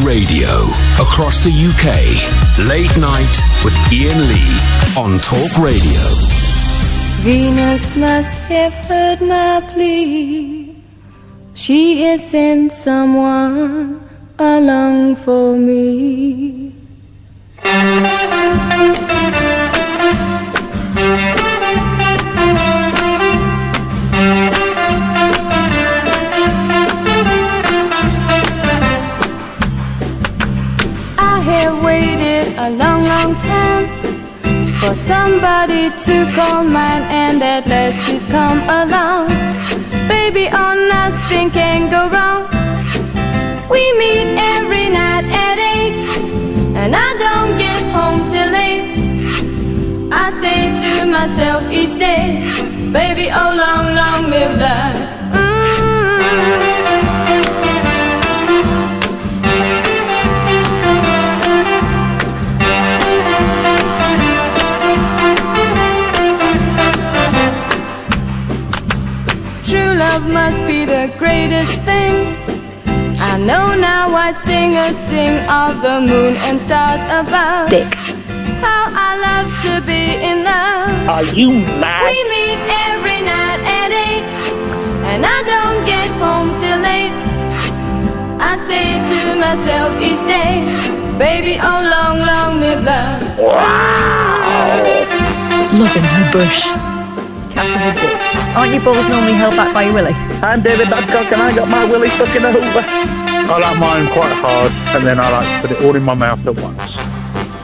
Radio. Across the UK. Late night with Iain Lee on Talk Radio. Venus must have heard my plea. She has sent someone along for me. I have waited a long, long time for somebody to call mine, and at last she's come along. Baby, oh, nothing can go wrong. We meet every night at 8, and I don't get home till 8. I say to myself each day, baby, oh, long, long live love. True love must be the greatest thing. I know now why singers sing of the moon and stars above. Dick. How I love to be in love. Are you mad? We meet every night at 8, and I don't get home till 8. I say to myself each day, baby, oh, long, long live love. Wow. Loving her bush. Catherine's a dick. Aren't your balls normally held back by your willy? I'm David Badcock and I got my willy stuck in a hoover. I like mine quite hard and then I like to put it all in my mouth at once.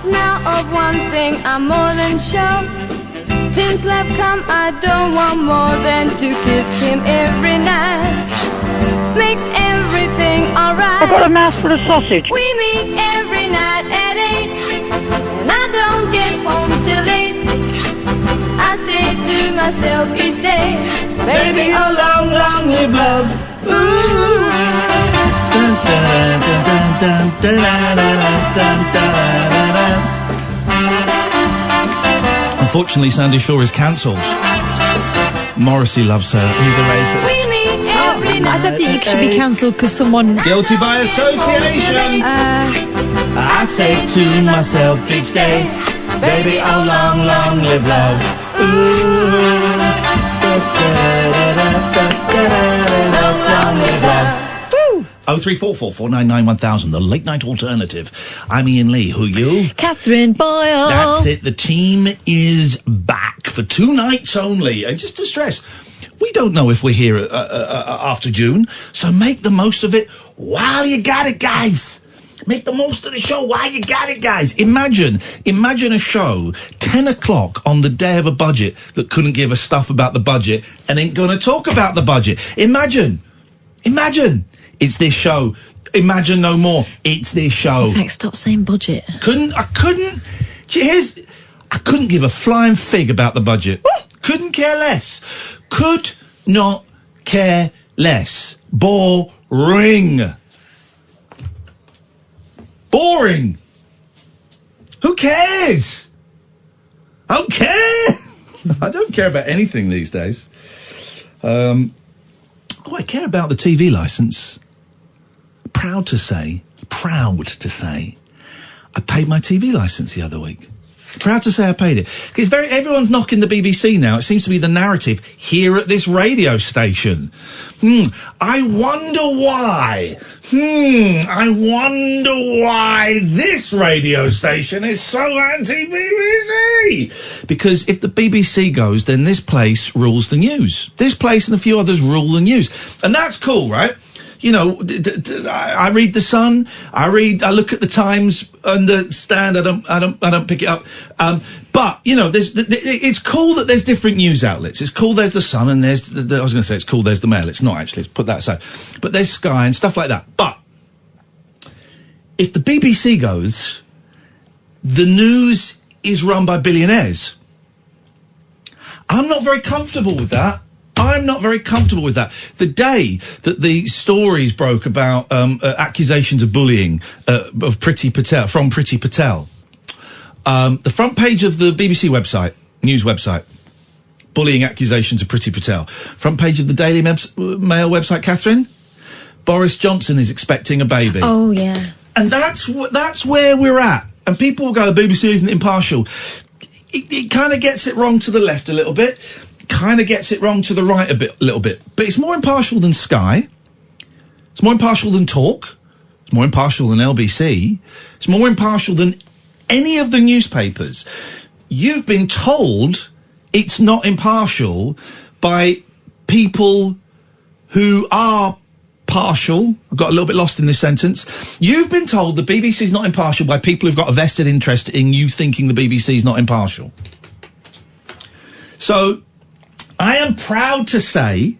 Now of one thing I'm more than sure. Since love come, I don't want more than to kiss him every night. Makes everything alright. I've got a mouthful of sausage. We meet every night at 8, and I don't get home till 8. I say to myself each day, baby, how long, long live love. Ooh. Unfortunately, Sandy Shaw is cancelled. Morrissey loves her. He's a racist. We meet every night. I don't think you should be cancelled because someone... Guilty by association. I say to myself each day, baby, how long, long live love. Ooh. Long, long live love. 0344 499 1000, the late night alternative. I'm Iain Lee. Who you? Catherine Boyle. That's it. The team is back for 2 nights only. And just to stress, we don't know if we're here after June, so make the most of it while you got it, guys. Make the most of the show while you got it, guys. Imagine a show, 10 o'clock on the day of a budget that couldn't give a stuff about the budget and ain't going to talk about the budget. Imagine. It's this show. Imagine no more. It's this show. In fact, stop saying budget. I couldn't give a flying fig about the budget. Couldn't care less. Could not care less. Boring. Who cares? I don't care. I don't care about anything these days. I care about the TV licence. Proud to say, I paid my TV licence the other week. Proud to say I paid it. Because everyone's knocking the BBC now. It seems to be the narrative here at this radio station. I wonder why. I wonder why this radio station is so anti-BBC. Because if the BBC goes, then this place rules the news. This place and a few others rule the news. And that's cool, right? You know, I read The Sun. I look at the Times and the Stand. I don't pick it up. But you know, it's cool that there's different news outlets. It's cool. There's The Sun and there's I was going to say it's cool. There's the Mail. It's not actually. Let's put that aside. But there's Sky and stuff like that. But if the BBC goes, the news is run by billionaires. I'm not very comfortable with that. The day that the stories broke about accusations of bullying of Priti Patel, the front page of the BBC website, news website, bullying accusations of Priti Patel. Front page of the Daily Mail website, Catherine, Boris Johnson is expecting a baby. Oh, yeah. And that's where we're at. And people will go, the BBC isn't impartial. It kind of gets it wrong to the left a little bit, kind of gets it wrong to the right a little bit. But it's more impartial than Sky. It's more impartial than Talk. It's more impartial than LBC. It's more impartial than any of the newspapers. You've been told it's not impartial by people who are partial. I got a little bit lost in this sentence. You've been told the BBC's not impartial by people who've got a vested interest in you thinking the BBC's not impartial. So, I am proud to say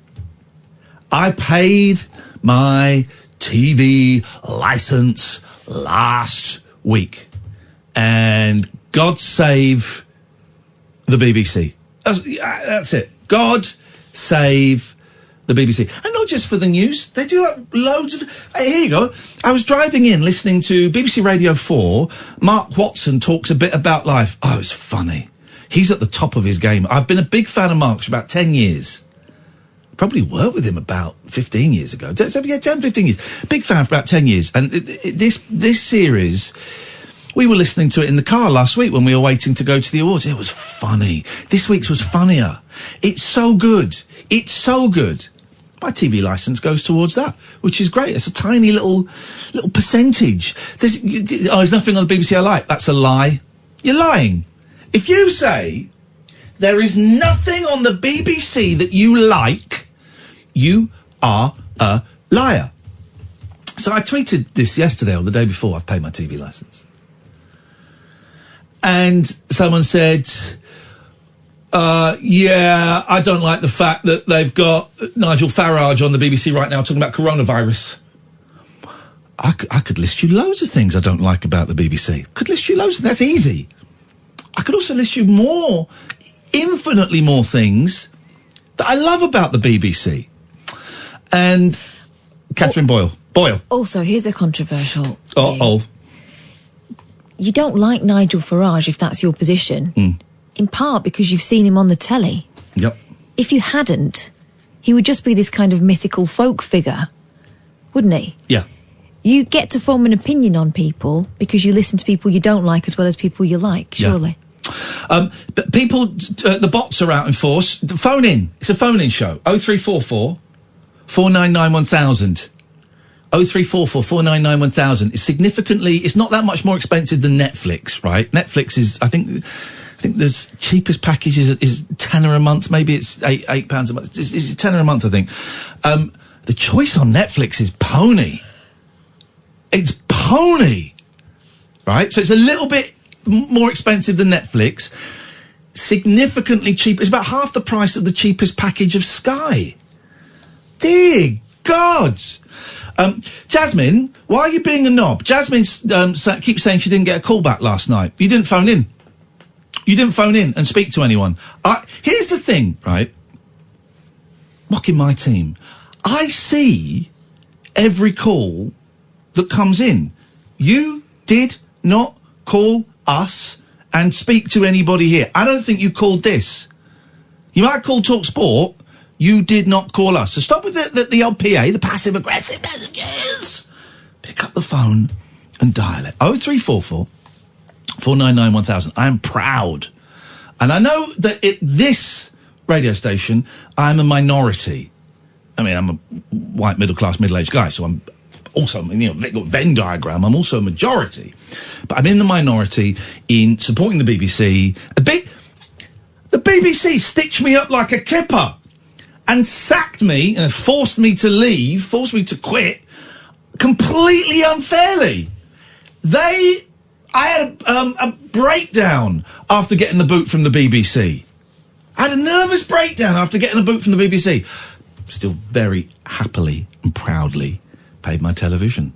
I paid my TV licence last week. And God save the BBC. That's it. God save the BBC. And not just for the news. They do like loads of... Hey, here you go. I was driving in listening to BBC Radio 4. Mark Watson talks a bit about life. Oh, it's funny. He's at the top of his game. I've been a big fan of Mark's for about 10 years. Probably worked with him about 15 years ago. So, yeah, 10, 15 years. Big fan for about 10 years. And this series, we were listening to it in the car last week when we were waiting to go to the awards. It was funny. This week's was funnier. It's so good. It's so good. My TV licence goes towards that, which is great. It's a tiny little percentage. There's nothing on the BBC I like. That's a lie. You're lying. If you say there is nothing on the BBC that you like, you are a liar. So I tweeted this yesterday or the day before I've paid my TV licence. And someone said, yeah, I don't like the fact that they've got Nigel Farage on the BBC right now talking about coronavirus. I could list you loads of things I don't like about the BBC. Could list you loads. That's easy. I could also list you infinitely more things that I love about the BBC. And Catherine Boyle. Also, here's a controversial Uh-oh. view. You don't like Nigel Farage if that's your position, in part because you've seen him on the telly. Yep. If you hadn't, he would just be this kind of mythical folk figure, wouldn't he? Yeah. You get to form an opinion on people because you listen to people you don't like as well as people you like, surely. Yeah. But people, the bots are out in force. Phone in. It's a phone-in show. 0344 499 1000. 0344 499 1000. It's not that much more expensive than Netflix, right? Netflix is, I think there's cheapest package is tenner a month. Maybe it's £8 a month. It's tenner a month, I think. The choice on Netflix is pony. It's pony, right? So it's a little bit more expensive than Netflix, significantly cheaper. It's about half the price of the cheapest package of Sky. Dear God. Jasmine, why are you being a knob? Jasmine keeps saying she didn't get a call back last night. You didn't phone in. You didn't phone in and speak to anyone. Here's the thing, right? Mocking my team. I see every call that comes in. You did not call us and speak to anybody here. I don't think you called this. You might call Talk Sport. You did not call us. So stop with the old PA, the passive-aggressive messages. Pick up the phone and dial it. 0344 499 1000. I am proud. And I know that at this radio station, I'm a minority. I mean, I'm a white, middle-class, middle-aged guy, so I'm also, Venn diagram, I'm also a majority. But I'm in the minority in supporting the BBC. The BBC stitched me up like a kipper and sacked me and forced me to leave, forced me to quit, completely unfairly. I had a breakdown after getting the boot from the BBC. I had a nervous breakdown after getting the boot from the BBC. Still very happily and proudly paid my television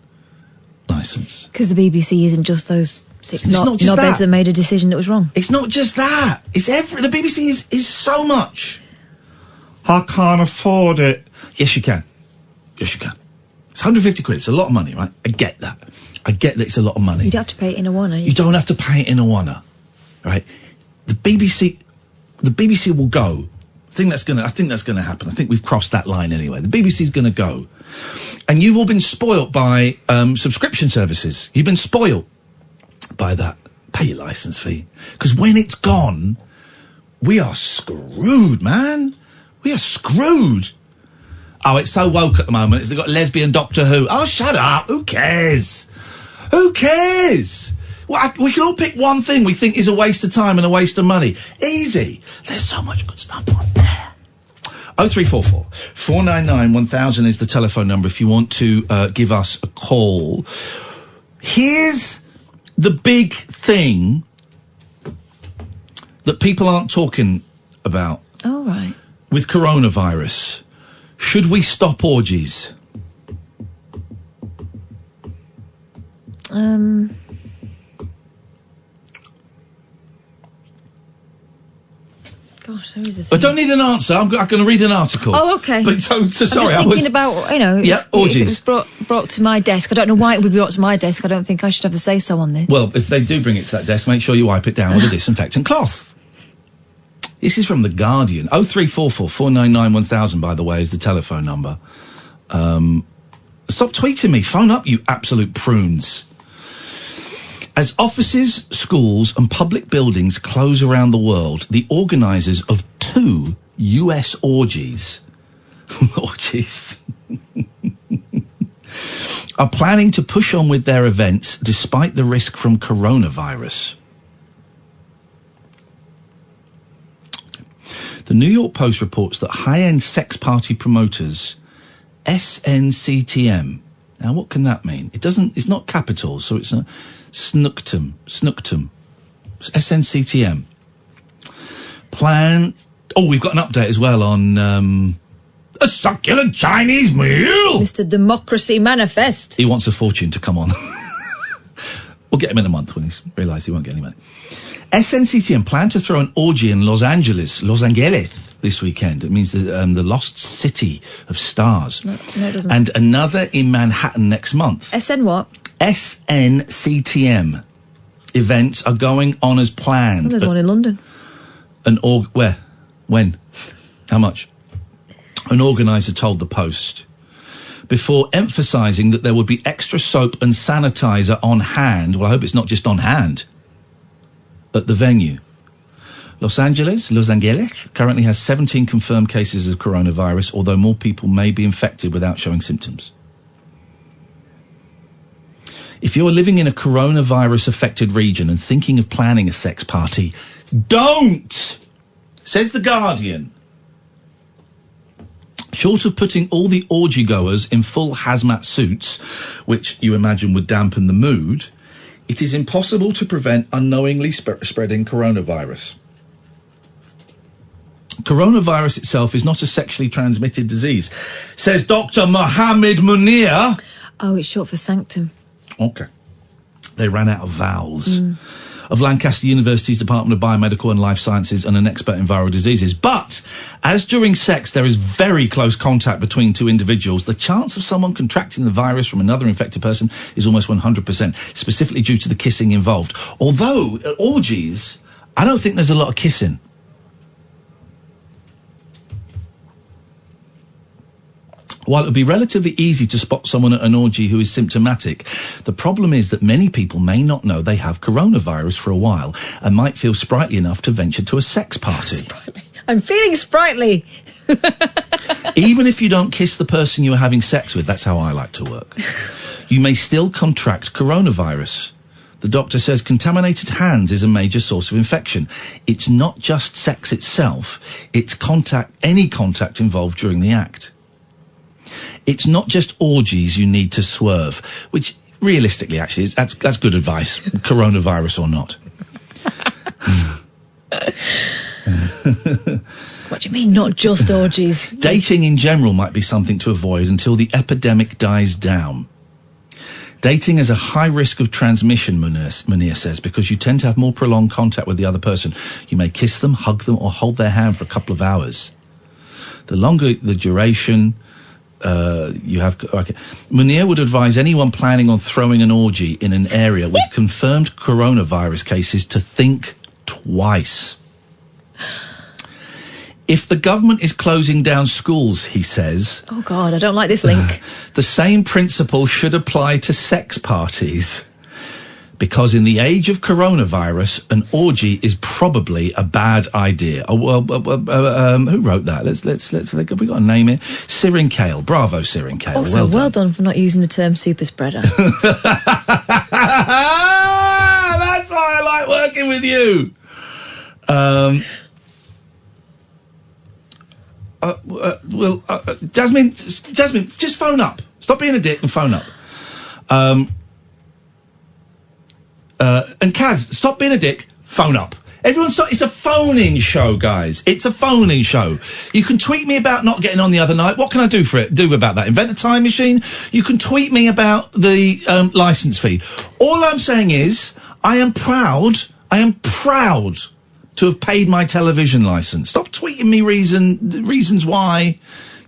licence. Because the BBC isn't just those six knobheads that made a decision that was wrong. It's not just that. It's the BBC is so much. I can't afford it. Yes, you can. Yes, you can. It's 150 quid. It's a lot of money, right? I get that. It's a lot of money. You don't have to pay it in a wanna. You don't have to pay it in a wanna, right? The BBC will go. I think that's going to happen. I think we've crossed that line anyway. The BBC's going to go. And you've all been spoilt by subscription services. You've been spoilt by that. Pay your licence fee. Because when it's gone, we are screwed, man. We are screwed. Oh, it's so woke at the moment. They've got lesbian Doctor Who. Oh, shut up. Who cares? Who cares? Well, we can all pick one thing we think is a waste of time and a waste of money. Easy. There's so much good stuff on there. 0344 499 1000 is the telephone number if you want to give us a call. Here's the big thing that people aren't talking about. All right. With coronavirus. Should we stop orgies? Gosh, there is a thing. I don't need an answer. I'm going to read an article. Oh, okay. But so sorry. I'm just thinking about, you know, yeah, if orgies. it was brought to my desk. I don't know why it would be brought to my desk. I don't think I should have the say-so on this. Well, if they do bring it to that desk, make sure you wipe it down with a disinfectant cloth. This is from The Guardian. 0344 499 1000, by the way, is the telephone number. Stop tweeting me. Phone up, you absolute prunes. As offices, schools and public buildings close around the world, the organisers of 2 US orgies are planning to push on with their events despite the risk from coronavirus. The New York Post reports that high-end sex party promoters, SNCTM. Now, what can that mean? It's not capitals, so it's a Snooktum. SNCTM. We've got an update as well on a succulent Chinese meal. Mr. Democracy Manifest. He wants a fortune to come on. We'll get him in a month when he's realised he won't get any money. SNCTM plan to throw an orgy in Los Angeles this weekend. It means the lost city of stars. No, it doesn't. And another in Manhattan next month. SN what? SNCTM events are going on as planned. Well, there's one in London. Where? When? How much? An organiser told the Post, before emphasising that there would be extra soap and sanitiser on hand. Well, I hope it's not just on hand at the venue. Los Angeles currently has 17 confirmed cases of coronavirus, although more people may be infected without showing symptoms. If you're living in a coronavirus-affected region and thinking of planning a sex party, don't! Says The Guardian. Short of putting all the orgy-goers in full hazmat suits, which you imagine would dampen the mood, it is impossible to prevent unknowingly spreading coronavirus. Coronavirus itself is not a sexually transmitted disease, says Dr. Mohammed Munir. Oh, it's short for sanctum. Okay. They ran out of vowels. Of Lancaster University's Department of Biomedical and Life Sciences and an expert in viral diseases. But, as during sex there is very close contact between two individuals, the chance of someone contracting the virus from another infected person is almost 100%, specifically due to the kissing involved. Although, at orgies, I don't think there's a lot of kissing. While it would be relatively easy to spot someone at an orgy who is symptomatic, the problem is that many people may not know they have coronavirus for a while and might feel sprightly enough to venture to a sex party. Sprightly. I'm feeling sprightly. Even if you don't kiss the person you are having sex with, that's how I like to work, you may still contract coronavirus. The doctor says contaminated hands is a major source of infection. It's not just sex itself, it's any contact involved during the act. It's not just orgies you need to swerve, which realistically, actually, that's good advice, coronavirus or not. What do you mean, not just orgies? Dating in general might be something to avoid until the epidemic dies down. Dating is a high risk of transmission, Munir says, because you tend to have more prolonged contact with the other person. You may kiss them, hug them, or hold their hand for a couple of hours. The longer the duration... Munir would advise anyone planning on throwing an orgy in an area with confirmed coronavirus cases to think twice. If the government is closing down schools, he says... Oh, God, I don't like this link. The same principle should apply to sex parties. Because in the age of coronavirus, an orgy is probably a bad idea. Oh, well, who wrote that? Let's. Have we got a name here? Sirin Kale. Bravo, Sirin Kale. Also, well done for not using the term super spreader. That's why I like working with you. Jasmine, just phone up. Stop being a dick and phone up. And Kaz, stop being a dick, phone up. Everyone stop. It's a phone-in show, guys. It's a phone-in show. You can tweet me about not getting on the other night. What can I do about that? Invent a time machine? You can tweet me about the licence fee. All I'm saying is, I am proud to have paid my television licence. Stop tweeting me reasons why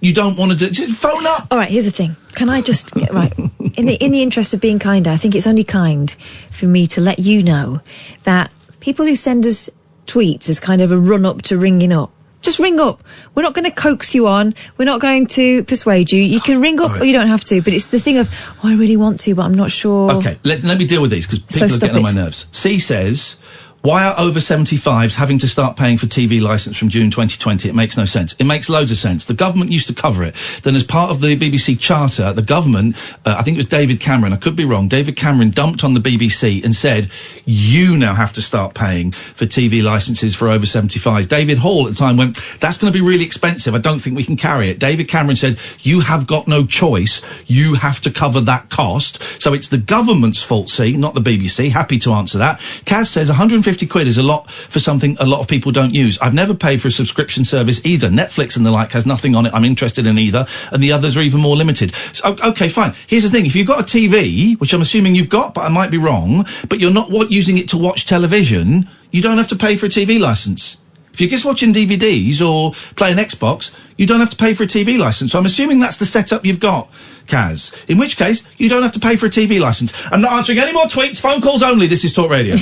you don't want to do it. Just phone up. All right, here's the thing. Can I just... right. In the interest of being kinder, I think it's only kind for me to let you know that people who send us tweets as kind of a run-up to ringing up, just ring up. We're not going to coax you on. We're not going to persuade you. You can ring up or you don't have to, but it's the thing of, I really want to, but I'm not sure. Okay, let me deal with these, because people are getting on my nerves. C says... Why are over 75s having to start paying for TV licence from June 2020? It makes no sense. It makes loads of sense. The government used to cover it. Then as part of the BBC charter, the government, I think it was David Cameron, I could be wrong, David Cameron dumped on the BBC and said, you now have to start paying for TV licences for over 75s. David Hall at the time went, that's going to be really expensive. I don't think we can carry it. David Cameron said, you have got no choice. You have to cover that cost. So it's the government's fault, see, not the BBC. Happy to answer that. Kaz says 150 quid is a lot for something a lot of people don't use. I've never paid for a subscription service either. Netflix and the like has nothing on it I'm interested in either, and the others are even more limited. So, okay, fine. Here's the thing. If you've got a TV, which I'm assuming you've got, but I might be wrong, but you're not using it to watch television, you don't have to pay for a TV licence. If you're just watching DVDs or playing Xbox, you don't have to pay for a TV licence. So I'm assuming that's the setup you've got, Kaz. In which case, you don't have to pay for a TV licence. I'm not answering any more tweets. Phone calls only. This is Talk Radio.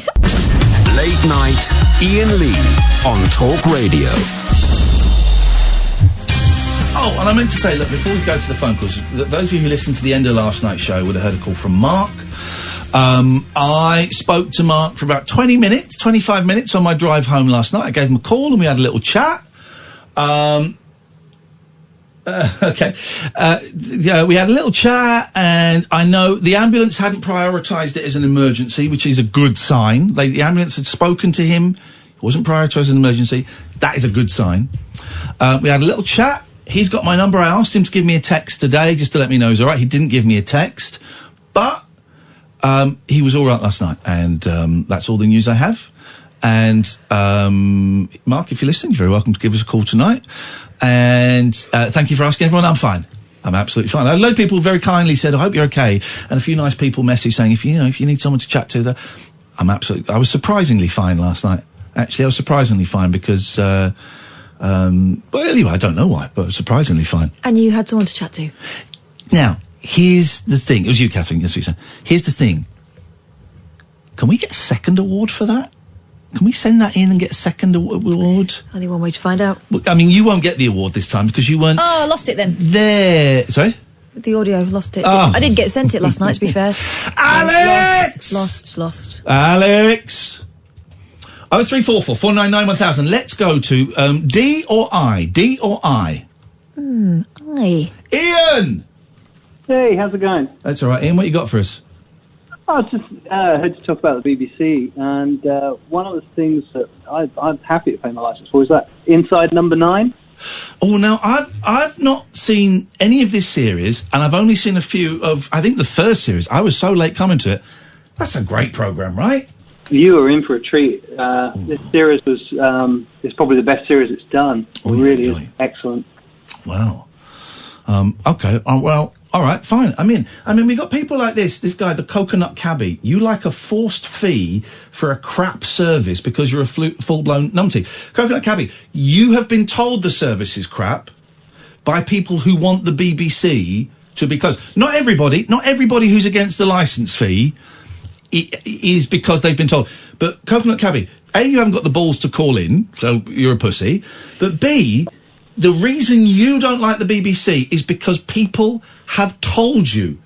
Late night, Iain Lee on Talk Radio. Oh, and I meant to say, look, before we go to the phone calls, those of you who listened to the end of last night's show would have heard a call from Mark. I spoke to Mark for about 25 minutes on my drive home last night. I gave him a call and we had a little chat. Okay. Yeah, we had a little chat, and I know the ambulance hadn't prioritised it as an emergency, which is a good sign. The ambulance had spoken to him. It wasn't prioritised as an emergency. That is a good sign. We had a little chat. He's got my number. I asked him to give me a text today just to let me know he's all right. He didn't give me a text, but he was all right last night, and that's all the news I have. And Mark, if you're listening, you're very welcome to give us a call tonight. And thank you for asking everyone. I'm fine. I'm absolutely fine. A lot of people very kindly said, I hope you're okay. And a few nice people messaged saying, if you need someone to chat to, I was surprisingly fine last night. Actually, I was surprisingly fine because, well, anyway, I don't know why, but surprisingly fine. And you had someone to chat to? Now, here's the thing. It was you, Catherine. That's what you said. Here's the thing. Can we get a second award for that? Can we send that in and get a second award? Only one way to find out. I mean, you won't get the award this time because you weren't... Oh, I lost it then. There. Sorry? The audio, lost it. Oh. I didn't get sent it last night, to be fair. Alex! Lost. Alex! 0344 499 1000. Let's go to D or I. D or I. I. Ian! Hey, how's it going? That's all right. Ian, what you got for us? I was just heard you talk about the BBC, and one of the things that I'm happy to pay my licence for is that Inside Number 9. Oh, now, I've not seen any of this series, and I've only seen a few of, I think, the first series. I was so late coming to it. That's a great programme, right? You are in for a treat. This series was is probably the best series it's done. It really is excellent. Wow. Okay. Well, all right, fine. I mean, we got people like this guy, the coconut cabbie. You like a forced fee for a crap service because you're a full-blown numpty. Coconut cabbie, you have been told the service is crap by people who want the BBC to be closed. Not everybody who's against the licence fee is because they've been told. But Coconut cabbie, A, you haven't got the balls to call in, so you're a pussy. But B, the reason you don't like the BBC is because people have told you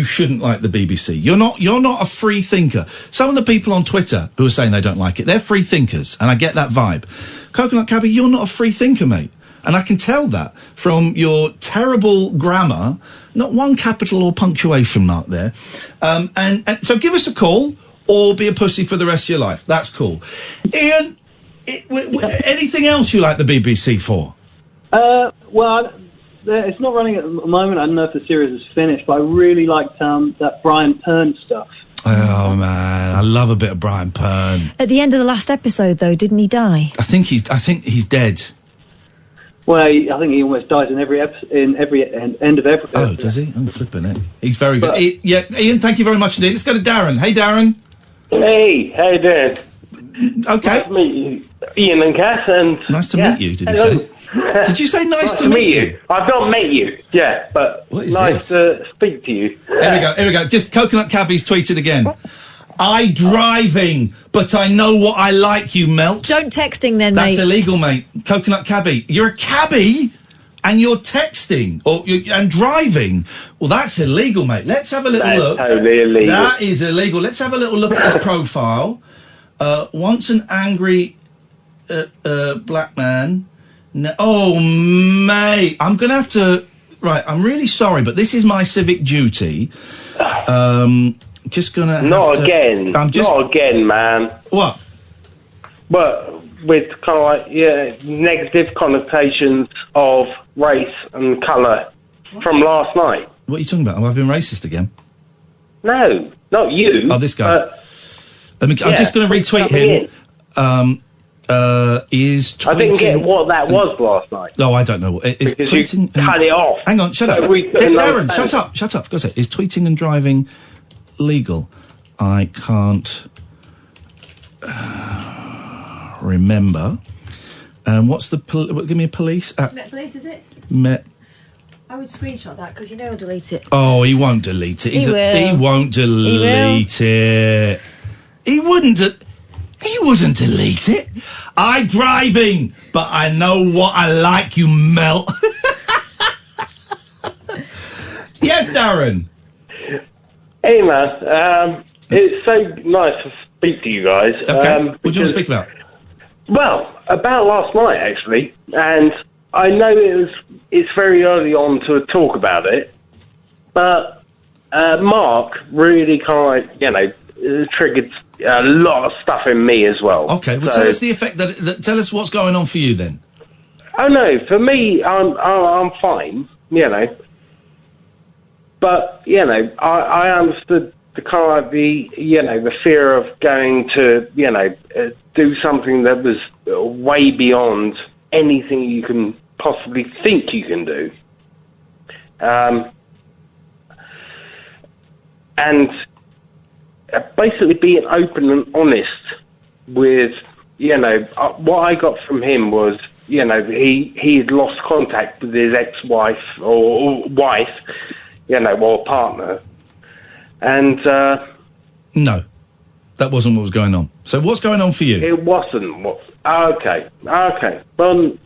shouldn't like the BBC. You're not a free thinker. Some of the people on Twitter who are saying they don't like it, they're free thinkers, and I get that vibe. Coconut Cabby, you're not a free thinker, mate. And I can tell that from your terrible grammar, not one capital or punctuation mark there. And so give us a call or be a pussy for the rest of your life. That's cool. Ian, anything else you like the BBC for? Well, it's not running at the moment. I don't know if the series is finished, but I really liked that Brian Pern stuff. Oh man, I love a bit of Brian Pern. At the end of the last episode, though, didn't he die? I think he's dead. Well, I think he almost dies in every end of every. Oh, does he? I'm flipping it. He's very good. Ian, thank you very much indeed. Let's go to Darren. Hey, Darren. Hey, how you doing? Okay. Nice to meet you, Ian and Cass. And nice to meet you. Did you say? Did you say nice to meet you? I've not met you, but what is nice to speak to you. Here we go. Just Coconut Cabby's tweeted again. I driving, but I know what I like, you melt. Don't texting then, That's mate. That's illegal, mate. Coconut Cabby. You're a cabbie and you're texting and driving. Well, that's illegal, mate. Let's have a little look. That's totally illegal. That is illegal. Let's have a little look at his profile. Once an angry black man. No, oh, mate. I'm going to have to... Right, I'm really sorry, but this is my civic duty. Just going to have Not to... again. Not again, man. What? But with kind of like, negative connotations of race and colour from last night. What are you talking about? Have I been racist again? No, not you. Oh, this guy. I'm just going to retweet him. Is tweeting... I didn't get what that was last night. No, I don't know. Is because tweeting... you cut it off. Hang on, shut up. Darren, shut up. Go say, is tweeting and driving legal? I can't remember. What's the... give me a police... Met Police, is it? Met... I would screenshot that because you know I'll delete it. Oh, he won't delete it. He won't delete it. He wouldn't delete it. I driving, but I know what I like, you melt. Yes, Darren. Hey, man. It's so nice to speak to you guys. Okay. What do you want to speak about? Well, about last night, actually. And I know it's very early on to talk about it, but Mark really kind of, triggered a lot of stuff in me as well. Okay, well, tell us the effect tell us what's going on for you then. Oh no, for me, I'm fine, but I understood the kind of the fear of going to do something that was way beyond anything you can possibly think you can do, and basically being open and honest with, what I got from him was, he had lost contact with his ex-wife or wife, or partner. And... no, that wasn't what was going on. So what's going on for you? It wasn't what... Okay. Well,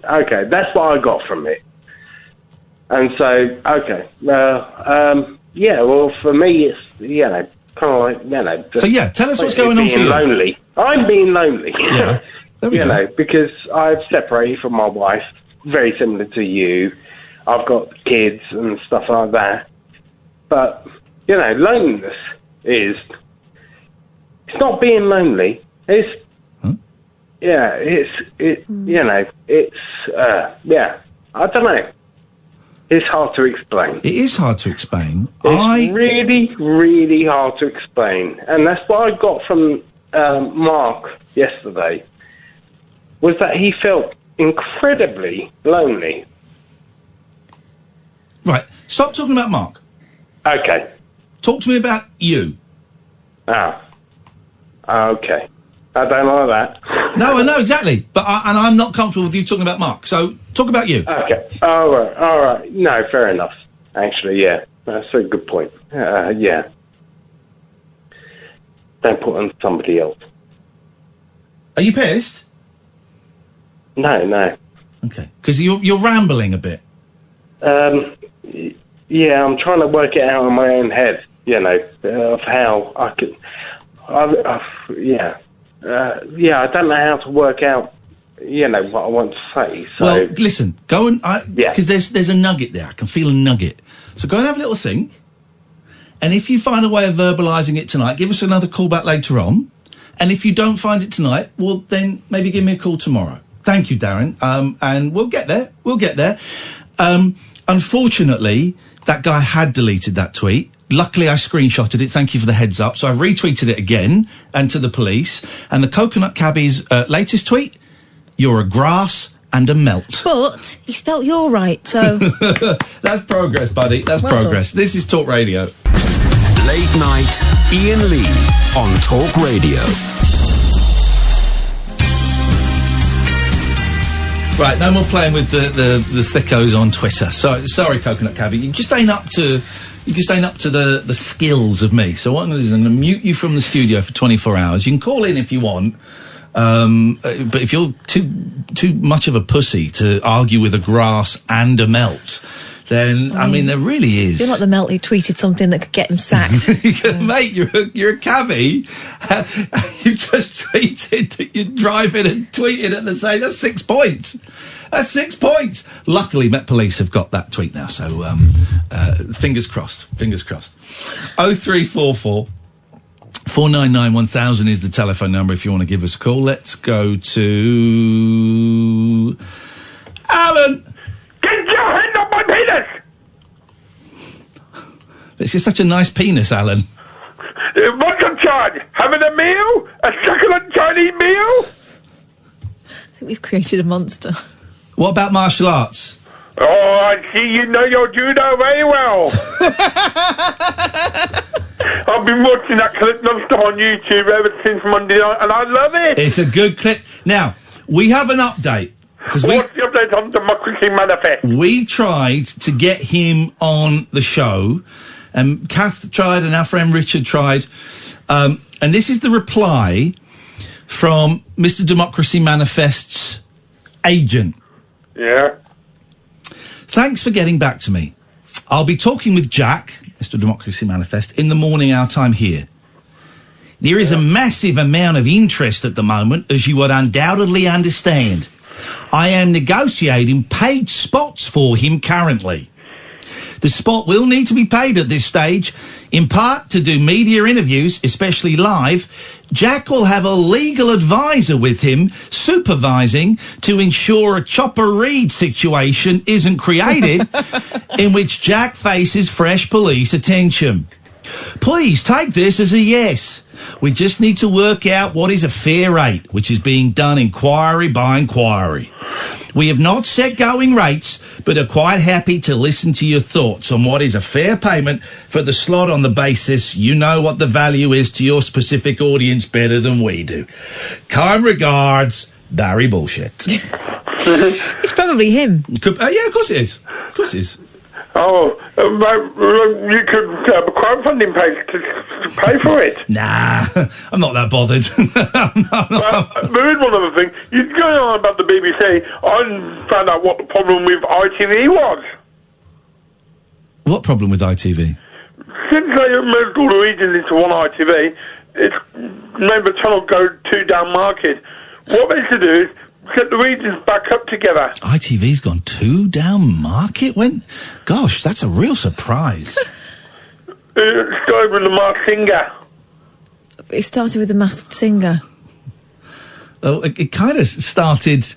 okay, that's what I got from it. And so, okay. Well, for me, it's, kind of like, so tell us what's going on for you. Lonely. I'm being lonely. Yeah. There we go. Because I've separated from my wife, very similar to you. I've got kids and stuff like that. But, loneliness is... It's not being lonely. It's... Huh? Yeah, it's... I don't know. It's hard to explain. It is hard to explain. It's really, really hard to explain. And that's what I got from Mark yesterday, was that he felt incredibly lonely. Right. Stop talking about Mark. Okay. Talk to me about you. Okay. I don't like that. No, I know, exactly. But I'm not comfortable with you talking about Mark. So, talk about you. Okay. All right. No, fair enough. Actually, yeah. That's a good point. Yeah. Don't put on somebody else. Are you pissed? No. Okay. Because you're rambling a bit. Yeah, I'm trying to work it out in my own head, of how I could... I don't know how to work out, what I want to say. So. Well, listen, go and... Because there's a nugget there. I can feel a nugget. So go and have a little think. And if you find a way of verbalising it tonight, give us another call back later on. And if you don't find it tonight, well, then maybe give me a call tomorrow. Thank you, Darren. And we'll get there. Unfortunately, that guy had deleted that tweet. Luckily, I screenshotted it. Thank you for the heads up. So I've retweeted it again and to the police. And the Coconut Cabbie's latest tweet, you're a grass and a melt. But he spelt you're right, so... That's progress, buddy. That's well progress. Done. This is Talk Radio. Late night, Iain Lee on Talk Radio. Right, no more playing with the thickos on Twitter. Sorry, Coconut Cabbie. You just ain't up to the skills of me. So what I'm going to do is I'm going to mute you from the studio for 24 hours. You can call in if you want. But if you're too much of a pussy to argue with a grass and a melt, then I mean there really is. You're not the melt who tweeted something that could get him sacked. Mate, you're a cabbie. You just tweeted that you're driving and tweeting at the same. That's 6 points. That's 6 points. Luckily, Met Police have got that tweet now. So fingers crossed. Fingers crossed. 0344 499 1000 is the telephone number if you want to give us a call. Let's go to Alan. Get your hand off my penis! It's just such a nice penis, Alan. What's the charge? Having a meal? A succulent Chinese meal? I think we've created a monster. What about martial arts? Oh, I see you know your judo very well. I've been watching that clip non-stop on YouTube ever since Monday night, and I love it. It's a good clip. Now, we have an update. What's the update on Democracy Manifest? We tried to get him on the show, and Kath tried, and our friend Richard tried, and this is the reply from Mr. Democracy Manifest's agent. Yeah. Thanks for getting back to me. I'll be talking with Jack, Mr. Democracy Manifest, in the morning our time here. There is a massive amount of interest at the moment, as you would undoubtedly understand. I am negotiating paid spots for him currently. The spot will need to be paid at this stage, in part to do media interviews, especially live. Jack will have a legal advisor with him, supervising to ensure a Chopper Read situation isn't created in which Jack faces fresh police attention. Please take this as a yes. We just need to work out what is a fair rate, which is being done inquiry by inquiry. We have not set going rates, but are quite happy to listen to your thoughts on what is a fair payment for the slot on the basis you know what the value is to your specific audience better than we do. Kind regards, Barry Bullshit. It's probably him. Yeah, of course it is. Of course it is. Oh, you could have a crowdfunding page to pay for it. Nah, I'm not that bothered. There is one other thing. You're going on about the BBC. I found out what the problem with ITV was. What problem with ITV? Since they merged all the regions into one ITV, it's made the channel go too down market. What they should do is set the regions back up together. ITV's gone too down market? Gosh, that's a real surprise. It started with the Masked Singer. It started with the Masked Singer. Oh, it kind of started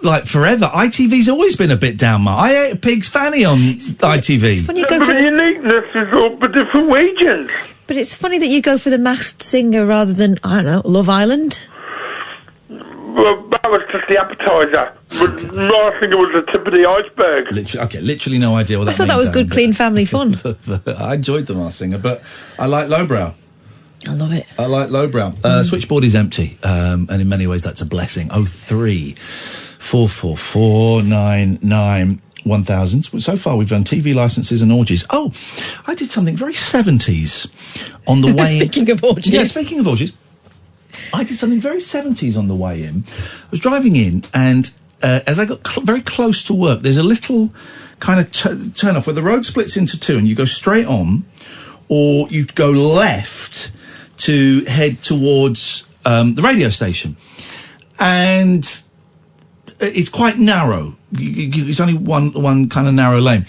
like forever. ITV's always been a bit down market. I ate a pig's fanny on ITV. It's funny you go for the uniqueness is all the different regions. But it's funny that you go for the Masked Singer rather than, I don't know, Love Island. Well, that was just the appetizer. But I think it was the tip of the iceberg. Literally no idea what that means. I thought that was good, clean family fun. I enjoyed the Masked Singer, but I like lowbrow. I love it. I like lowbrow. Switchboard is empty, and in many ways that's a blessing. 03444991 1000. So far we've done TV licences and orgies. Oh, I did something very 70s on the way. Speaking of orgies. Yeah, speaking of orgies. I did something very 70s on the way in. I was driving in and as I got very close to work, there's a little kind of turn off where the road splits into two, and you go straight on, or you go left to head towards the radio station, and it's quite narrow. It's only one kind of narrow lane,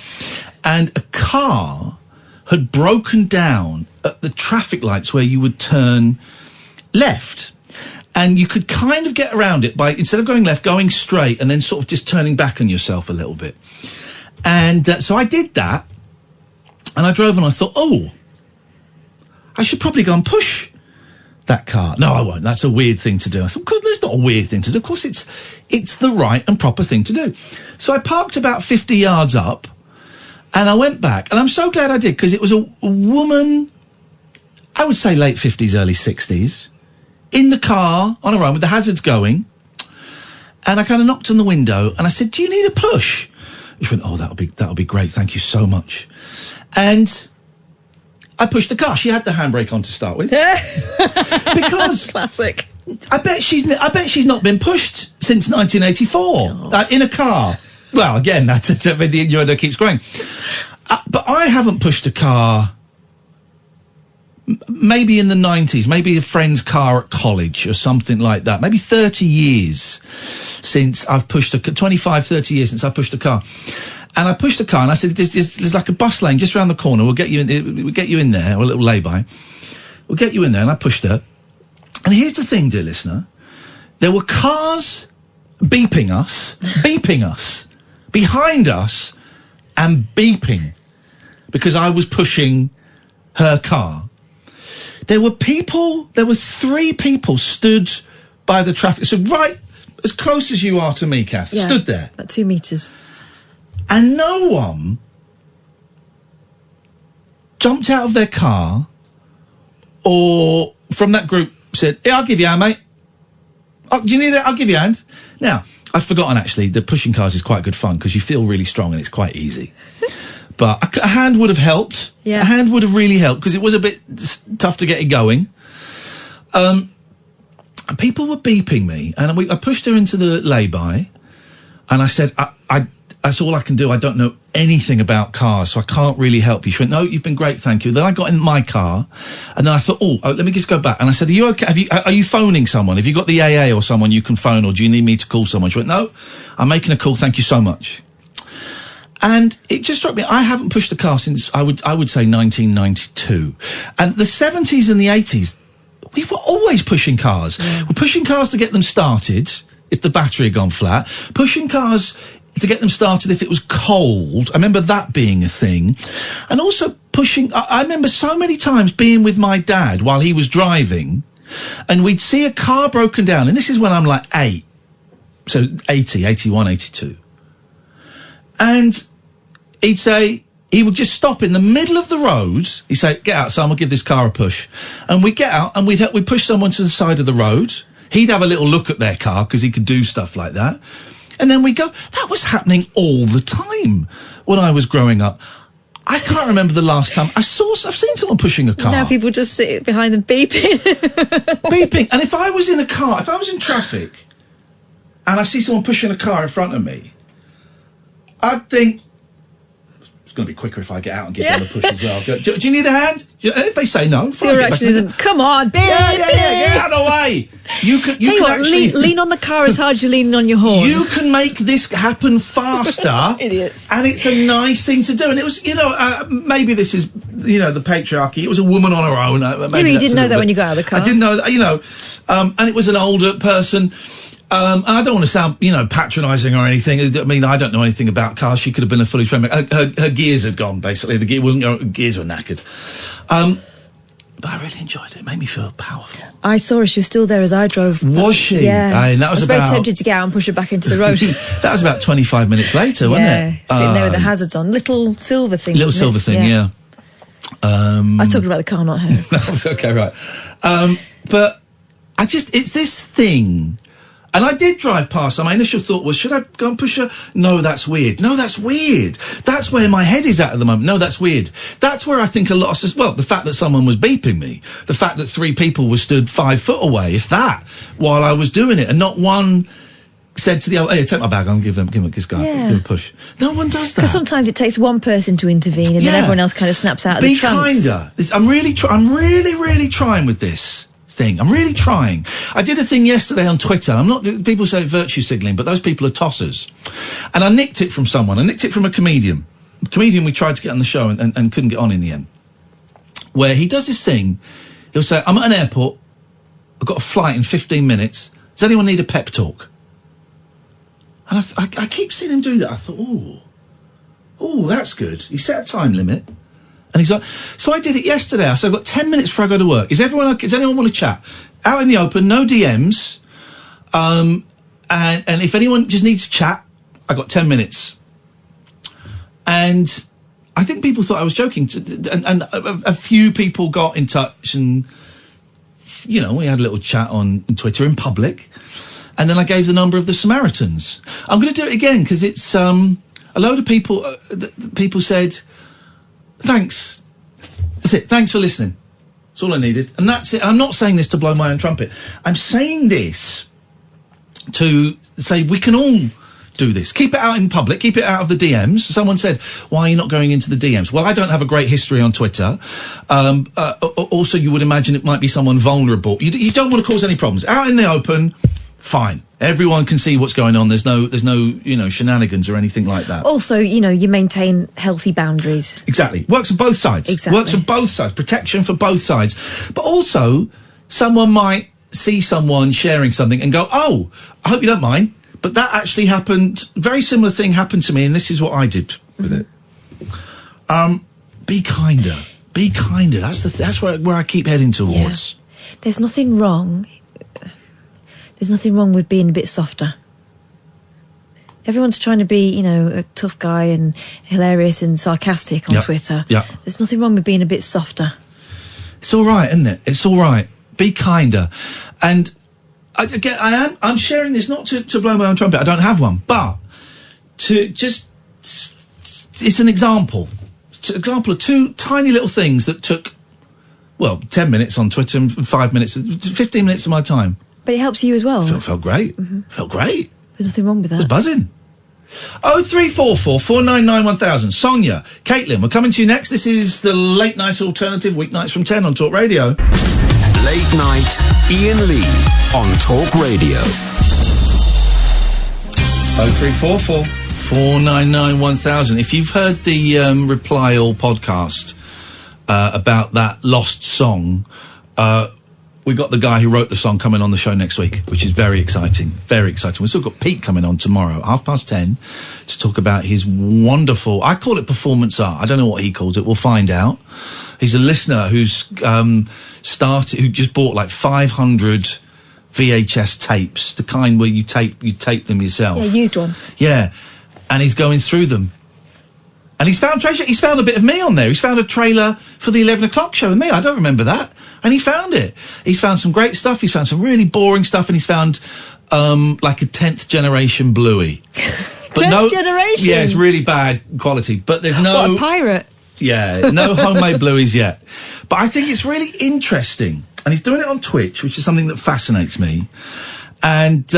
and a car had broken down at the traffic lights where you would turn left. And you could kind of get around it by, instead of going left, going straight and then sort of just turning back on yourself a little bit. And so I did that, and I drove and I thought, oh, I should probably go and push that car. No, I won't. That's a weird thing to do. I thought, of course, there's not a weird thing to do. Of course, it's the right and proper thing to do. So I parked about 50 yards up, and I went back, and I'm so glad I did, because it was a woman, I would say late 50s, early 60s, in the car on her own with the hazards going, and I kind of knocked on the window and I said, "Do you need a push?" She went, "Oh, that'll be great, thank you so much." And I pushed the car. She had the handbrake on to start with, because classic. I bet she's not been pushed since 1984 in a car. Well, again, that's it. The innuendo keeps growing, but I haven't pushed a car. Maybe in the 90s, maybe a friend's car at college or something like that. Maybe 30 years since I've pushed 25, 30 years since I pushed a car. And I pushed the car and I said, there's like a bus lane just around the corner. We'll get you in there, or a little lay-by. We'll get you in there. And I pushed her. And here's the thing, dear listener. There were cars beeping us, behind us, and beeping because I was pushing her car. There were 3 people stood by the traffic, so right as close as you are to me, Kath, stood there. About 2 metres. And no one jumped out of their car or from that group said, "Yeah, I'll give you a hand, mate. Oh, do you need it? I'll give you a hand." Now, I'd forgotten, actually, that pushing cars is quite good fun because you feel really strong and it's quite easy. But a hand would have helped. Yeah. A hand would have really helped because it was a bit tough to get it going. People were beeping me, and I pushed her into the lay-by, and I said, I that's all I can do. I don't know anything about cars, so I can't really help you. She went, "No, you've been great, thank you." Then I got in my car, and then I thought, oh, let me just go back. And I said, "Are you okay? Are you phoning someone? Have you got the AA or someone you can phone, or do you need me to call someone?" She went, "No, I'm making a call, thank you so much." And it just struck me, I haven't pushed a car since, I would say 1992. And the 70s and the 80s, we were always pushing cars. Yeah. We're pushing cars to get them started if the battery had gone flat. Pushing cars to get them started if it was cold. I remember that being a thing. And also pushing, I remember so many times being with my dad while he was driving, and we'd see a car broken down. And this is when I'm like 8. So 80, 81, 82. And he would just stop in the middle of the road. He'd say, "Get out, son, we'll give this car a push." And we'd get out and we'd push someone to the side of the road. He'd have a little look at their car because he could do stuff like that. And then we'd go. That was happening all the time when I was growing up. I can't remember the last time I've seen someone pushing a car. Now people just sit behind them beeping. Beeping. And if I was in a car, if I was in traffic and I see someone pushing a car in front of me, I'd think, it's going to be quicker if I get out and give them a push as well. Go, do you need a hand? And if they say no, so your reaction isn't, "Come on, yeah, get out of the way." You can actually lean on the car as hard as you're leaning on your horn. You can make this happen faster. Idiots. And it's a nice thing to do. And it was, maybe this is, the patriarchy. It was a woman on her own. Maybe you didn't know that when you got out of the car. I didn't know that, and it was an older person. And I don't want to sound, patronising or anything. I mean, I don't know anything about cars. She could have been a fully trained. Her gears had gone, basically. The gears were knackered. But I really enjoyed it. It made me feel powerful. I saw her. She was still there as I drove. Was she? Yeah. I was very tempted to get out and push her back into the road. That was about 25 minutes later, wasn't it? Yeah, sitting there with the hazards on. Little silver thing. Little silver thing, yeah. I talked about the car, not her. That was okay, right. But it's this thing. And I did drive past. My initial thought was, should I go and push her? No, that's weird. No, that's weird. That's where my head is at the moment. No, that's weird. That's where I think a lot of... the fact that someone was beeping me. The fact that 3 people were stood 5 foot away, if that, while I was doing it. And not one said to the other, hey, take my bag, I'll give him this guy, give him a push. No one does that. Because sometimes it takes one person to intervene and then everyone else kind of snaps out of the trance. Be kinder. I'm really trying with this thing. I'm really trying. I did a thing yesterday on Twitter. People say virtue signalling, but those people are tossers. And I nicked it from someone. I nicked it from a comedian. A comedian we tried to get on the show and couldn't get on in the end. Where he does this thing, he'll say, I'm at an airport, I've got a flight in 15 minutes, does anyone need a pep talk? And I keep seeing him do that. I thought, that's good. He set a time limit. And he's like, so I did it yesterday. I said, I've got 10 minutes before I go to work. Does anyone want to chat? Out in the open, no DMs. And if anyone just needs to chat, I got 10 minutes. And I think people thought I was joking. And a few people got in touch and, we had a little chat on Twitter in public. And then I gave the number of the Samaritans. I'm going to do it again because it's a load of people. People said, "Thanks." That's it. Thanks for listening. That's all I needed, and that's it. And I'm not saying this to blow my own trumpet. I'm saying this to say we can all do this. Keep it out in public. Keep it out of the DMs. Someone said, "Why are you not going into the DMs?" Well, I don't have a great history on Twitter. Also, you would imagine it might be someone vulnerable. You don't want to cause any problems. Out in the open. Fine. Everyone can see what's going on. There's no, shenanigans or anything like that. Also, you maintain healthy boundaries. Exactly. Works on both sides. Exactly. Works on both sides. Protection for both sides. But also, someone might see someone sharing something and go, oh, I hope you don't mind, but that actually happened. Very similar thing happened to me, and this is what I did with it. Be kinder. Be kinder. That's where I keep heading towards. Yeah. There's nothing wrong with being a bit softer. Everyone's trying to be, a tough guy and hilarious and sarcastic on Twitter. Yeah. There's nothing wrong with being a bit softer. It's all right, isn't it? It's all right. Be kinder. And I'm sharing this not to blow my own trumpet. I don't have one, but to just, it's an example. It's an example of two tiny little things that took, 10 minutes on Twitter and 5 minutes, 15 minutes of my time. But it helps you as well. Felt great. Mm-hmm. Felt great. There's nothing wrong with that. I was buzzing. 0344 499 1000. Sonia, Caitlin, we're coming to you next. This is the Late Night Alternative, weeknights from 10 on Talk Radio. Late Night, Iain Lee on Talk Radio. 0344 499 1000. If you've heard the Reply All podcast about that lost song, we got the guy who wrote the song coming on the show next week, which is very exciting. Very exciting. We've still got Pete coming on tomorrow, 10:30, to talk about his wonderful, I call it performance art. I don't know what he calls it. We'll find out. He's a listener who's who just bought like 500 VHS tapes, the kind where you tape them yourself. Yeah, used ones. Yeah. And he's going through them. And he's found treasure. He's found a bit of me on there. He's found a trailer for the 11 o'clock show with me. I don't remember that. And he found it. He's found some great stuff. He's found some really boring stuff. And he's found, like a 10th generation Bluey. But 10th generation? Yeah, it's really bad quality. But there's no... What, a pirate? Yeah, no homemade Blueys yet. But I think it's really interesting. And he's doing it on Twitch, which is something that fascinates me. And,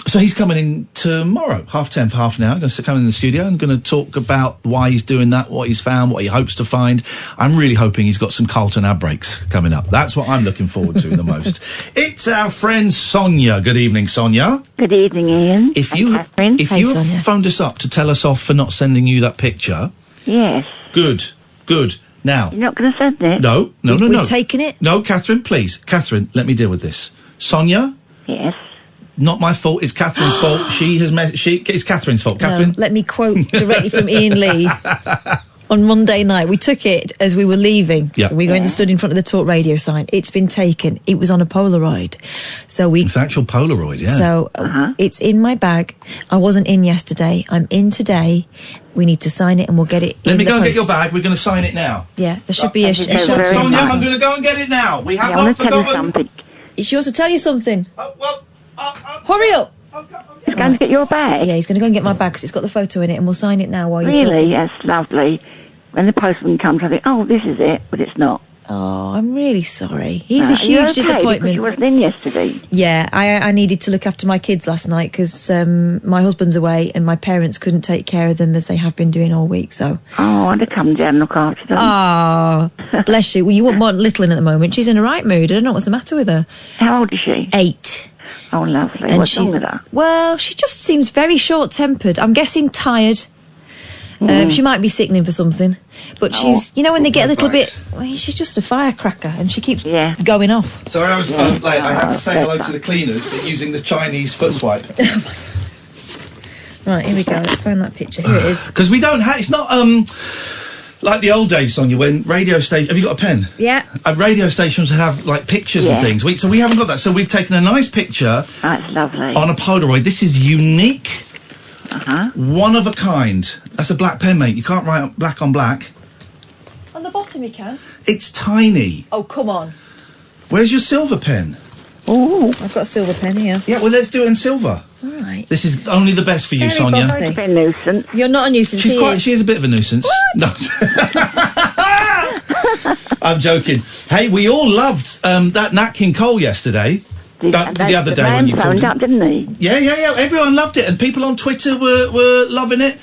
so he's coming in tomorrow, 10:30 for half an hour. I'm going to come in the studio and going to talk about why he's doing that, what he's found, what he hopes to find. I'm really hoping he's got some Carlton ad breaks coming up. That's what I'm looking forward to the most. It's our friend Sonia. Good evening, Sonia. Good evening, Iain. If you have phoned us up to tell us off for not sending you that picture. Yes. Good. Now. You're not going to send it? No. We've taken it? No, Catherine, please. Catherine, let me deal with this. Sonia? Yes. Not my fault. It's Catherine's fault. It's Catherine's fault. Catherine? No, let me quote directly from Iain Lee. On Monday night, we took it as we were leaving. Yeah. So we went and stood in front of the Talk Radio sign. It's been taken. It was on a Polaroid. It's actual Polaroid, yeah. So it's in my bag. I wasn't in yesterday. I'm in today. We need to sign it and we'll get it Let me go and post. get your bag. We're going to sign it now. Yeah, there should be a Sonia, I'm going to go and get it now. We have not forgotten. She wants to tell you something. Hurry up. He's going to get your bag? Yeah, he's going to go and get my bag because it's got the photo in it and we'll sign it now while you're talking. talking. Really? That's lovely. When the postman comes, I think, oh, this is it, but it's not. Oh, I'm really sorry. He's a Are you huge okay? disappointment. Because you wasn't in yesterday. Yeah, I needed to look after my kids last night because my husband's away and my parents couldn't take care of them as they have been doing all week, so... Oh, I'd have come down and look after them. Oh, bless you. Well, you wouldn't want little in at the moment. She's in a right mood. I don't know what's the matter with her. How old is she? 8. Oh, lovely. And What's wrong with her? Well, she just seems very short-tempered. I'm guessing tired. She might be sickening for something. But she's, you know, when they get a little bit... Well, she's just a firecracker and she keeps going off. Sorry, I was late. I had to say hello to the cleaners, but using the Chinese foot swipe. Right, here we go. Let's find that picture. Here it is. Because we don't have... It's not, like the old days, Sonia, when radio station... Have you got a pen? Yeah. Radio stations have, like, pictures and things. So we haven't got that. So we've taken a nice picture... That's lovely. ...on a Polaroid. This is unique. One of a kind. That's a black pen, mate. You can't write black on black. On the bottom you can. It's tiny. Oh, come on. Where's your silver pen? Oh, I've got a silver pen here. Yeah, well, let's do it in silver. All right. This is only the best for you, Very Sonia. bossy. Don't be a nuisance. You're not a nuisance. She is a bit of a nuisance. What? No. I'm joking. Hey, we all loved that Nat King Cole yesterday. The other day when you called phoned up, didn't he? Yeah. Everyone loved it, and people on Twitter were loving it.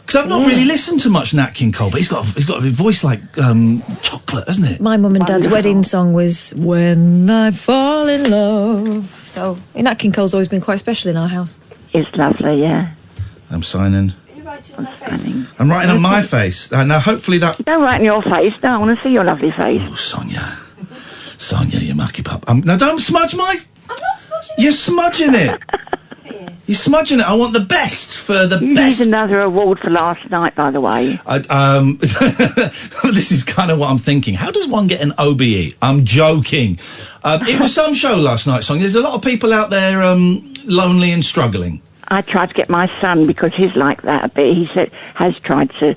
Because I've not really listened to much Nat King Cole, but he's got a voice like chocolate, hasn't it? My mum and dad's wedding song was "When I Fall in Love." So Nat King Cole's always been quite special in our house. It's lovely, yeah. I'm signing. Are you writing on my face? I'm writing on my face. Now, hopefully that... Don't write in your face. No, I want to see your lovely face. Oh, Sonia, you mucky pup. Now, don't smudge my... I'm not smudging You're smudging it. You're smudging it. I want the best for the best. You need another award for last night, by the way. This is kind of what I'm thinking. How does one get an OBE? I'm joking. It was some show last night, Sonia. There's a lot of people out there lonely and struggling. I tried to get my son, because he's like that a bit. He has tried to,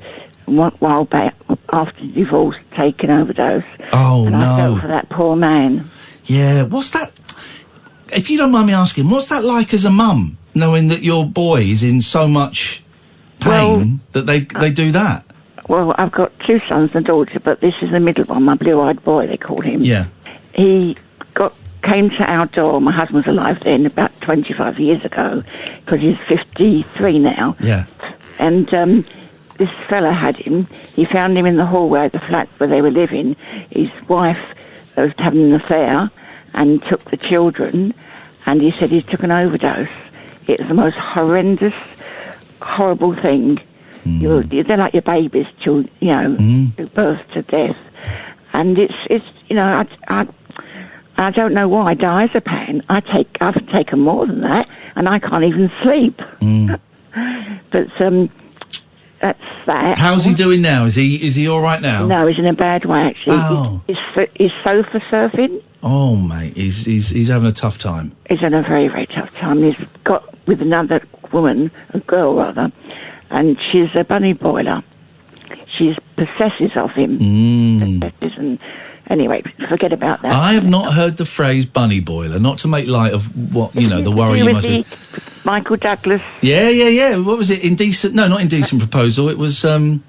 a while back, after divorce, take an overdose. Oh, and no. I felt for that poor man. Yeah, what's that... If you don't mind me asking, what's that like as a mum, knowing that your boy is in so much pain that they do that? Well, I've got 2 sons and a daughter, but this is the middle one, my blue-eyed boy, they call him. Yeah. He came to our door. My husband was alive then, about 25 years ago, because he's 53 now. Yeah. And this fella had him. He found him in the hallway of the flat where they were living. His wife was having an affair and took the children, and he said he took an overdose. It was the most horrendous, horrible thing. They're like your babies, children, you know, birth to death. And it's you know, I don't know why I die as a pan. I've taken more than that, and I can't even sleep. But that's that. How's he doing now? Is he all right now? No, he's in a bad way actually. Oh. He's sofa surfing. Oh, mate, he's having a tough time. He's had a very, very tough time. He's got with another woman, a girl rather, and she's a bunny boiler. She's possesses of him. And anyway, forget about that. I have not heard the phrase bunny boiler, not to make light of what, you know, the worry you must have. Michael Douglas. Yeah. What was it? Indecent? No, not Indecent Proposal. It was, I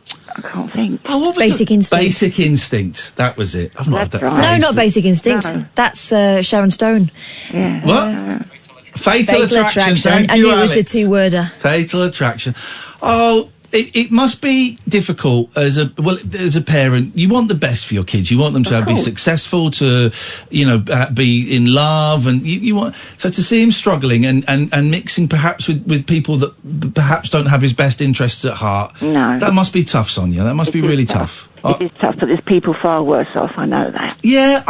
can't think. Oh, what was Basic Instinct. Basic Instinct. That was it. I've not heard that phrase. No, not Basic Instinct. No. That's Sharon Stone. Yeah. What? Fatal Attraction. Thank I you, knew it was a Alex. 2-worder. Fatal Attraction. Oh, it must be difficult as a parent. You want the best for your kids. You want them to be successful, to, you know, be in love, and you want, so to see him struggling and mixing perhaps with people that perhaps don't have his best interests at heart. No. That must be tough, Sonia. That must be really tough. It is tough, but there's people far worse off, I know that. Yeah,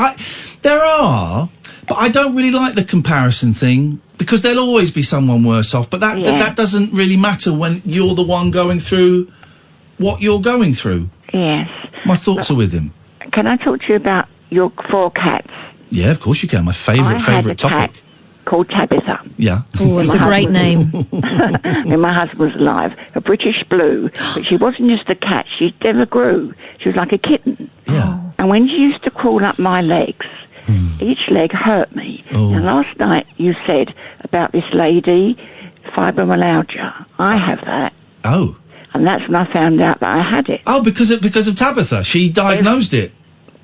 there are, but I don't really like the comparison thing, because there'll always be someone worse off, but that doesn't really matter when you're the one going through what you're going through. Yes. My thoughts are with him. Can I talk to you about your 4 cats? Yeah, of course you can. My favourite topic. Cat called Tabitha. Yeah. Oh, it's a great name. When my husband was alive, a British Blue, but she wasn't just a cat, she never grew. She was like a kitten. Yeah. And when she used to crawl up my legs, each leg hurt me. Oh. Now, last night you said about this lady, fibromyalgia. I have that. Oh. And that's when I found out that I had it. Oh, because of Tabitha. She diagnosed it.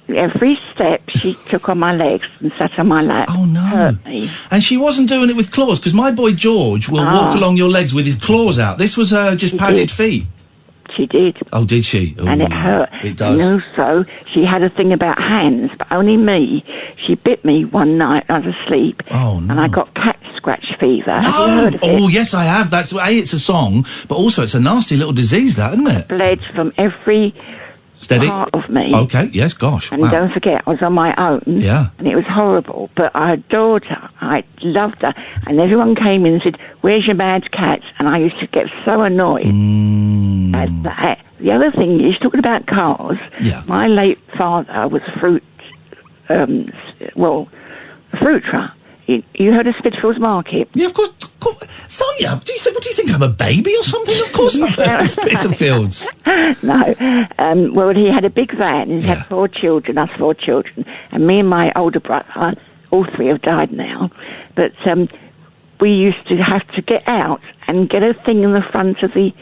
every step she took on my legs and sat on my lap. Oh, no. Hurt me. And she wasn't doing it with claws, because my boy George will walk along your legs with his claws out. This was her just padded feet. She did. Oh, did she? Ooh, and it hurt. It does. And also, she had a thing about hands, but only me. She bit me one night. I was asleep. Oh, no. And I got cat scratch fever. No! Have you heard of it? Oh, yes, I have. That's it's a song, but also it's a nasty little disease, that, isn't it? Bled from every part of me. Okay, yes, gosh. And wow. don't forget, I was on my own. Yeah. And it was horrible, but I adored her. I loved her. And everyone came in and said, "Where's your mad cat?" And I used to get so annoyed at that. The other thing is, talking about cars, my late father was a fruit truck. You heard of Spitalfields Market? Yeah, of course. Sonia, what do you think I'm a baby or something? Of course I've heard of Spitalfields. No. Well, he had a big van and he had 4 children, us 4 children, and me and my older brother, all 3 have died now, but we used to have to get out and get a thing in the front of the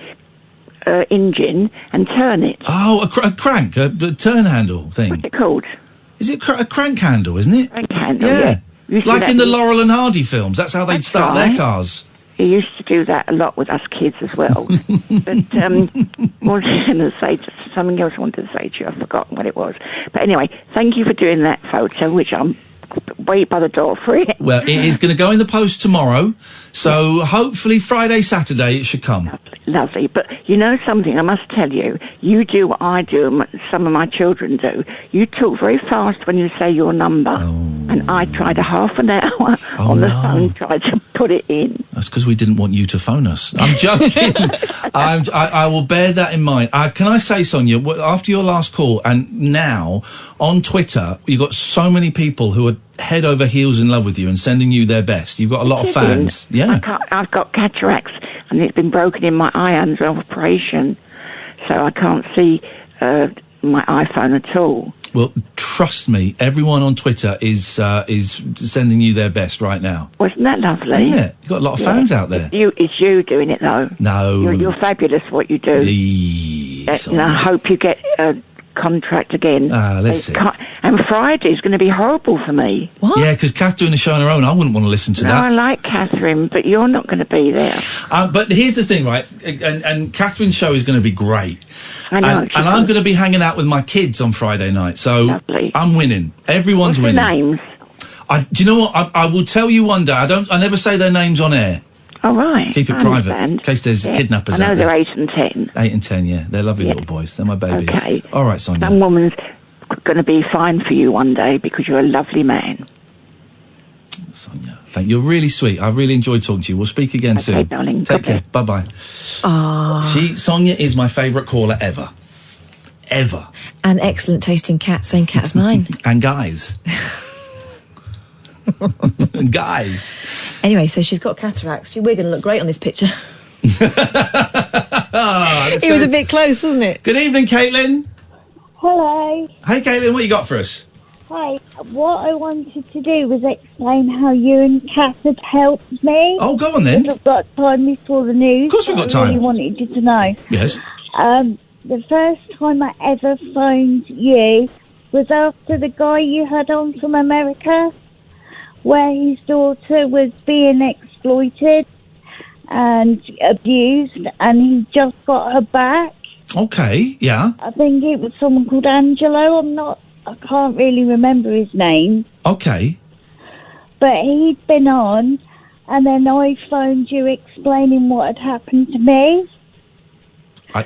engine and turn it. Oh, a crank, a turn handle thing. What's it called? Is it a crank handle, isn't it? Crank handle, yeah. Used Like to in do the that- Laurel and Hardy films. That's how they'd start their cars. He used to do that a lot with us kids as well. But what was I going to say? Something else I wanted to say to you. I've forgotten what it was. But anyway, thank you for doing that photo, which I'm wait by the door for it. Well, it is going to go in the post tomorrow, so hopefully Friday, Saturday it should come. Lovely. But you know something, I must tell you, you do what I do and what some of my children do. You talk very fast when you say your number. And I tried a half an hour on the phone, tried to put it in. That's because we didn't want you to phone us. I'm joking. I will bear that in mind. Can I say, Sonia, after your last call and now on Twitter, you've got so many people who are head over heels in love with you and sending you their best. You've got a lot of fans. Yeah. I've got cataracts and it's been broken in my eye under operation, so I can't see my iPhone at all. Well, trust me, everyone on Twitter is sending you their best right now. Wasn't that lovely? Isn't it? You've got a lot of fans out there. It's you doing it, though. No. You're fabulous what you do. And I hope you get a contract again. Let's see. And Friday's going to be horrible for me. What? Yeah, because Kath doing a show on her own, I wouldn't want to listen to that. I like Catherine, but you're not going to be there. But here's the thing, right? And Catherine's show is going to be great. I know. And I'm going to be hanging out with my kids on Friday night, so I'm winning. Everyone's What's winning. Their names? Do you know what? I will tell you one day. I never say their names on air. Oh, right. Keep it private, in case there's kidnappers I know out there. they're 8 and 10. 8 and 10, yeah. They're lovely little boys. They're my babies. Okay. All right, Sonia. Some woman's going to be fine for you one day because you're a lovely man. Sonia, thank you. You're really sweet. I really enjoyed talking to you. We'll speak again soon. Okay, darling. Take care. Bye-bye. Sonia is my favourite caller ever. Ever. And excellent taste in cats. Same cat as mine. And guys. Guys. Anyway, so she's got cataracts. We're going to look great on this picture. It was a bit close, wasn't it? Good evening, Caitlin. Hello. Hey, Caitlin, what you got for us? Hi. What I wanted to do was explain how you and Kath had helped me. Oh, go on then. If I've got time before the news. Of course we've got I really time. wanted you to know. Yes. The first time I ever phoned you was after the guy you had on from America, where his daughter was being exploited and abused, and he just got her back. Okay, yeah. I think it was someone called Angelo. I can't really remember his name. Okay. But he'd been on, and then I phoned you explaining what had happened to me.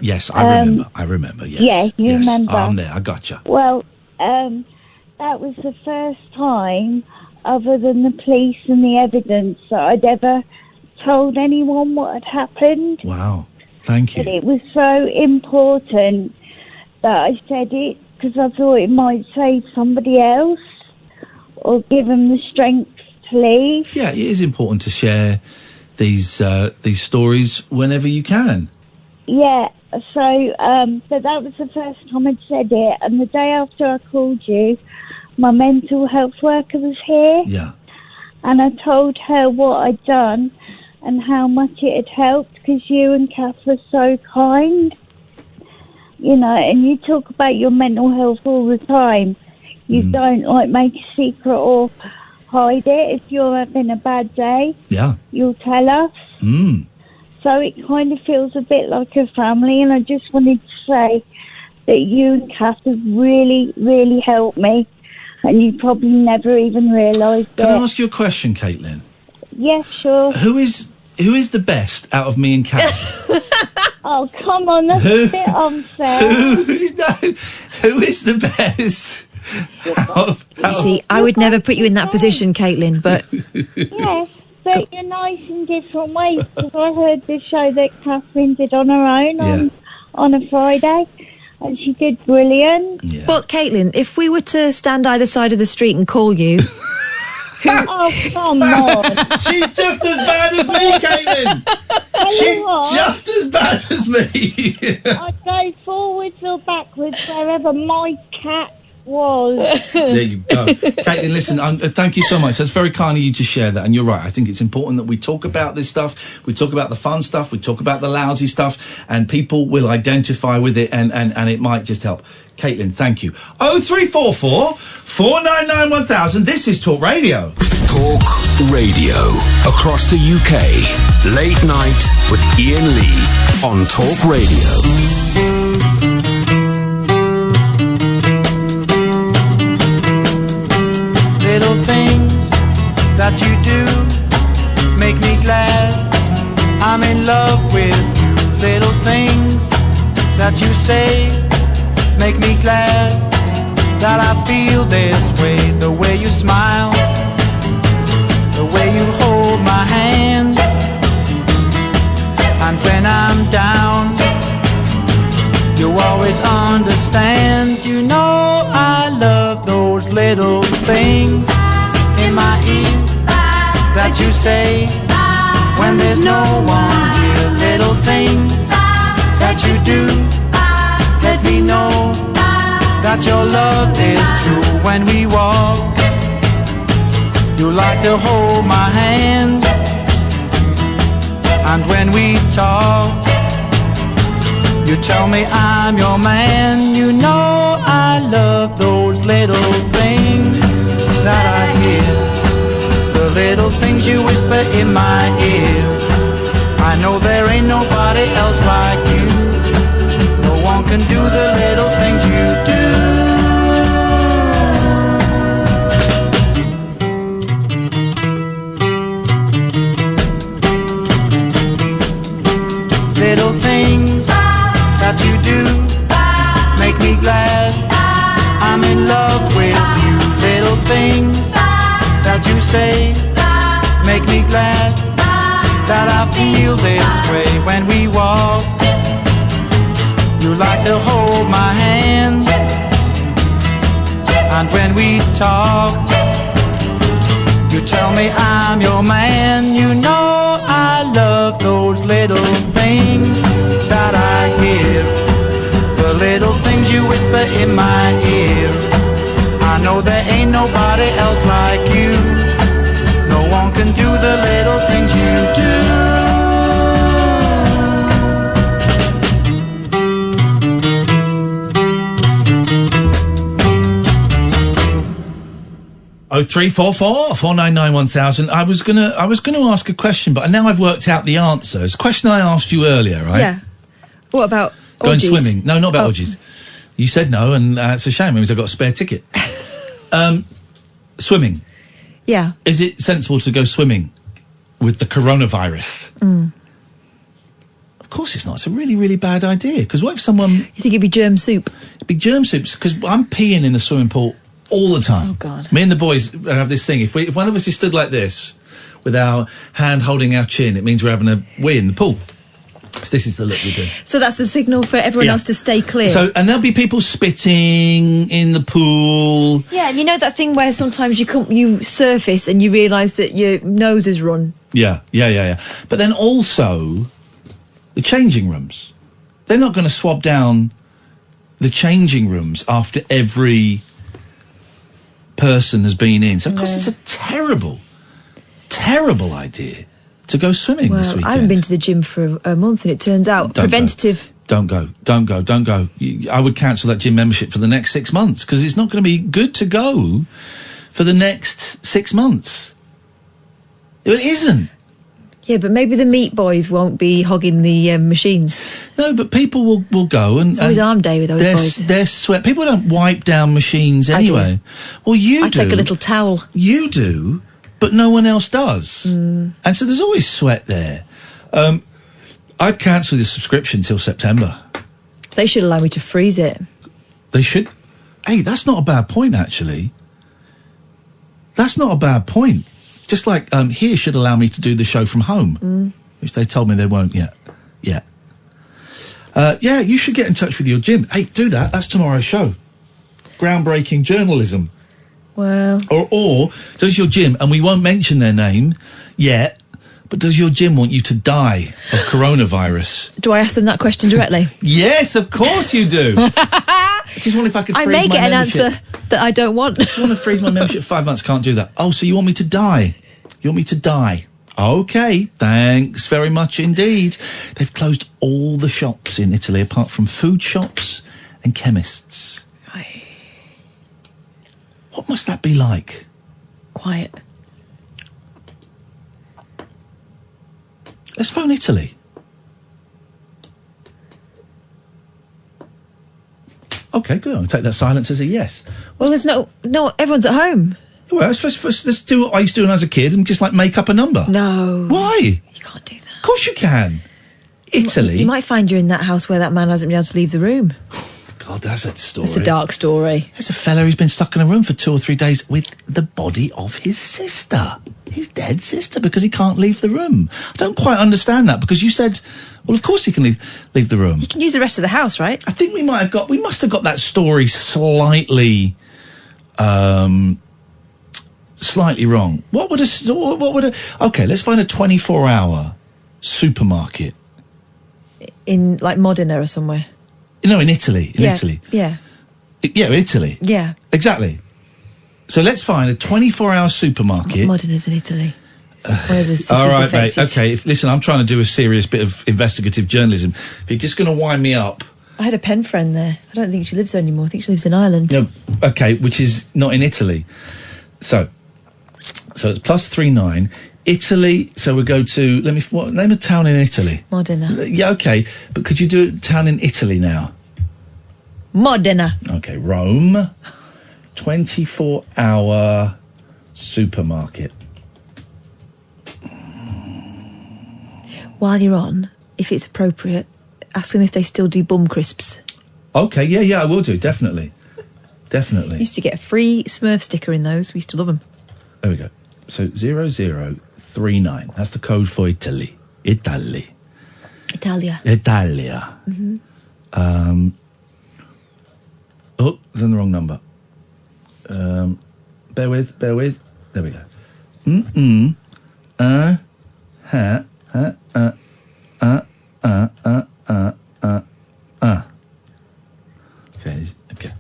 Yes, I remember, yes. Yeah, you remember. I'm there, I gotcha. Well, that was the first time, other than the police and the evidence, that I'd ever told anyone what had happened. Wow, thank you. But it was so important that I said it, because I thought it might save somebody else or give them the strength to leave. Yeah, it is important to share these stories whenever you can. Yeah, so that was the first time I'd said it, and the day after I called you, my mental health worker was here. Yeah. And I told her what I'd done and how much it had helped, because you and Kath were so kind. You know, and you talk about your mental health all the time. You don't like make a secret or hide it. If you're having a bad day, you'll tell us. So it kind of feels a bit like a family, and I just wanted to say that you and Kath have really, really helped me, and you probably never even realised it. Can I ask you a question, Caitlin? Yeah, sure. Who is the best out of me and Kath? Oh, come on, that's a bit unfair. Who is the best? You see, I would never put you in that position, Caitlin, but... Yes, but you're nice in different ways, because I heard the show that Catherine did on her own on a Friday, and she did brilliant. But, Caitlin, if we were to stand either side of the street and call you... Oh, come on. She's just as bad as me, Caitlin. She's just as bad as me. I'd go forwards or backwards wherever my cat was. There you go. Caitlin, listen, thank you so much. That's very kind of you to share that. And you're right. I think it's important that we talk about this stuff. We talk about the fun stuff. We talk about the lousy stuff. And people will identify with it and it might just help. Caitlin, thank you. 0344 499 1000. This is Talk Radio. Talk Radio. Across the UK. Late night with Iain Lee on Talk Radio. Little things that you do make me glad I'm in love with you. Little things that you say make me glad that I feel this way. The way you smile, the way you hold my hand, and when I'm down, you always understand. You know I love those little things in my ear that you say when there's no one here. Little things that you do let me know that your love is true. When we walk, you like to hold my hand, and when we talk, you tell me I'm your man. You know I love those little things that I hear, the little things you whisper in my ear. I know there ain't nobody else like you. No one can do the little things you do. Little things that you do make me glad I'm in love with you. Little things that you say make me glad that I feel this way. When we walk, you like to hold my hand, and when we talk, you tell me I'm your man. You know I love those little things that I hear, the little things you whisper in my ear. I know there ain't nobody else like you. No one can do the little things you do. 0344 499 1000. I was gonna ask a question, but now I've worked out the answer. It's a question I asked you earlier, right? Yeah. What about going orgies? swimming? No, not about orgies. You said no, and it's a shame because I've got a spare ticket. Swimming. Yeah. Is it sensible to go swimming with the coronavirus? Of course it's not. It's a really, really bad idea. Because what if someone... You think it'd be germ soup? It'd be germ soup, because I'm peeing in the swimming pool all the time. Oh, God. Me and the boys have this thing. If one of us is stood like this, with our hand holding our chin, it means we're having a wee in the pool. So this is the look we do. So that's the signal for everyone else to stay clear. So, and there'll be people spitting in the pool. Yeah, and you know that thing where sometimes you surface and you realise that your nose has run. Yeah. But then also, the changing rooms. They're not going to swab down the changing rooms after every person has been in. So, of course, it's a terrible, terrible idea to go swimming this weekend. I haven't been to the gym for a month, and it turns out preventative Don't go. I would cancel that gym membership for the next 6 months because it's not going to be good to go for the next 6 months. It isn't. Yeah, but maybe the meat boys won't be hogging the machines. No, but people will go and... It's always arm day with those boys. They're sweat. People don't wipe down machines anyway. Well, I take a little towel. You do, but no one else does. And so there's always sweat there. I'd cancel the subscription till September. They should allow me to freeze it. They should. Hey, that's not a bad point, actually. That's not a bad point. Just like here should allow me to do the show from home, which they told me they won't yet. Yeah. Yeah, you should get in touch with your gym. Hey, do that. That's tomorrow's show. Groundbreaking journalism. Well... Or does your gym, and we won't mention their name yet, but does your gym want you to die of coronavirus? Do I ask them that question directly? Yes, of course you do. I just wonder if I could freeze my membership. I may get an answer that I don't want. I just want to freeze my membership 5 months. Can't do that. Oh, so you want me to die? You want me to die? Okay, thanks very much indeed. They've closed all the shops in Italy apart from food shops and chemists. What must that be like? Quiet. Let's phone Italy. Okay, good. I'll take that silence as a yes. Well, there's no, everyone's at home. Well, let's do what I used to do when I was a kid and just, like, make up a number. No. Why? You can't do that. Of course you can. Italy. You might find you're in that house where that man hasn't been able to leave the room. God, that's a story. It's a dark story. There's a fella who's been stuck in a room for 2 or 3 days with the body of his sister. His dead sister, because he can't leave the room. I don't quite understand that, because you said, well, of course he can leave the room. You can use the rest of the house, right? I think we must have got that story slightly wrong. Okay, let's find a 24-hour supermarket. In, like, Modena or somewhere. No, in Italy. Italy. Yeah. Italy. Yeah. Exactly. So let's find a 24-hour supermarket. Modena's in Italy. One of the cities all right, affected. mate. Okay, listen, I'm trying to do a serious bit of investigative journalism. If you're just going to wind me up... I had a pen friend there. I don't think she lives there anymore. I think she lives in Ireland. No, okay, which is not in Italy. So it's +39. Italy, so we'll go to... name a town in Italy. Modena. Yeah, okay, but could you do a town in Italy now? Modena. Okay, Rome. 24-hour supermarket. While you're on, if it's appropriate, ask them if they still do bum crisps. Okay, yeah, I will do, definitely. Definitely. Used to get a free Smurf sticker in those. We used to love them. There we go. So 0039. That's the code for Italy. Italia. Mm-hmm. Oh, it's on the wrong number. Bear with. There we go. Okay.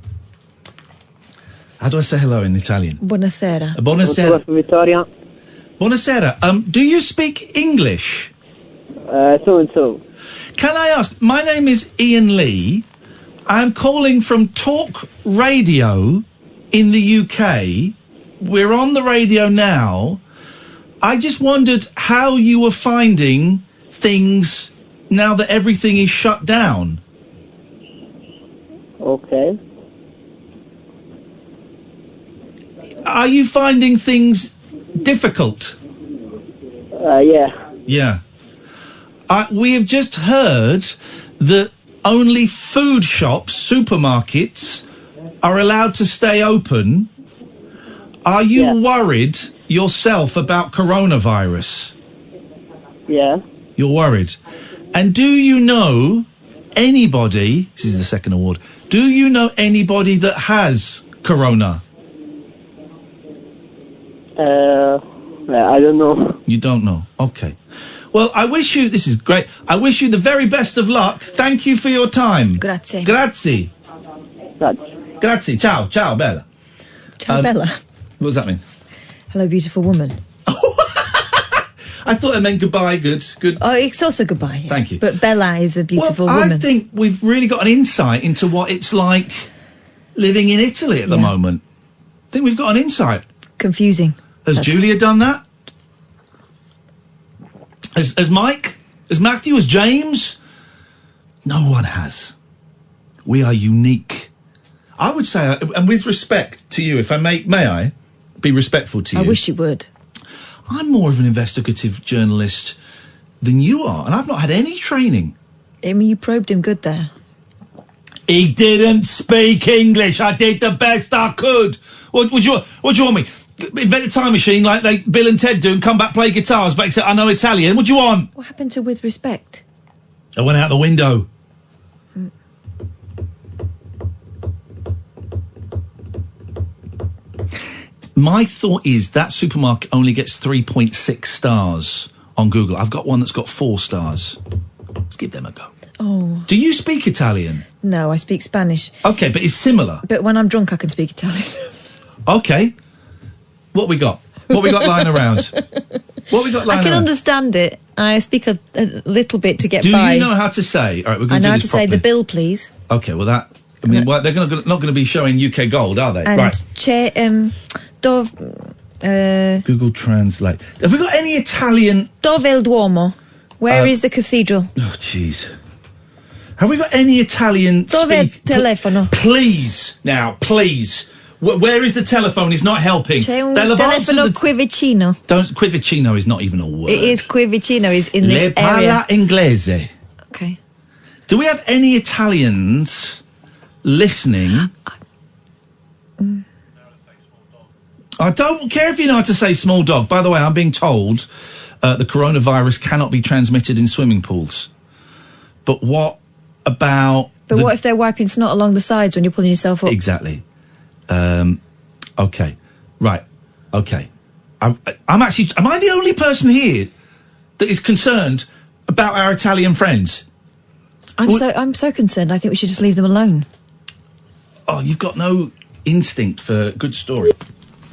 How do I say hello in Italian? Buonasera. Buonasera. Vittoria. Buonasera. Do you speak English? So and so. Can I ask? My name is Iain Lee. I'm calling from Talk Radio in the UK. We're on the radio now. I just wondered how you were finding things now that everything is shut down. Okay. Are you finding things difficult? Yeah. Yeah. We have just heard that only food shops, supermarkets, are allowed to stay open. Are you worried yourself about coronavirus? Yeah. You're worried. And do you know anybody, this is the second award, do you know anybody that has corona? I don't know. You don't know? Okay. Well, I wish you, this is great, I wish you the very best of luck. Thank you for your time. Grazie. Grazie. Grazie. Ciao. Ciao, Bella. Ciao, Bella. What does that mean? Hello, beautiful woman. I thought it meant goodbye. Good. Oh, it's also goodbye. Yeah. Thank you. But Bella is a beautiful well, woman. I think we've really got an insight into what it's like living in Italy at the moment. I think we've got an insight. Confusing. Has Julia done that? Has Mike? Has Matthew? Has James? No one has. We are unique. I would say, and with respect to you, if I may I be respectful to you? I wish you would. I'm more of an investigative journalist than you are, and I've not had any training. I mean, you probed him good there. He didn't speak English. I did the best I could. What do you want me? Invent a time machine like Bill and Ted do and come back play guitars, but except I know Italian. What do you want? What happened to with respect? I went out the window. My thought is that supermarket only gets 3.6 stars on Google. I've got one that's got 4 stars. Let's give them a go. Oh. Do you speak Italian? No, I speak Spanish. Okay, but it's similar. But when I'm drunk, I can speak Italian. Okay. What we got? What we got lying around? What we got lying I can around? understand it. I speak a little bit to get Do by. you know how to say? All right, we're going to do I know how this to say properly. the bill, please. Okay, well that. I mean, well, they're not going to be showing UK gold, are they? And Right. Google Translate. Have we got any Italian? Dove il Duomo? Where is the cathedral? Oh, jeez. Have we got any Italian? Dove il telefono? Please, now, please. Where is the telephone? Is not helping. C'è un They'll have telefono answered qui vicino. Qui vicino is not even a word. It is qui vicino. Is in Le this parla area. inglese. Okay. Do we have any Italians listening? I don't care if you know how to say small dog. By the way, I'm being told the coronavirus cannot be transmitted in swimming pools. But what about... But what if they're wiping snot along the sides when you're pulling yourself up? Exactly. Okay. Right. Okay. I'm actually... Am I the only person here that is concerned about our Italian friends? I'm so concerned. I think we should just leave them alone. Oh, you've got no instinct for good story.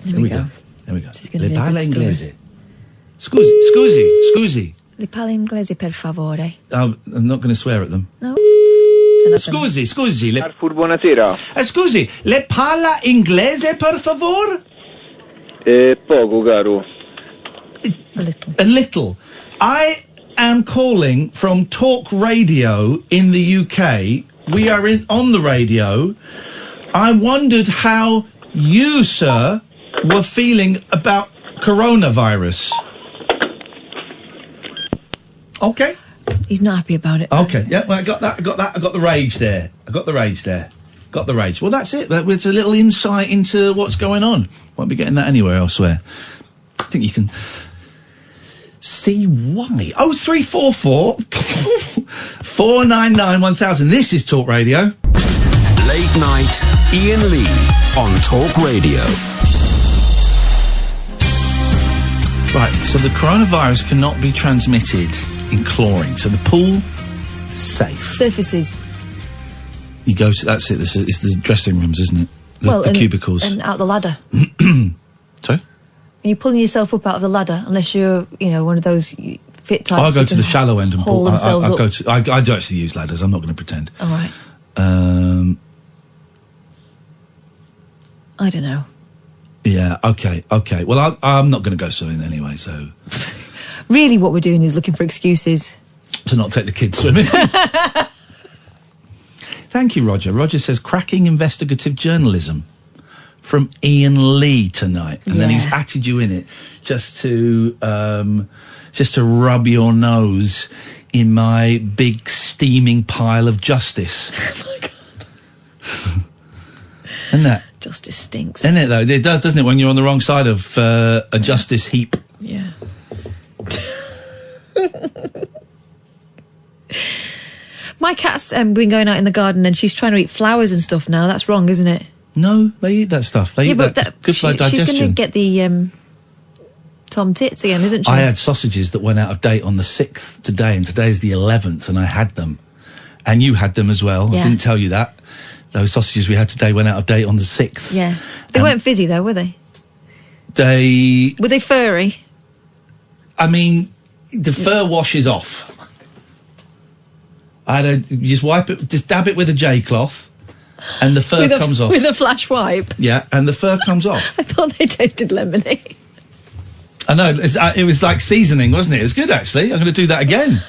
There we go. There we go. This is gonna Le be a parla good story. inglese. Scusi. Le parla inglese, per favore. I'm not going to swear at them. No. Scusi. Carrefour, buonasera. Scusi, le parla inglese, per favor? Poco, caro. A little. I am calling from Talk Radio in the UK. We are on the radio. I wondered how you, sir, were feeling about coronavirus. Okay. He's not happy about it. Okay. Yeah, well, I got that. I got the rage there. Got the rage. Well, that's it. That was a little insight into what's going on. Won't be getting that anywhere elsewhere. I think you can see why. 0344 499 1000. This is Talk Radio. Late night, Iain Lee on Talk Radio. Right, so the coronavirus cannot be transmitted in chlorine. So the pool, safe. Surfaces. You go to, that's it, it's the dressing rooms, isn't it? The cubicles. And out the ladder. Sorry? And you're pulling yourself up out of the ladder, unless you're, one of those fit types. I'll go to the shallow end and haul pull. themselves up. I do actually use ladders, I'm not going to pretend. All right. I don't know. Yeah, okay. Well, I'm not going to go swimming anyway, so... Really what we're doing is looking for excuses. To not take the kids swimming. Thank you, Roger. Roger says, cracking investigative journalism from Iain Lee tonight. And then he's atted you in it just to rub your nose in my big steaming pile of justice. Oh, my God. Isn't that? Justice stinks. Isn't it, though? It does, doesn't it, when you're on the wrong side of a justice heap? Yeah. My cat's been going out in the garden and she's trying to eat flowers and stuff now. That's wrong, isn't it? No, they eat that stuff. They eat that. It's good for digestion. She's going to get the Tom Tits again, isn't she? I had sausages that went out of date on the 6th today, and today's the 11th, and I had them. And you had them as well. Yeah. I didn't tell you that. Those sausages we had today went out of date on the 6th. Yeah. They weren't fizzy, though, were they? Were they furry? I mean, the fur washes off. You just wipe it, just dab it with a J cloth, and the fur comes off. With a flash wipe. Yeah, and the fur comes off. I thought they tasted lemony. I know, it was like seasoning, wasn't it? It was good, actually. I'm going to do that again.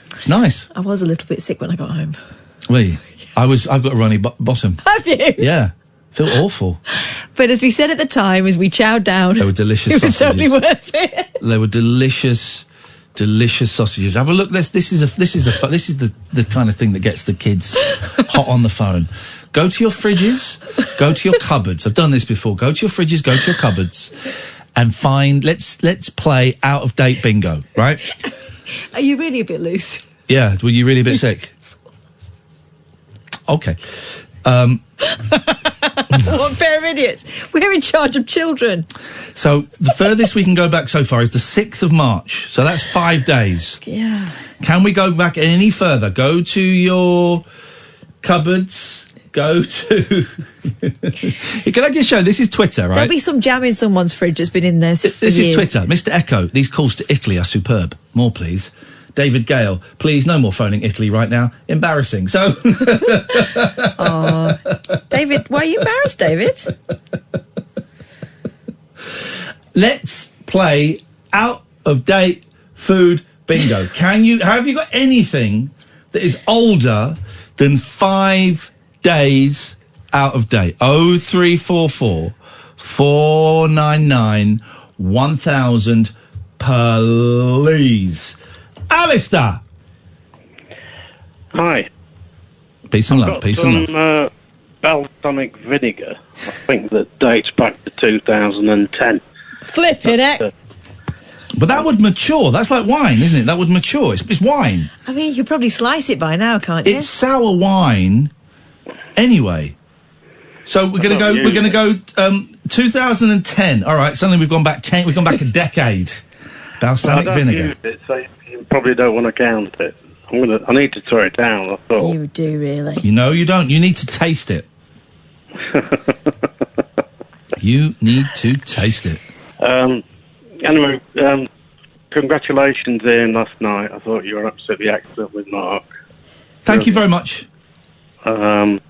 It's nice. I was a little bit sick when I got home. Wait, I've got a runny bottom. Have you? Yeah. Feel awful. But as we said at the time, as we chowed down... They were delicious it was sausages. totally worth it. They were delicious sausages. Have a look. This is the kind of thing that gets the kids hot on the phone. Go to your fridges, go to your cupboards. I've done this before. Go to your fridges, go to your cupboards, and find. Let's play out of date bingo. Right? Are you really a bit loose? Yeah. Were you really a bit sick? Okay. What pair of idiots? We're in charge of children. So the furthest we can go back so far is the 6th of March. So that's 5 days. Yeah. Can we go back any further? Go to your cupboards. Go to... Can I just show? This is Twitter, right? There'll be some jam in someone's fridge that's been in there for This is years. Twitter. Mr. Echo, these calls to Italy are superb. More, please. David Gale, please, no more phoning Italy right now. Embarrassing. So... Oh, David, why are you embarrassed, David? Let's play out-of-date food bingo. Have you got anything that is older than 5 days out of date? 0344 499 1000, please. Alistair! Hi. Peace and love, peace and love. Balsamic vinegar, I think, that dates back to 2010. Flipping it. But that would mature. That's like wine, isn't it? That would mature. It's wine. I mean, you could probably slice it by now, can't you? It's sour wine anyway. So we're going to go 2010. All right, suddenly we've gone back a decade. Balsamic vinegar. Use it, so you probably don't want to count it. I need to throw it down, I thought. You do, really. You know you don't. You need to taste it. You need to taste it. Anyway, congratulations, Iain, last night. I thought you were absolutely excellent with Mark. Thank you very much. And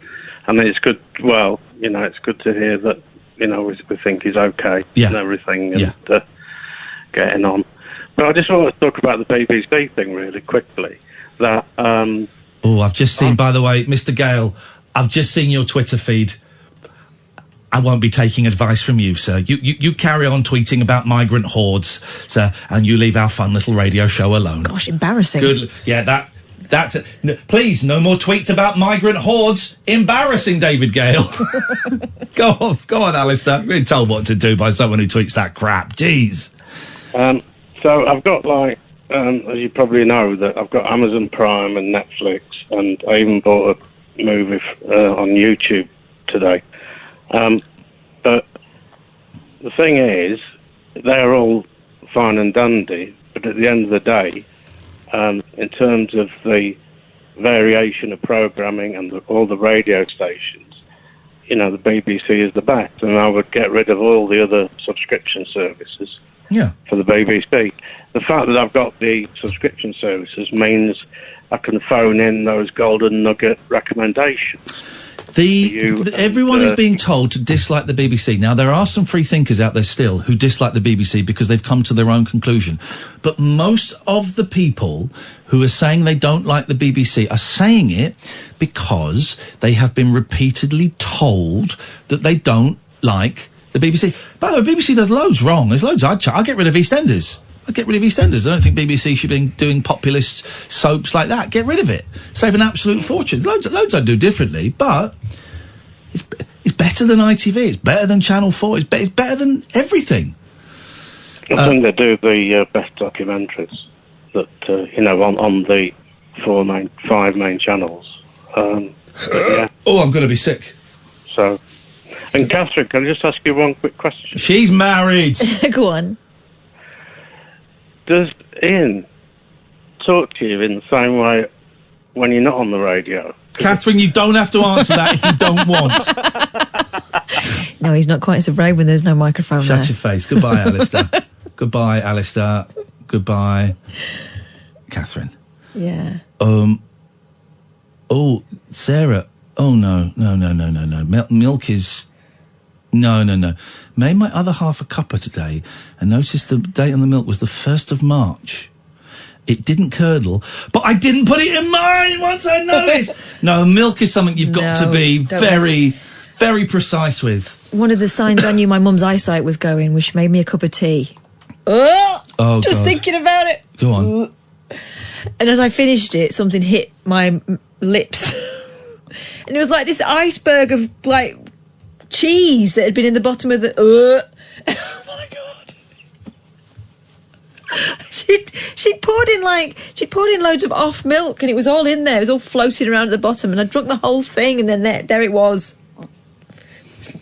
it's good, well, it's good to hear that, we think he's okay and everything and getting on. But I just want to talk about the BBC thing really quickly. That I've just seen, by the way, Mr. Gale, I've just seen your Twitter feed. I won't be taking advice from you, sir. You carry on tweeting about migrant hordes, sir, and you leave our fun little radio show alone. Gosh, embarrassing. Good. Yeah, that's it. No, please, no more tweets about migrant hordes. Embarrassing, David Gale. Go on, Alistair. We're told what to do by someone who tweets that crap. Jeez. So I've got, as you probably know, that I've got Amazon Prime and Netflix, and I even bought a movie on YouTube today. But the thing is, they're all fine and dandy, but at the end of the day, in terms of the variation of programming and all the radio stations, the BBC is the best, and I would get rid of all the other subscription services for the BBC. The fact that I've got the subscription services means I can phone in those golden nugget recommendations. Everyone is being told to dislike the BBC. Now, there are some free thinkers out there still who dislike the BBC because they've come to their own conclusion. But most of the people who are saying they don't like the BBC are saying it because they have been repeatedly told that they don't like the BBC. By the way, BBC does loads wrong. There's loads. I'll get rid of EastEnders. I don't think BBC should be doing populist soaps like that. Get rid of it. Save an absolute fortune. Loads I'd do differently, but it's better than ITV. It's better than Channel 4. It's better than everything. I think they do the best documentaries that, on the 5 main channels. I'm going to be sick. So, and Catherine, can I just ask you one quick question? She's married. Go on. Does Iain talk to you in the same way when you're not on the radio? Catherine, you don't have to answer that if you don't want. No, he's not quite so brave when there's no microphone there. Shut your face. Goodbye, Alistair. Goodbye, Alistair. Goodbye, Catherine. Yeah. Oh, Sarah. Oh, no. Milk is... No. Made my other half a cuppa today and noticed the date on the milk was the 1st of March. It didn't curdle, but I didn't put it in mine once I noticed. No, milk is something you've got to be very, very precise with. One of the signs I knew my mum's eyesight was going was she made me a cup of tea. Oh, just God. thinking about it. Go on. And as I finished it, something hit my lips. And it was like this iceberg of, like, cheese that had been in the bottom of the... Oh, my God. She'd poured in loads of off milk, and it was all in there. It was all floating around at the bottom, and I drunk the whole thing, and then there it was.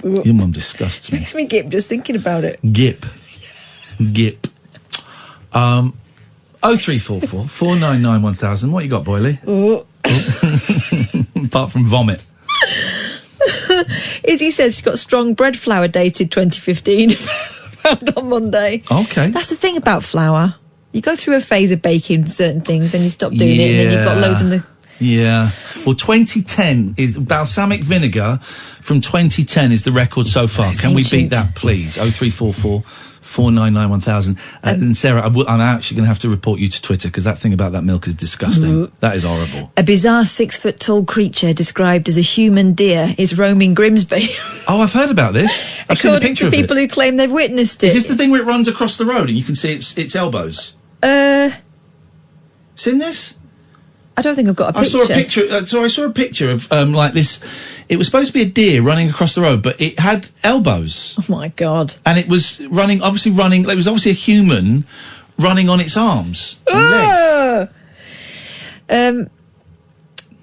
Your mum disgusts me. Makes me gip just thinking about it. Gip. 0344 499 1000. What you got, Boyley? Oh. Apart from vomit. Izzy says she's got strong bread flour dated 2015. Found on Monday. Okay. That's the thing about flour. You go through a phase of baking certain things and you stop doing it, and then you've got loads in the... Yeah. Well, 2010 is balsamic vinegar from 2010 is the record so far. That's Can ancient. we beat that, please? 0344 499 1000. And Sarah, I'm actually going to have to report you to Twitter because that thing about that milk is disgusting. That is horrible. A bizarre 6-foot-tall creature described as a human deer is roaming Grimsby. Oh, I've heard about this. I've seen a According picture to of people it. who claim they've witnessed it. Is this the thing where it runs across the road and you can see its elbows? Seen this? I don't think I've got a picture. I saw a picture of like this. It was supposed to be a deer running across the road, but it had elbows. Oh my God! And it was running. It was obviously a human running on its arms and legs.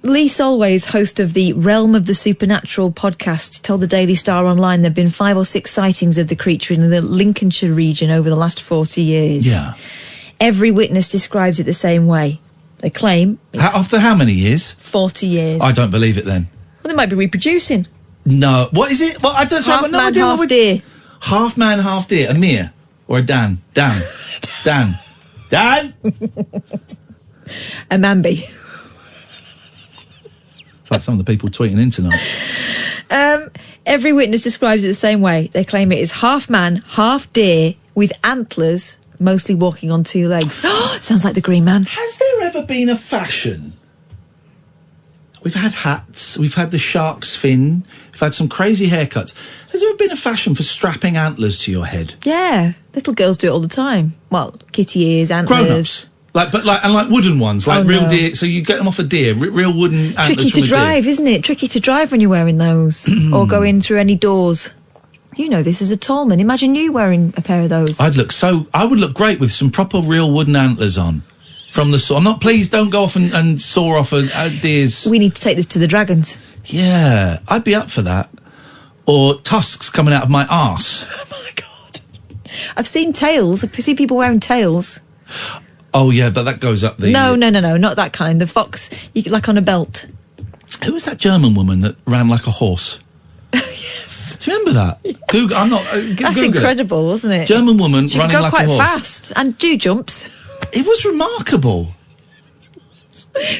Lee Solways, host of the Realm of the Supernatural podcast, told the Daily Star Online there have been 5 or 6 sightings of the creature in the Lincolnshire region over the last 40 years. Yeah. Every witness describes it the same way. They claim... After how many years? 40 years. I don't believe it then. Well, they might be reproducing. No. What is it? Well, I don't... Half I've got no man, idea half what deer. Half man, half deer. A Mir. Or a Dan. Dan. A Mambi. It's like some of the people tweeting in tonight. Every witness describes it the same way. They claim it is half man, half deer, with antlers, mostly walking on 2 legs. Sounds like the Green Man. Has there ever been a fashion? We've had hats, we've had the shark's fin, we've had some crazy haircuts. Has there ever been a fashion for strapping antlers to your head? Yeah, little girls do it all the time. Well, kitty ears, antlers. Grown-ups? Like wooden ones, like real no. deer. So you get them off a deer, real wooden antlers Tricky from to a drive, deer. isn't it? Tricky to drive when you're wearing those. Or going through any doors. You know this as a tall man. Imagine you wearing a pair of those. I would look great with some proper real wooden antlers on. From the saw. I'm not, please don't go off and saw off a deer's... We need to take this to the dragons. Yeah, I'd be up for that. Or tusks coming out of my arse. Oh my God. I've seen tails. I've seen people wearing tails. Oh yeah, but that goes up the... No, not that kind. The fox, like on a belt. Who was that German woman that ran like a horse? Yes. Do you remember that? Yeah. Google, I'm not... That's Google incredible, wasn't it? German woman she running like a horse. She could go quite fast and do jumps. It was remarkable.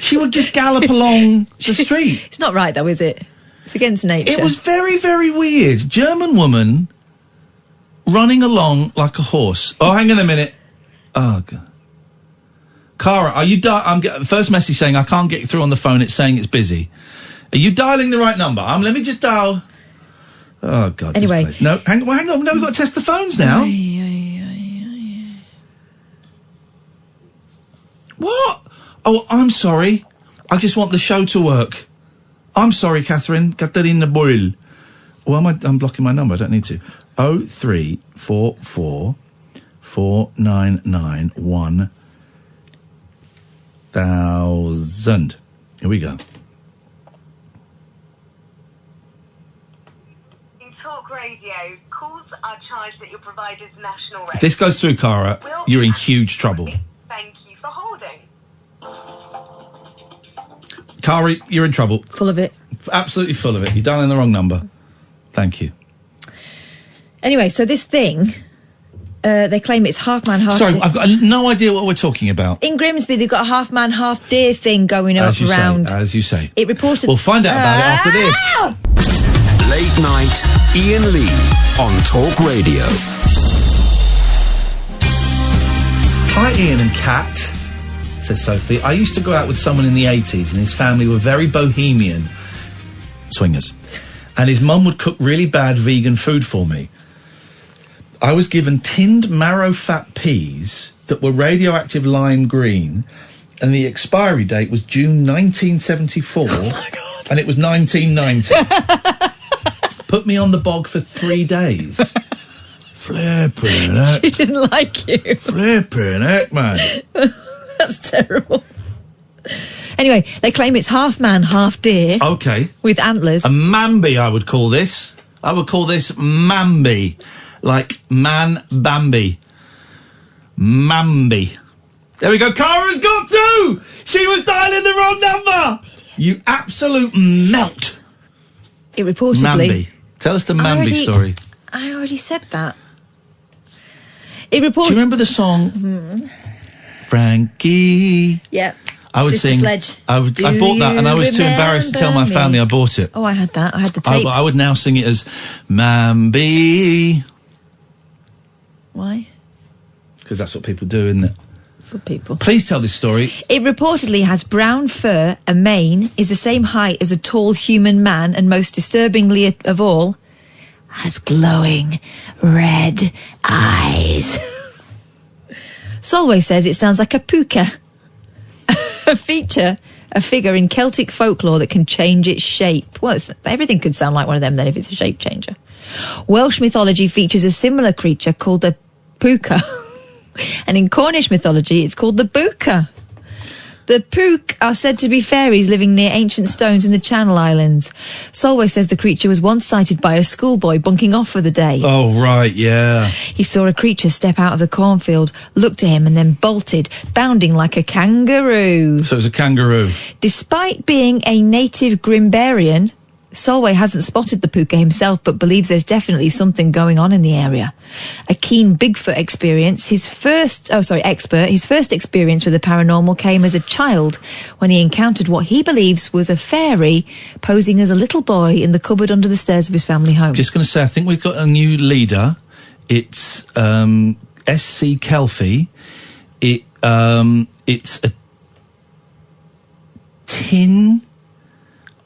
She would just gallop along the street. It's not right, though, is it? It's against nature. It was very, very weird. German woman running along like a horse. Oh, hang on a minute. Oh, God. Cara, are you... first message saying I can't get through on the phone. It's saying it's busy. Are you dialing the right number? Let me just dial... Oh, God. Anyway. No, hang on. No, we've got to test the phones now. What? Oh, I'm sorry. I just want the show to work. I'm sorry, Catherine. Katarina Boyle. Well, I'm blocking my number. I don't need to. 0344 499 1000. Here we go. In Talk Radio, calls are charged at your provider's national rate. If this goes through, Cara, you're in huge trouble. Thank you for holding. Cara, you're in trouble. Full of it. Absolutely full of it. You're dialing the wrong number. Thank you. Anyway, so this thing They claim it's half man, half Sorry, deer. I've got no idea what we're talking about. In Grimsby, they've got a half man, half deer thing going up around. As you say. It reported. We'll find out about it after this. Late night, Iain Lee on Talk Radio. Hi, Ian and Kat, says Sophie. I used to go out with someone in the 80s and his family were very bohemian swingers. And his mum would cook really bad vegan food for me. I was given tinned marrow-fat peas that were radioactive lime green, and the expiry date was June 1974, and it was 1990. Put me on the bog for 3 days. Flippin' heck. She didn't like you. Flippin' heck, man. That's terrible. Anyway, they claim it's half man, half deer. Okay. With antlers. A mambi, I would call this. I would call this mambi. Like man Bambi. Mambi. There we go. Cara's got 2! She was dialing the wrong number! You absolute melt. It reportedly... Mambi. Tell us the Mambi story. I already said that. It reported... Do you remember the song? Frankie? Yeah. I would Sister sing. Sledge. I bought that, and I was too embarrassed to tell my family I bought it. Oh, I had that. I had the tape. I would now sing it as Mambi. Why? Because that's what people do, isn't it? That's what people... Please tell this story. It reportedly has brown fur, a mane, is the same height as a tall human man, and most disturbingly of all, has glowing red eyes. Solway says it sounds like a puka. A figure in Celtic folklore that can change its shape. Well, everything could sound like one of them then if it's a shape changer. Welsh mythology features a similar creature called a puka. And in Cornish mythology, it's called the buka. The Pook are said to be fairies living near ancient stones in the Channel Islands. Solway says the creature was once sighted by a schoolboy bunking off for the day. Oh, right, yeah. He saw a creature step out of the cornfield, looked at him and then bolted, bounding like a kangaroo. So it was a kangaroo. Despite being a native Grimbarian, Solway hasn't spotted the puka himself, but believes there's definitely something going on in the area. A keen Bigfoot experience, his first experience with the paranormal came as a child when he encountered what he believes was a fairy posing as a little boy in the cupboard under the stairs of his family home. Just going to say, I think we've got a new leader. It's SC Kelfie. It's a tin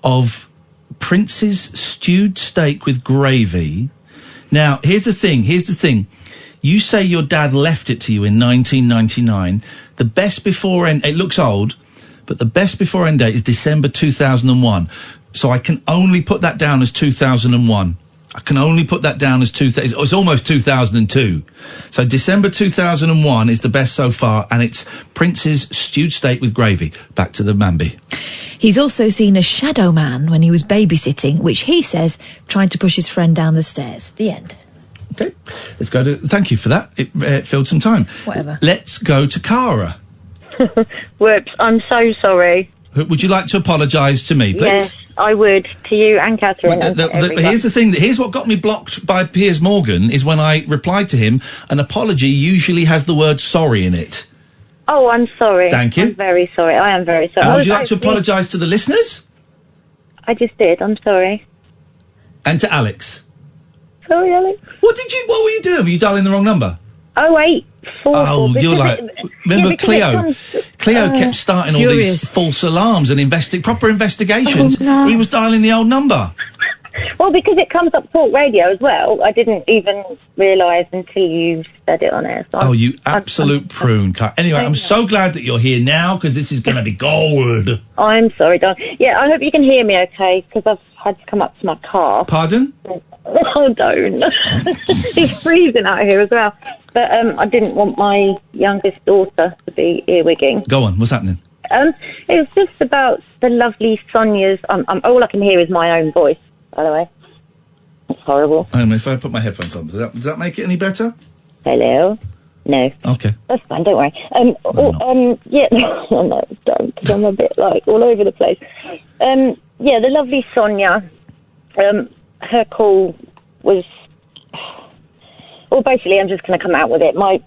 of Prince's stewed steak with gravy. Now, here's the thing. You say your dad left it to you in 1999. The best before end, it looks old, but the best before end date is December 2001. So I can only put that down as 2001. I can only put that down as it's almost 2002. So December 2001 is the best so far, and it's Prince's stewed steak with gravy. Back to the Mambi. He's also seen a shadow man when he was babysitting, which he says tried to push his friend down the stairs. The end. Okay, let's go to... Thank you for that. It filled some time. Whatever. Let's go to Cara. Whoops, I'm so sorry. Would you like to apologise to me, please? Yes, I would, to you and Catherine. Here's the thing. Here's what got me blocked by Piers Morgan is when I replied to him, an apology usually has the word sorry in it. Oh, I'm sorry. Thank you. I'm very sorry. I am very sorry. And would you like to apologise to the listeners? I just did. I'm sorry. And to Alex? Sorry, Alex. What were you doing? Were you dialing the wrong number? 0844. Oh, you're like... Remember Cleo? Cleo kept starting all these false alarms and proper investigations. Oh, no. He was dialing the old number. Well, because it comes up Talk Radio as well. I didn't even realise until you said it on air. So you absolute prune. Anyway, I'm so glad that you're here now, because this is going to be gold. I'm sorry, Don. Yeah, I hope you can hear me okay, because I've had to come up to my car. Pardon? Oh, don't. It's freezing out here as well. But I didn't want my youngest daughter to be earwigging. Go on, what's happening? It was just about the lovely Sonia's... all I can hear is my own voice, by the way. It's horrible. If I put my headphones on, does that make it any better? Hello? No. Okay. That's fine, don't worry. Yeah, no, don't, because I'm a bit, all over the place. Yeah, the lovely Sonia, her call was... Well, basically, I'm just going to come out with it. My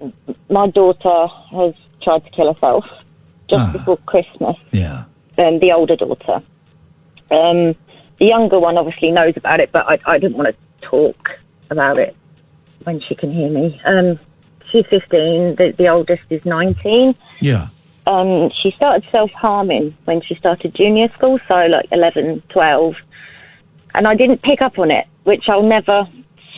daughter has tried to kill herself just before Christmas. Yeah. The older daughter. The younger one obviously knows about it, but I didn't want to talk about it when she can hear me. She's 15. The oldest is 19. Yeah. She started self-harming when she started junior school, so like 11, 12. And I didn't pick up on it, which I'll never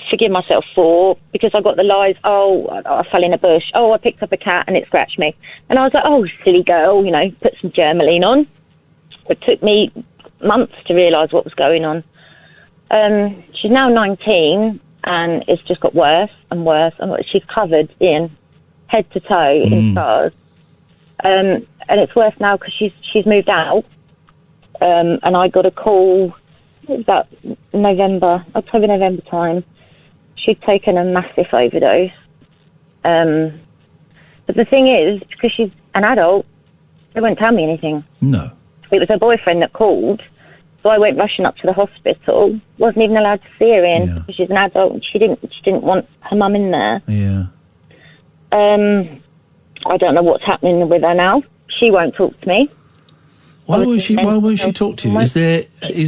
forgive myself for, because I got the lies, I fell in a bush, I picked up a cat and it scratched me. And I was like, silly girl, put some Germaline on. It took me months to realise what was going on. She's now 19 and it's just got worse and worse. And she's covered in head to toe in scars. And it's worse now because she's moved out. And I got a call, it was about October, November time. She'd taken a massive overdose. But the thing is, because she's an adult, they won't tell me anything. No. It was her boyfriend that called, so I went rushing up to the hospital. Wasn't even allowed to see her in because she's an adult and she didn't want her mum in there. Yeah. I don't know what's happening with her now. She won't talk to me. Why won't she talk to you? Is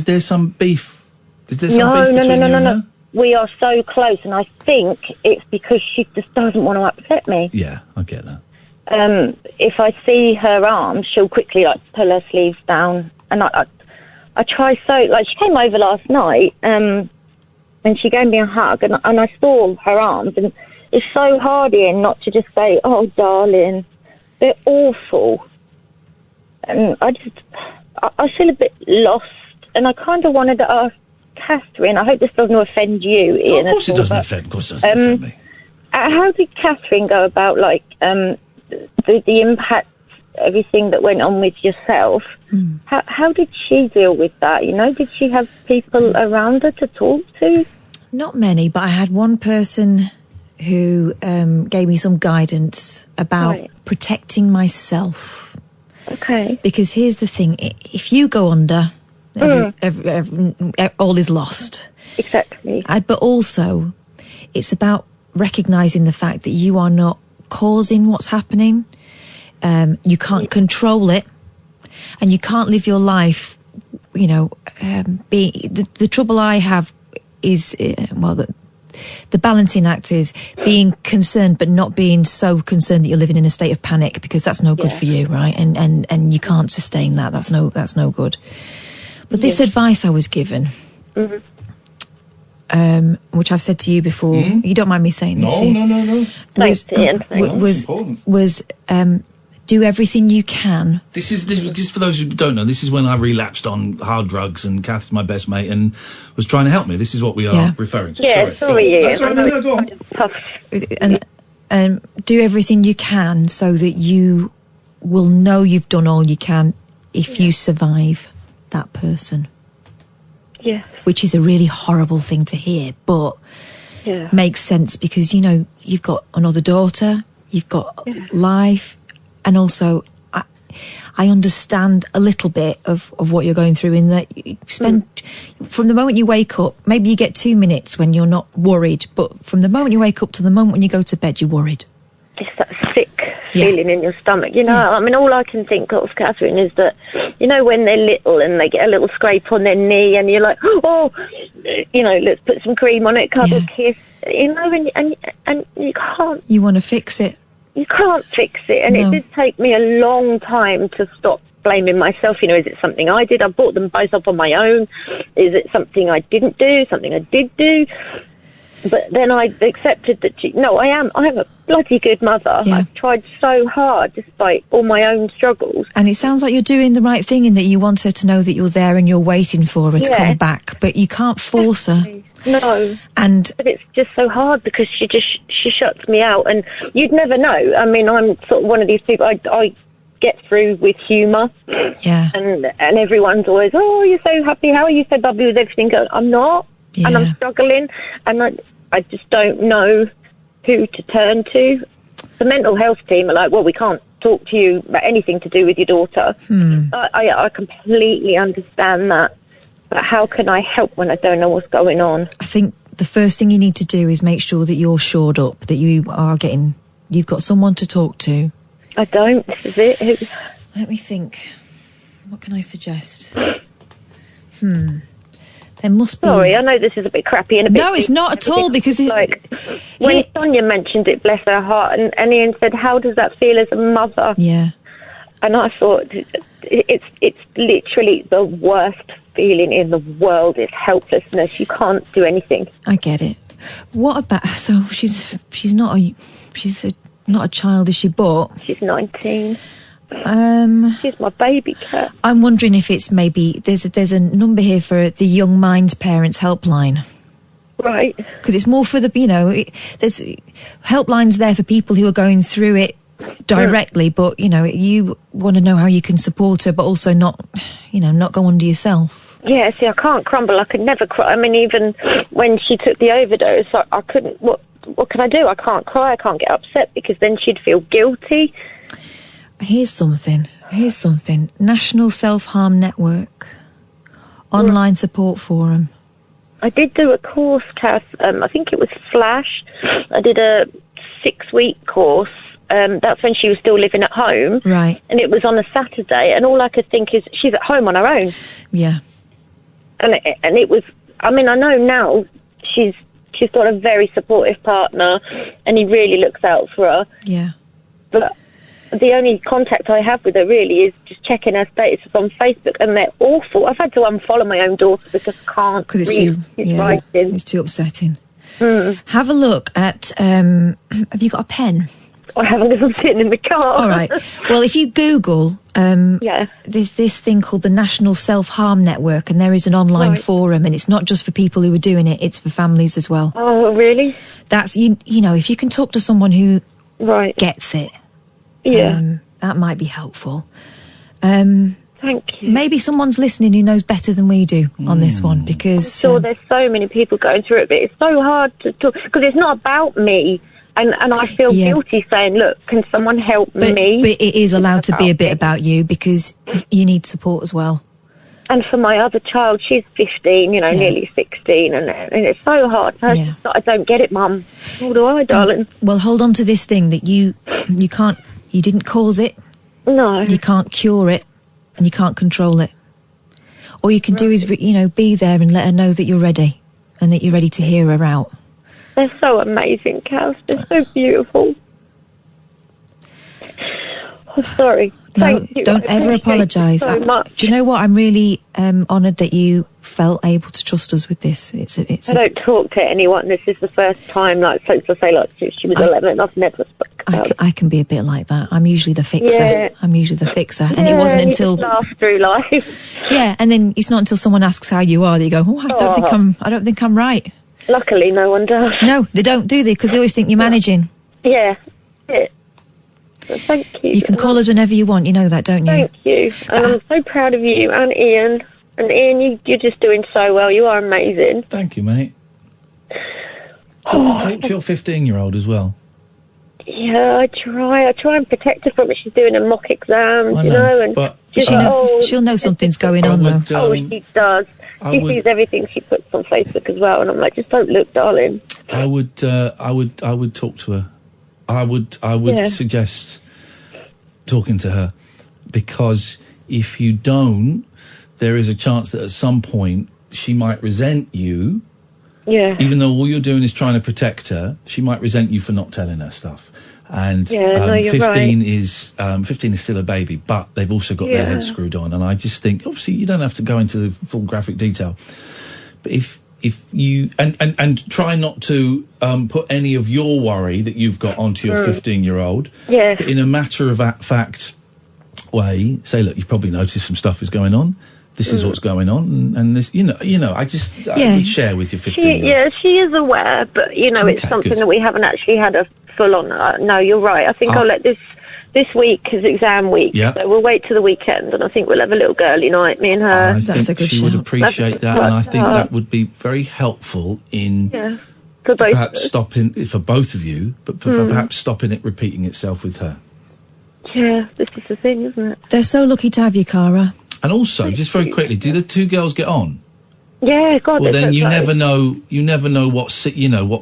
there some beef? Is there some beef between you and her? We are so close, and I think it's because she just doesn't want to upset me. Yeah, I get that. If I see her arms, she'll quickly pull her sleeves down, and I try she came over last night, and she gave me a hug, and I saw her arms, and it's so hard, Iain, not to just say, "Oh, darling," they're awful, and I feel a bit lost, and I kind of wanted to ask Catherine, I hope this doesn't offend you, Iain. Of course it doesn't offend. Of course it doesn't offend me. How did Catherine go about the impact, everything that went on with yourself? How did she deal with that? Did she have people around her to talk to? Not many, but I had one person who gave me some guidance about protecting myself. Okay. Because here's the thing: if you go under, all is lost. Exactly. But also, it's about recognising the fact that you are not causing what's happening. You can't control it, and you can't live your life. The trouble I have is the balancing act is being concerned, but not being so concerned that you're living in a state of panic, because that's no good for you, right? And you can't sustain that. That's no good. But this advice I was given, which I've said to you before, you don't mind me saying this to you? No. Was do everything you can. This is just for those who don't know. This is when I relapsed on hard drugs, and Kath's my best mate and was trying to help me. This is what we are referring to. Yeah, sorry. That's right. No, go on. And do everything you can so that you will know you've done all you can if you survive that person. Yeah. Which is a really horrible thing to hear, but makes sense because, you've got another daughter, you've got life, and also I understand a little bit of what you're going through in that you spend, from the moment you wake up, maybe you get 2 minutes when you're not worried, but from the moment you wake up to the moment when you go to bed, you're worried. It's that sick feeling in your stomach. All I can think of, Catherine, is that, when they're little and they get a little scrape on their knee and you're like, let's put some cream on it, cuddle, kiss, and you can't. You want to fix it. You can't fix it. And it did take me a long time to stop blaming myself. Is it something I did? I brought them both up on my own. Is it something I didn't do? Something I did do? But then I accepted that, I'm a bloody good mother. Yeah. I've tried so hard despite all my own struggles. And it sounds like you're doing the right thing in that you want her to know that you're there and you're waiting for her to come back, but you can't force her. No. But it's just so hard because she shuts me out, and you'd never know. I mean, I'm sort of one of these people, I get through with humour. Yeah. And everyone's always, you're so happy, how are you so bubbly with everything? I'm not. Yeah. And I'm struggling, and I just don't know who to turn to. The mental health team are like, well, we can't talk to you about anything to do with your daughter. I completely understand that. But how can I help when I don't know what's going on? I think the first thing you need to do is make sure that you're shored up, that you've got someone to talk to. I don't. Is it? Let me think. What can I suggest? There must be... Sorry, I know this is a bit crappy and a bit... No, it's not at all, because it's... Like, when Sonia mentioned it, bless her heart, and Ian said, how does that feel as a mother? Yeah. And I thought, it's literally the worst feeling in the world. It's helplessness. You can't do anything. I get it. What about... So she's not a child, is she? But... She's 19. She's my baby cat. I'm wondering if it's maybe there's a number here for the Young Minds Parents Helpline. Right. Because it's more for the, there's helplines there for people who are going through it directly, but, you want to know how you can support her, but also not go under yourself. Yeah, see, I can't crumble. I could never cry. I mean, even when she took the overdose, I couldn't, what can I do? I can't cry, I can't get upset, because then she'd feel guilty. Here's something. National Self-Harm Network. Online support forum. I did do a course, Kath. I think it was Flash. I did a 6-week course. That's when she was still living at home. Right. And it was on a Saturday. And all I could think is, she's at home on her own. Yeah. And it was... I mean, I know now she's got a very supportive partner, and he really looks out for her. Yeah. But... the only contact I have with her really is just checking her status on Facebook, and they're awful. I've had to unfollow my own daughter because I can't. Because it's too upsetting. Have a look at. Have you got a pen? I haven't, because I'm sitting in the car. All right. Well, if you Google, there's this thing called the National Self-Harm Network, and there is an online forum, and it's not just for people who are doing it; it's for families as well. Oh, really? That's if you can talk to someone who gets it. Yeah. That might be helpful. Thank you. Maybe someone's listening who knows better than we do on this one, because... I'm sure there's so many people going through it, but it's so hard to talk, because it's not about me, and I feel guilty saying, look, can someone help me? But it is allowed to be a bit about you, because you need support as well. And for my other child, she's 15, nearly 16, and it's so hard. I don't get it, Mum. What do I, darling? Well, hold on to this thing that you can't... You didn't cause it. No. You can't cure it, and you can't control it. All you can do is, be there and let her know that you're ready, and that you're ready to hear her out. They're so amazing, Kaz. They're so beautiful. Oh, sorry. Thank you. Don't ever apologise. So much. Do you know what? I'm really honoured that you felt able to trust us with this. I don't talk to anyone. This is the first time, since she was 11, I've never spoken about it. I can be a bit like that. I'm usually the fixer. Yeah. I'm usually the fixer. And it wasn't until... you just laugh through life. Yeah, and then it's not until someone asks how you are that you go, I don't think I'm right. Luckily, no one does. No, they don't, do they? Because they always think you're managing. Yeah. Thank you. You can call us whenever you want. You know that, don't you? Thank you. And I'm so proud of you and Ian. And Ian, you're just doing so well. You are amazing. Thank you, mate. Talk to your 15-year-old as well. Yeah, I try and protect her from it. She's doing a mock exam, and but she'll know something's going on, though. She does. She sees everything she puts on Facebook as well, and I'm like, just don't look, darling. I would talk to her. I would suggest talking to her, because if you don't, there is a chance that at some point she might resent you. Yeah. Even though all you're doing is trying to protect her, she might resent you for not telling her stuff. And 15 is 15 is still a baby, but they've also got their head screwed on. And I just think, obviously, you don't have to go into the full graphic detail, but if you and try not to put any of your worry that you've got onto your 15-year-old, but in a matter of fact way, say, look, you've probably noticed some stuff is going on. This is what's going on, and this, I would share with your 15-year-old. She is aware, but it's something that we haven't actually had a full on. No, you're right. I think I'll let this week is exam week, so we'll wait till the weekend, and I think we'll have a little girly night, me and her. I think she would appreciate that, and I think that would be very helpful in perhaps stopping for both of you, but perhaps stopping it repeating itself with her. Yeah, this is the thing, isn't it? They're so lucky to have you, Cara. And also, just very quickly, do the two girls get on? Yeah, God. Well, then that's you like- never know. You never know what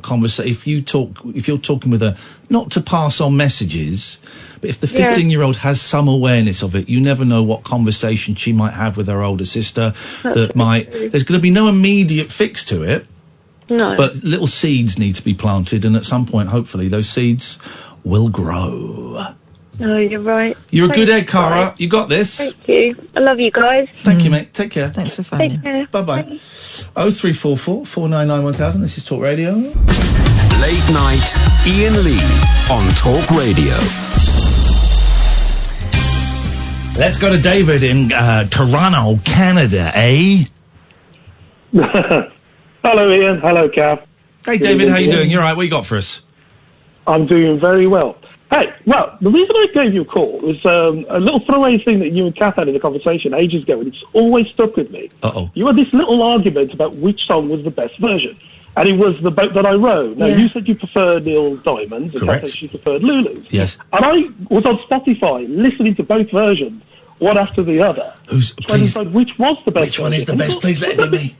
conversation. If you're talking with her, not to pass on messages, but if the Yeah. 15-year-old has some awareness of it, you never know what conversation she might have with her older sister. There's going to be no immediate fix to it. No. But little seeds need to be planted, and at some point, hopefully, those seeds will grow. No, you're right. You're a good Thanks, egg, Cara. guys. You got this. Thank you. I love you guys. Thank you, mate. Take care. Thanks for Take phoning. care. Bye-bye. 0344 499 1000. This is Talk Radio. Late night, Iain Lee on Talk Radio. Let's go to David in Toronto, Canada, eh? Hello, Ian. Hello, Cav. Hey, David, how you doing? You all right? What you got for us? I'm doing very well. Hey, well, the reason I gave you a call was a little throwaway thing that you and Kath had in a conversation ages ago, and it's always stuck with me. Uh-oh. You had this little argument about which song was the best version, and it was The Boat That I Rowed. Now, you said you preferred Neil Diamond, and Kath said she preferred Lulu's. Yes. And I was on Spotify listening to both versions, one after the other. Trying to decide which was the best Which one is the version. best? Please let it be me.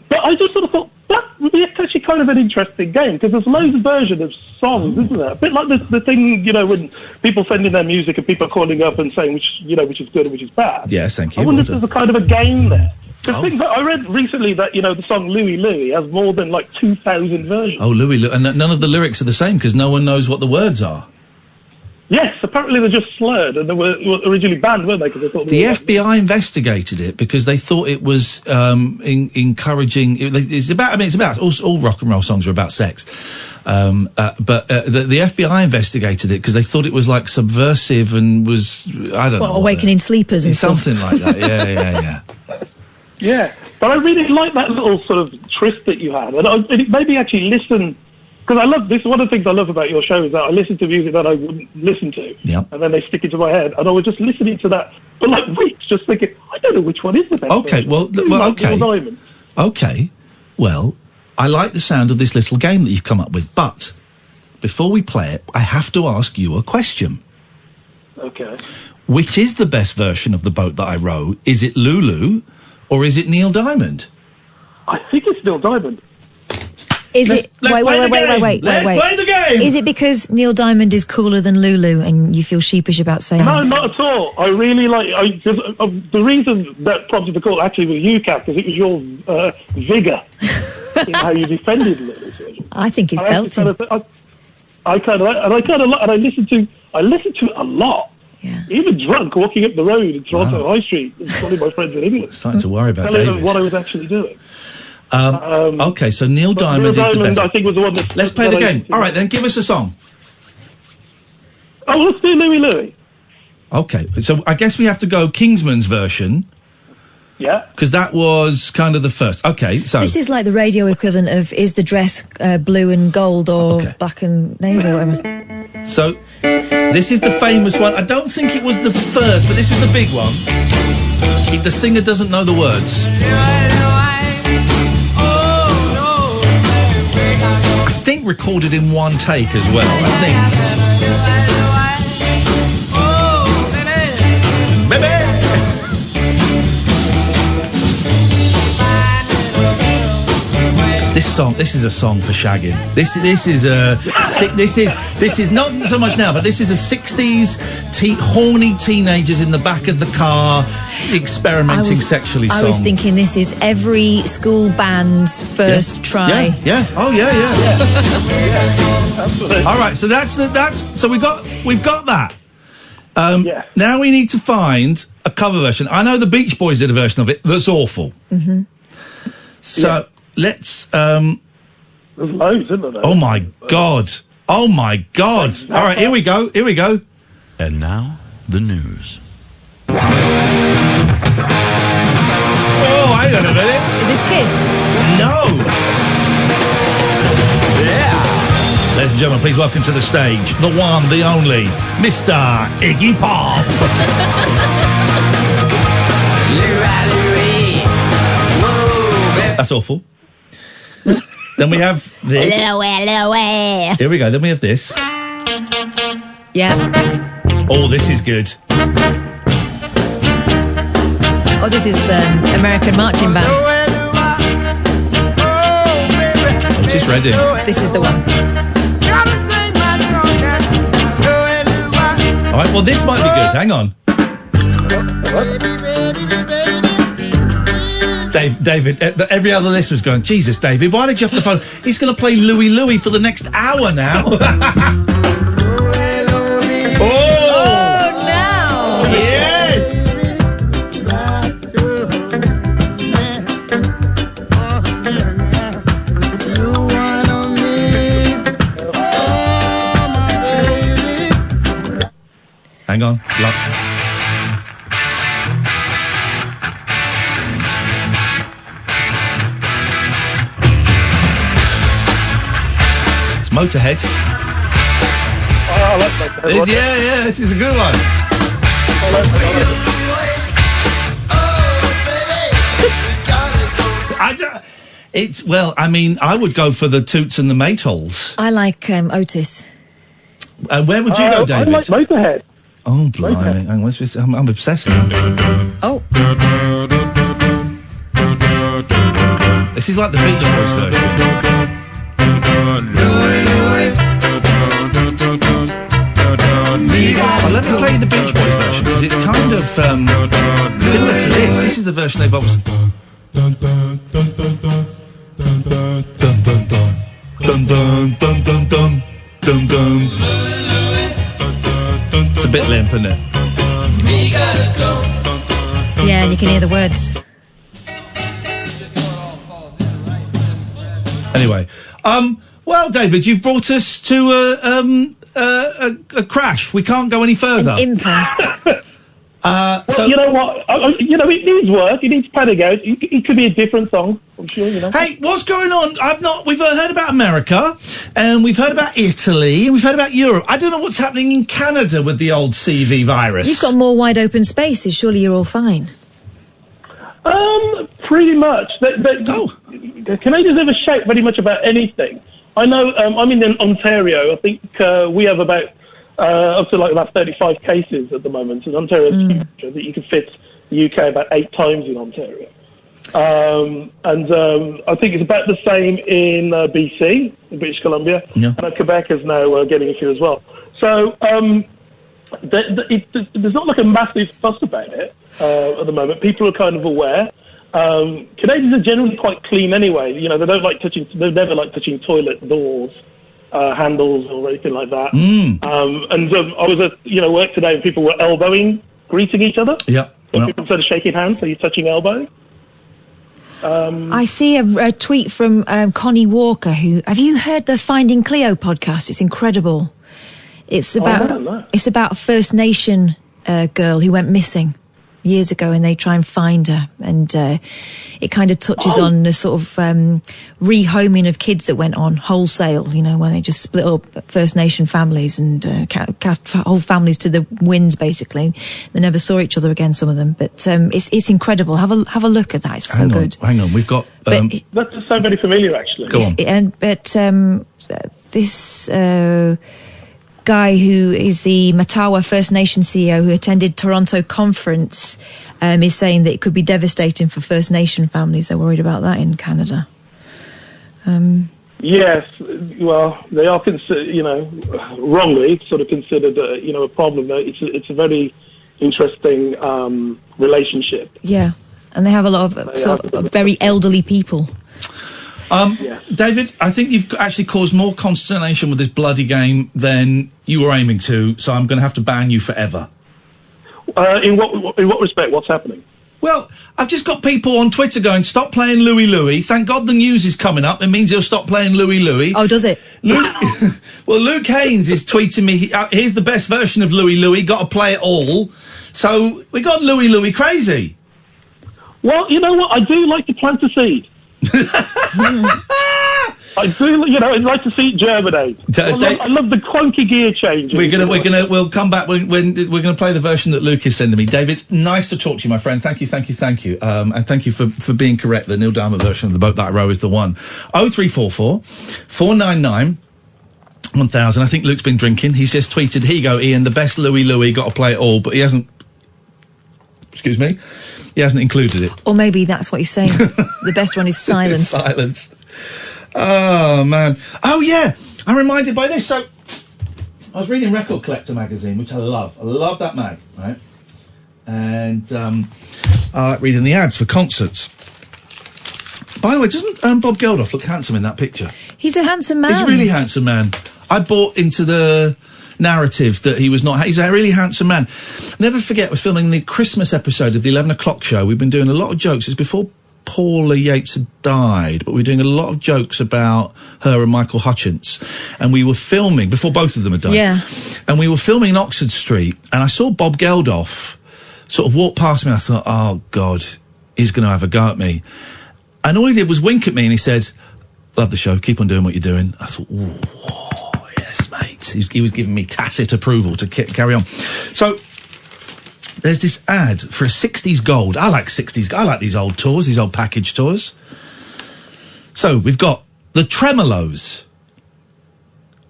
But I just sort of thought, that would be actually kind of an interesting game, because there's loads of versions of songs, isn't there? A bit like the thing, when people send in their music and people are calling up and saying which is good and which is bad. Yes, thank you. I wonder Well if there's done. a kind of a game there. Because things that I read recently that, the song Louie Louie has more than 2,000 versions. Oh, Louis, and none of the lyrics are the same because no one knows what the words are. Yes, apparently they're just slurred, and they were originally banned, weren't they? Because they thought The FBI investigated it because they thought it was encouraging. It's about all rock and roll songs are about sex, but the FBI investigated it because they thought it was subversive and was awakening sleepers and something like that. Yeah. Yeah, but I really like that little sort of twist that you had, and it made me actually listen. Because I love this. One of the things I love about your show is that I listen to music that I wouldn't listen to, and then they stick into my head. And I was just listening to that for weeks, just thinking, I don't know which one is the best. Okay, version. well, okay. Neil Diamond. Okay, well, I like the sound of this little game that you've come up with, but before we play it, I have to ask you a question. Okay. Which is the best version of The Boat That I Row? Is it Lulu or is it Neil Diamond? I think it's Neil Diamond. Is it? Let's Wait. Let's play the game. Is it because Neil Diamond is cooler than Lulu and you feel sheepish about saying? No, not at all. I really like. The reason that prompted the call actually was you, Kat, because it was your vigour in how you defended Lulu's version. I think it's belting. I listened to it a lot. Yeah. Even drunk, walking up the road in Toronto High Street, and calling my friends in England. Starting to worry about telling them David. what I was actually doing. Okay, so Neil Diamond is the best. I think was the one that. Let's play the game. All right, then give us a song. Oh, let's do Louie Louie. Okay, so I guess we have to go Kingsman's version. Yeah. Because that was kind of the first. Okay, so This is like the radio equivalent of is the dress blue and gold or black and navy or whatever. So this is the famous one. I don't think it was the first, but this was the big one. The singer doesn't know the words. I think recorded in one take as well. I think. Baby. This is a song for shagging. This is not so much now, but this is a 60s horny teenagers in the back of the car experimenting sexually song. I was thinking this is every school band's first try. Yeah. Oh yeah. Absolutely. All right, so we've got that. Now we need to find a cover version. I know the Beach Boys did a version of it that's awful. Mm-hmm. So let's. There's loads, isn't there? Oh my God! Oh my God! All right, here we go. And now the news. Oh, hang on a minute. Is this Kiss? No. Ladies and gentlemen, please welcome to the stage the one, the only, Mr. Iggy Pop. That's awful. Then we have this. Here we go. Then we have this. Yeah. Oh, this is good. Oh, this is American Marching Band. Otis Redding. This is the one. All right, well, this might be good. Hang on. David, every other listener's going, Jesus, David, why did you have to phone? He's going to play Louie Louie for the next hour now. Oh, now! Yes! Hang on. It's Motorhead. Oh, I like Motorhead. Yeah, this is a good one. I would go for the Toots and the Maytals. I like Otis. Where would you go, David? I like Motorhead. Oh, blimey. Hang on, I'm obsessed now. Oh. This is like the Beach Boys version. Well, let me play the Beach Boys version, because it's kind of similar to this. This is the version they've obviously... Dun, dun, dun, dun, dun, dun, dun, dun, dun, dun, dun, dun, dun, dun, dun, dun. It's a bit limp, isn't it? Yeah, and you can hear the words. Anyway, well, David, you've brought us to a crash. We can't go any further. An impasse. Well, you know what? It needs work. It needs padding out. It could be a different song, I'm sure, you know. Hey, what's going on? We've heard about America, and we've heard about Italy, and we've heard about Europe. I don't know what's happening in Canada with the old CV virus. You've got more wide open spaces. Surely you're all fine. Pretty much. The Canadians never shout very much about anything. I know, I'm in Ontario. I think we have about up to like about 35 cases at the moment. And Ontario is huge. I think you can fit the UK about 8 times in Ontario. And I think it's about the same in BC, in British Columbia. Yeah. And Quebec is now getting a few as well. So there's not like a massive fuss about it at the moment. People are kind of aware. Canadians are generally quite clean anyway. You know, they never like touching toilet doors, handles or anything like that. I was at work today and people were elbowing, greeting each other. Yeah. So people instead of shaking hands, so you're touching elbow. I see a tweet from Connie Walker. Have you heard the Finding Cleo podcast? It's incredible. It's about it's about a First Nation girl who went missing years ago, and they try and find her, and it kind of touches on the sort of rehoming of kids that went on wholesale, when they just split up First Nation families and cast whole families to the winds, basically. They never saw each other again, some of them, but it's incredible. Have a look at that. It's so good. Hang on, we've got that's so very familiar, actually. Go on. This guy who is the Matawa First Nation CEO who attended Toronto conference is saying that it could be devastating for First Nation families. They're worried about that in Canada. Yes, well, they are wrongly sort of considered a problem. It's a very interesting relationship. Yeah, and they have a lot of sort of very elderly people. David, I think you've actually caused more consternation with this bloody game than you were aiming to, so I'm going to have to ban you forever. In what respect? What's happening? Well, I've just got people on Twitter going, stop playing Louie Louie. Thank God the news is coming up. It means he'll stop playing Louie Louie. Oh, does it? Luke Haynes is tweeting me, here's the best version of Louie Louie, got to play it all. So we got Louie Louie crazy. Well, you know what? I do like to plant a seed. I do, I'd like to see it germinate. I love the clunky gear change. We'll come back when we're gonna play the version that Luke is sending me. David, nice to talk to you, my friend. Thank you. And thank you for being correct. The Neil Dharma version of The Boat That I Row is the one. 0344 499 1000. I think Luke's been drinking. He's just tweeted, here you go, Ian, the best Louie Louie, got to play it all, but he hasn't. Excuse me. He hasn't included it. Or maybe that's what he's saying. The best one is silence. Silence. Oh, man. Oh, yeah. I'm reminded by this. So, I was reading Record Collector magazine, which I love. I love that mag, right? And I like reading the ads for concerts. By the way, doesn't Bob Geldof look handsome in that picture? He's a handsome man. He's a really handsome man. I bought into the narrative that he was not... He's a really handsome man. Never forget, we're filming the Christmas episode of the 11 o'clock show. We've been doing a lot of jokes. It's before Paula Yates had died, but we were doing a lot of jokes about her and Michael Hutchence. And we were filming, before both of them had died. Yeah. And we were filming in Oxford Street, and I saw Bob Geldof sort of walk past me, and I thought, oh, God, he's going to have a go at me. And all he did was wink at me, and he said, love the show, keep on doing what you're doing. I thought, whoa, yes, mate. He was giving me tacit approval to carry on. So, there's this ad for a 60s Gold. I like 60s. I like these old tours, these old package tours. So, we've got the Tremolos,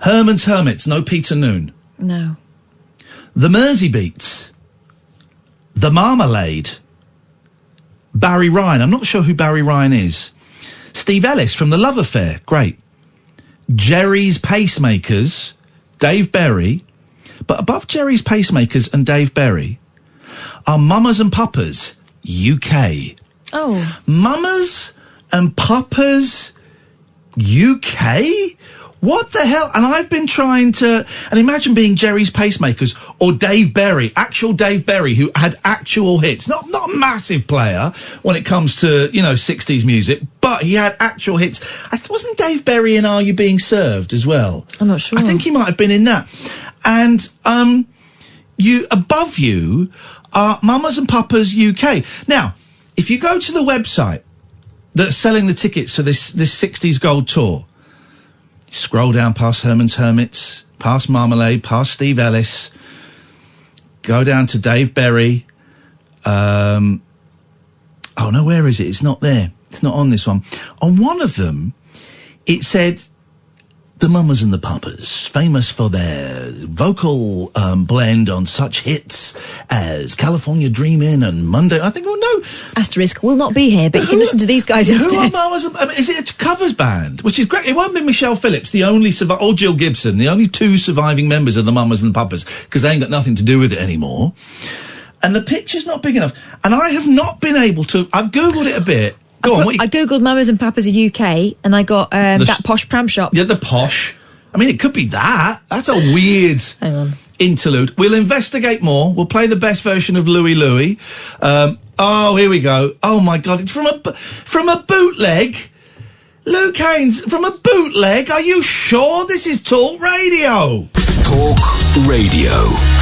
Herman's Hermits, no Peter Noon. No. The Mersey Beats, The Marmalade, Barry Ryan. I'm not sure who Barry Ryan is. Steve Ellis from The Love Affair. Great. Jerry's Pacemakers, Dave Berry. But above Jerry's Pacemakers and Dave Berry are Mamas and Papas, UK. Oh. Mamas and Papas, UK? What the hell? And I've been trying to... And imagine being Jerry's Pacemakers or Dave Berry, actual Dave Berry, who had actual hits. Not a massive player when it comes to, 60s music, but he had actual hits. Wasn't Dave Berry in Are You Being Served as well? I'm not sure. I think he might have been in that. And above you are Mamas and Papas UK. Now, if you go to the website that's selling the tickets for this 60s Gold tour, scroll down past Herman's Hermits, past Marmalade, past Steve Ellis, go down to Dave Berry. Oh no, where is it? It's not there. It's not on this one. On one of them, it said, the Mamas and the Papas, famous for their vocal blend on such hits as California Dreamin' and Monday. I think, well, no. Asterisk will not be here, but you can listen to these guys instead. Who are Mamas and... is it a covers band? Which is great. It won't be Michelle Phillips, the only or Jill Gibson, the only two surviving members of the Mamas and the Papas, because they ain't got nothing to do with it anymore. And the picture's not big enough. And I have not been able to... I've Googled it a bit. I googled Mamas and Papas in UK, and I got that posh pram shop. Yeah, the posh. I mean, it could be that. That's a weird interlude. We'll investigate more. We'll play the best version of Louie Louie. Oh, here we go. Oh my God! It's from a bootleg. Luke Haynes from a bootleg. Are you sure this is Talk Radio? Talk Radio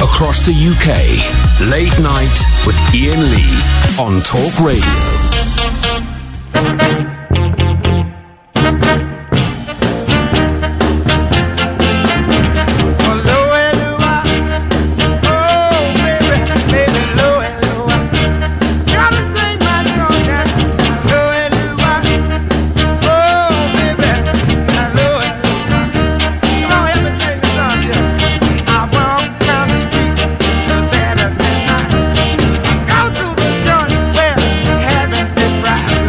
across the UK. Late night with Iain Lee on Talk Radio. Go to the joint where having this ride.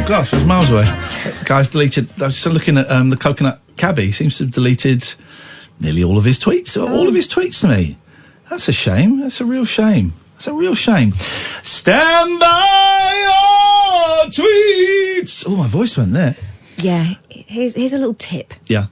gosh, I was miles away. Guy's deleted. I was just looking at the coconut cabbie. Seems to have deleted nearly all of his tweets. All of his tweets to me. That's a shame. That's a real shame. It's a real shame. Stand by your tweets. Oh, my voice went there. Yeah, here's a little tip. Yeah.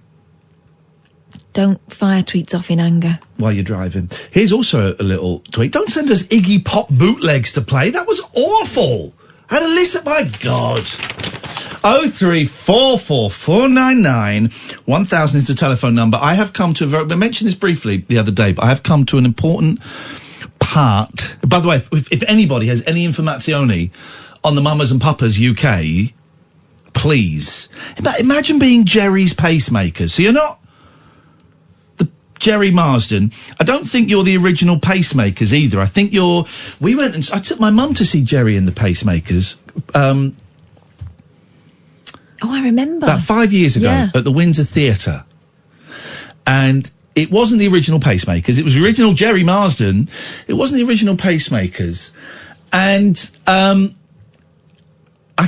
Don't fire tweets off in anger. While you're driving. Here's also a little tweet. Don't send us Iggy Pop bootlegs to play. That was awful. I had a listen. My God. 0344499 is the telephone number. I have come to I mentioned this briefly the other day, but I have come to an important part. By the way, if anybody has any informazioni on the Mamas and Papas UK, please. Imagine being Jerry's pacemakers. So you're not the Jerry Marsden. I don't think you're the original pacemakers either. I think I took my mum to see Jerry and the Pacemakers. I remember. About 5 years ago at the Windsor Theatre. And it wasn't the original Pacemakers. It was the original Jerry Marsden. It wasn't the original Pacemakers. And I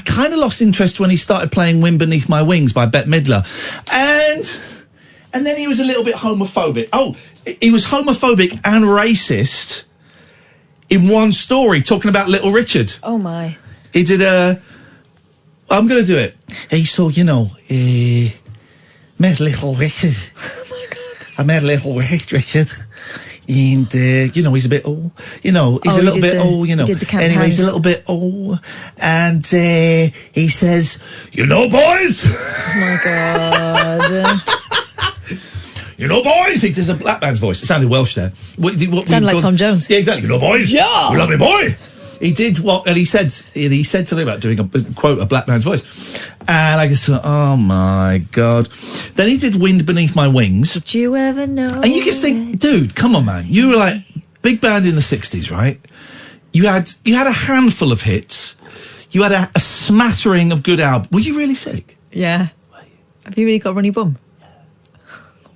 kind of lost interest when he started playing Wind Beneath My Wings by Bette Midler. And then he was a little bit homophobic. Oh, he was homophobic and racist in one story, talking about Little Richard. Oh, my. He did I'm going to do it. He saw, met Little Richard. Oh, my God. I met Little Richard. And, he's a bit old. He's a little bit old, He did the campaign. Anyway, he's a little bit old. And he says, boys! Oh, my God. Boys! He does a black man's voice. It sounded Welsh there. Sounded like Tom Jones. Yeah, exactly. Boys! Yeah! You lovely boy! He did and he said something about doing a black man's voice. And I just thought, oh my God. Then he did Wind Beneath My Wings. Did you ever know? And you just think, dude, come on, man. You were like, big band in the 60s, right? You had a handful of hits. You had a smattering of good albums. Were you really sick? Yeah. Have you really got a runny bum?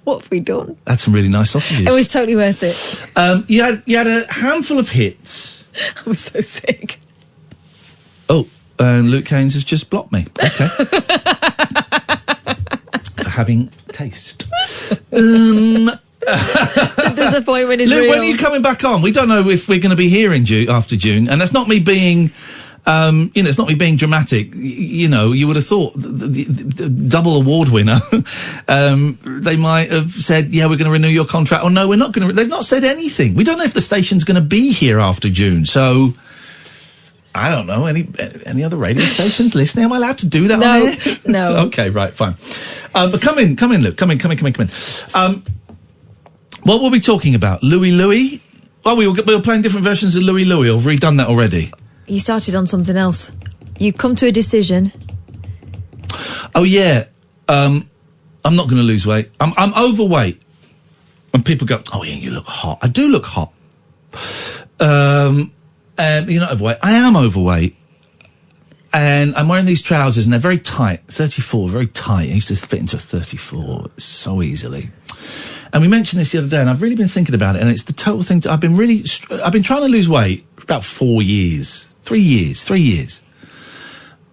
What have we done? Had some really nice sausages. It was totally worth it. You had a handful of hits. I was so sick. Oh, Luke Haynes has just blocked me. Okay. For having taste. The disappointment is Luke, real. when are you coming back on? We don't know if we're going to be here after June, and that's not me being... it's not me being dramatic. You would have thought the double award winner, they might have said, yeah, we're going to renew your contract. Or no, we're not going to. They've not said anything. We don't know if the station's going to be here after June. So, I don't know. Any other radio stations listening? Am I allowed to do that on here? No. Okay, right, fine. But come in, Luke. Come in. What were we talking about? Louis? Well, we were playing different versions of Louis. Or have we done that already? You started on something else. You come to a decision. Oh yeah, I'm not going to lose weight. I'm overweight. And people go, "Oh, Ian, you look hot." I do look hot. You're not overweight. I am overweight, and I'm wearing these trousers, and they're very tight. 34, very tight. I used to fit into a 34 so easily. And we mentioned this the other day, and I've really been thinking about it. And it's the total thing. I've been trying to lose weight for about 4 years. 3 years.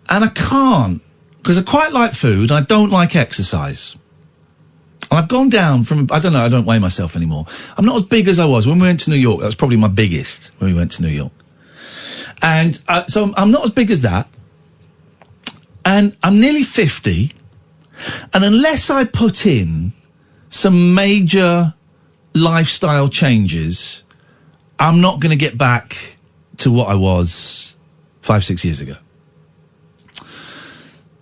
And I can't, because I quite like food and I don't like exercise. And I've gone down from, I don't weigh myself anymore. I'm not as big as I was. When we went to New York, that was probably my biggest when we went to New York. And so I'm not as big as that. And I'm nearly 50. And unless I put in some major lifestyle changes, I'm not going to get back to what I was 5-6 years ago.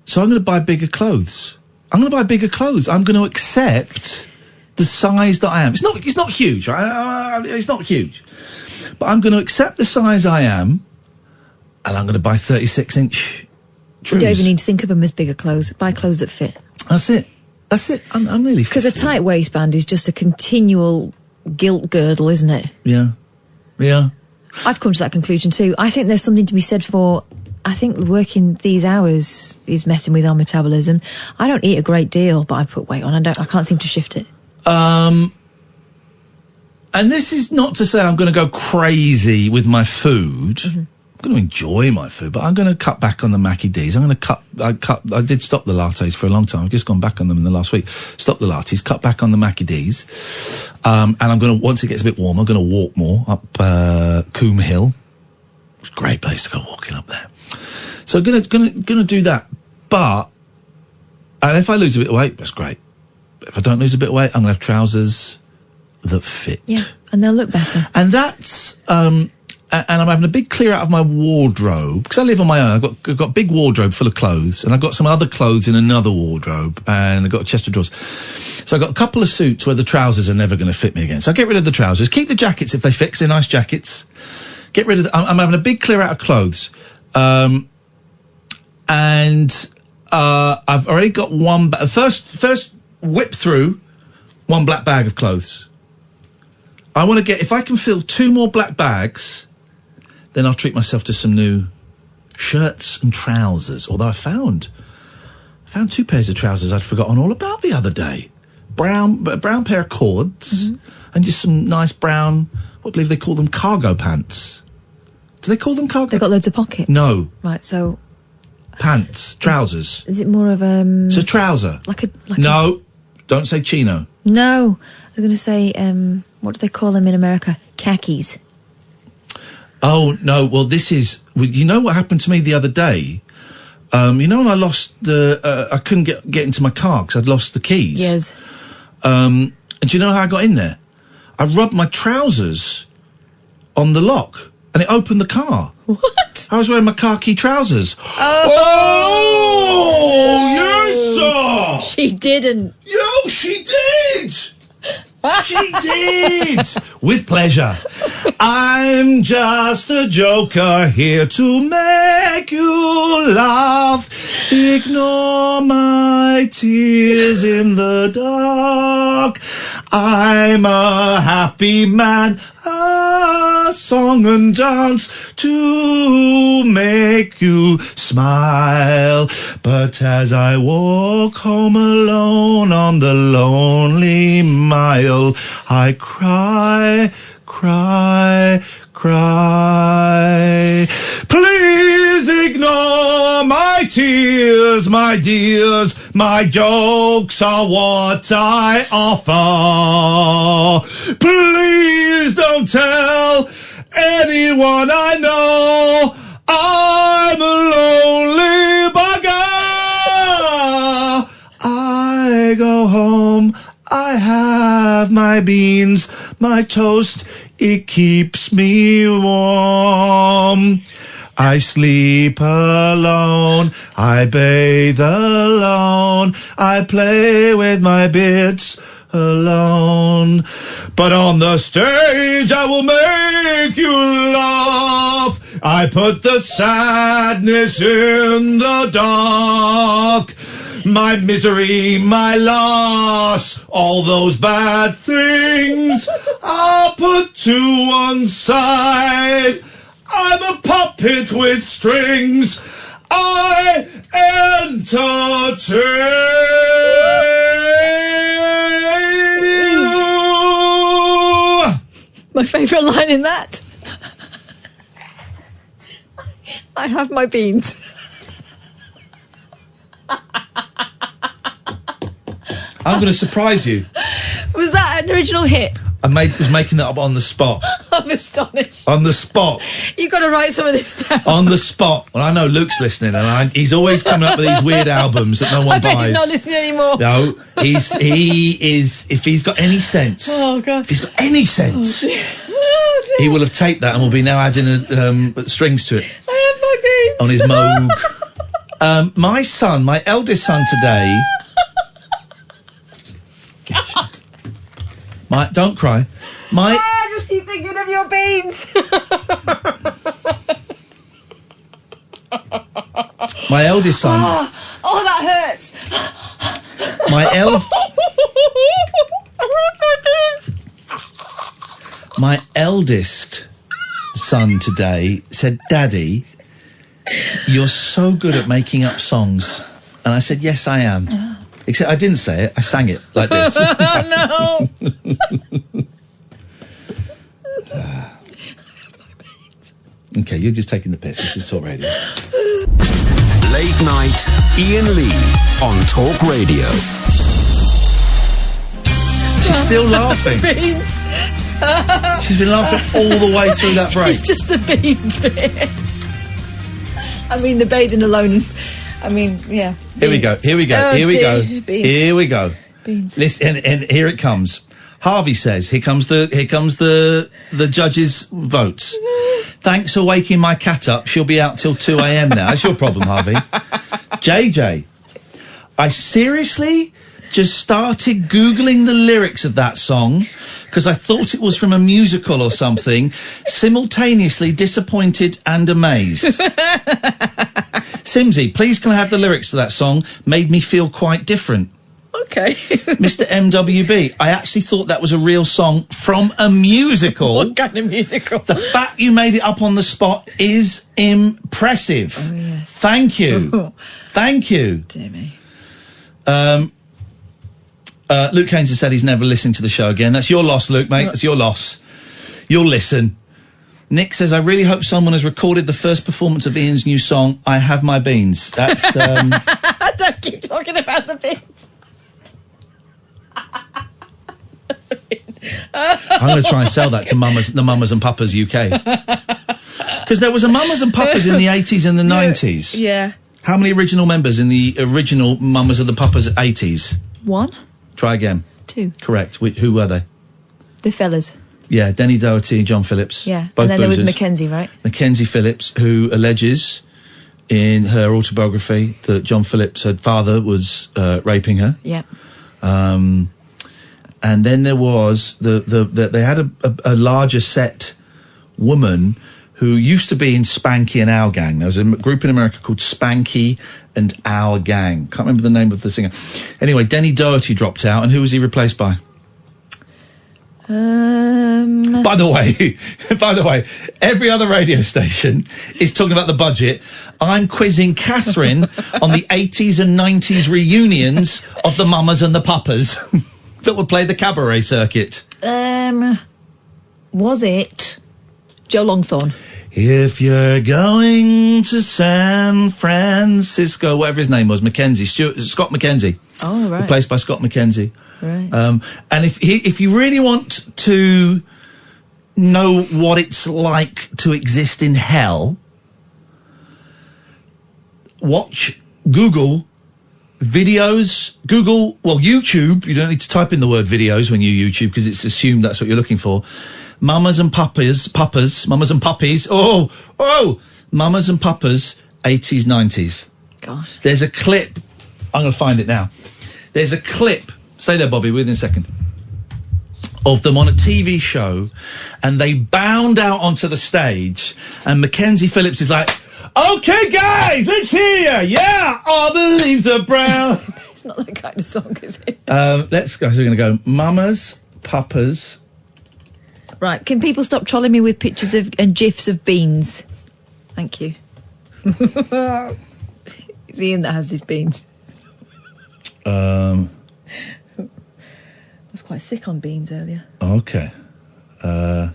So I'm going to buy bigger clothes. I'm going to accept the size that I am. It's not huge, right? It's not huge. But I'm going to accept the size I am, and I'm going to buy 36-inch trews. You don't even need to think of them as bigger clothes. Buy clothes that fit. That's it. I'm nearly 50. Because a tight waistband is just a continual guilt girdle, isn't it? Yeah. I've come to that conclusion too. I think there's something to be said for, I think working these hours is messing with our metabolism. I don't eat a great deal, but I put weight on. I can't seem to shift it. And this is not to say I'm going to go crazy with my food, going to enjoy my food, but I'm going to cut back on the Mackie D's. I did stop the lattes for a long time. I've just gone back on them in the last week. Stop the lattes, cut back on the Mackie D's. And I'm going to, once it gets a bit warmer, I'm going to walk more up Coombe Hill. It's a great place to go walking up there. So going to do that. But, and if I lose a bit of weight, that's great. If I don't lose a bit of weight, I'm going to have trousers that fit. Yeah, and they'll look better. And that's, and I'm having a big clear out of my wardrobe, because I live on my own. I've got a big wardrobe full of clothes, and I've got some other clothes in another wardrobe, and I've got a chest of drawers. So I've got a couple of suits where the trousers are never going to fit me again. So I get rid of the trousers, keep the jackets if they fit, 'cause they're nice jackets. Get rid of I'm having a big clear out of clothes. And I've already got one, first whip through one black bag of clothes. I want to get, if I can fill 2 more black bags, then I'll treat myself to some new shirts and trousers. Although I found 2 pairs of trousers I'd forgotten all about the other day. A brown pair of cords, and just some nice brown, I believe they call them cargo pants. Do they call them cargo? They've got loads of pockets. No. Right, so... Pants, trousers. Is it more of It's a trouser. No, don't say chino. No, I was going to say, what do they call them in America? Khakis. Oh, no, well, this is... Well, you know what happened to me the other day? You know when I lost the... I couldn't get into my car because I'd lost the keys? Yes. And do you know how I got in there? I rubbed my trousers on the lock and it opened the car. What? I was wearing my khaki trousers. Oh, yes, sir! She didn't. Yo, she did! She did! With pleasure. I'm just a joker here to make you laugh. Ignore my tears in the dark. I'm a happy man, a song and dance to make you smile. But as I walk home alone on the lonely mile, I cry, cry, cry. Please ignore my tears, my dears. My jokes are what I offer. Please don't tell anyone I know. I'm a lonely bugger. I go home, I have my beans, my toast, it keeps me warm. I sleep alone, I bathe alone, I play with my bits alone. But on the stage I will make you laugh. I put the sadness in the dark. My misery, my loss, all those bad things I'll put to one side. I'm a puppet with strings. I entertain you. My favourite line in that. I have my beans. I'm going to surprise you. Was that an original hit? I was making that up on the spot. I'm astonished. On the spot. You've got to write some of this down. On the spot. Well, I know Luke's listening, and he's always coming up with these weird albums that no one I bet buys. he's not listening anymore. No, he is. If he's got any sense, Oh, God. if he's got any sense, Oh, dear. Oh, dear. he will have taped that and will be now adding strings to it I have my beans. on his Moog. My son, my eldest son today. Don't cry. I just keep thinking of your beans. My eldest son. Oh, that hurts. My eldest son today said, "Daddy, you're so good at making up songs." And I said, "Yes, I am." Except I didn't say it, I sang it like this. Oh, no. Okay, you're just taking the piss. This is Talk Radio. Late night, Iain Lee on Talk Radio. She's still laughing. Beans. She's been laughing all the way through that break. It's just the beans bit. I mean, the bathing alone. I mean, yeah. Here we go. Oh, dear. Beans. Here we go. Beans. Listen, and here it comes. Harvey says, here comes the judges' votes. Thanks for waking my cat up. She'll be out till 2 a.m. now. That's your problem, Harvey. JJ, I seriously just started Googling the lyrics of that song because I thought it was from a musical or something, simultaneously disappointed and amazed. Simsy, please can I have the lyrics to that song? Made me feel quite different. Okay. Mr. MWB, I actually thought that was a real song from a musical. What kind of musical? The fact you made it up on the spot is impressive. Oh, yes. Thank you. Thank you. Dear me. Luke Haynes has said he's never listening to the show again. That's your loss, Luke, mate. That's your loss. You'll listen. Nick says, I really hope someone has recorded the first performance of Ian's new song, I Have My Beans. That's, Don't keep talking about the beans. I'm going to try and sell that to the Mamas and Papas UK. Because there was a Mamas and Papas in the 80s and the 90s. Yeah. How many original members in the original Mamas and the Papas 80s? 1. Try again. 2. Correct. Who were they? The fellas. Yeah, Denny Doherty, John Phillips. Yeah. Both and then there was boozers. Mackenzie, right? Mackenzie Phillips, who alleges in her autobiography that John Phillips, her father, was raping her. Yeah. And then there was they had a larger set woman who used to be in Spanky and Our Gang. There was a group in America called Spanky and Our Gang. Can't remember the name of the singer. Anyway, Denny Doherty dropped out, and who was he replaced by? By the way, every other radio station is talking about the budget. I'm quizzing Catherine on the 80s and 90s reunions of the Mamas and the Papas that would play the cabaret circuit. Was it Joe Longthorne? If you're going to San Francisco, whatever his name was, Scott Mackenzie. Oh, right. Replaced by Scott Mackenzie. Right. And if you really want to know what it's like to exist in hell, Google YouTube. You don't need to type in the word videos when you YouTube because it's assumed that's what you're looking for. Mamas and Papas, Mamas and Puppies. Mamas and Papas, 80s, 90s. Gosh. There's a clip. I'm going to find it now. There's a clip. Stay there, Bobby, within a second. Of them on a TV show, and they bound out onto the stage, and Mackenzie Phillips is like, "Okay, guys, let's hear you. Yeah, all the leaves are brown." It's not that kind of song, is it? Let's go. So we're going to go Mamas, Papas. Right, can people stop trolling me with pictures of and gifs of beans? Thank you. It's Ian that has his beans. I was quite sick on beans earlier. Okay. They're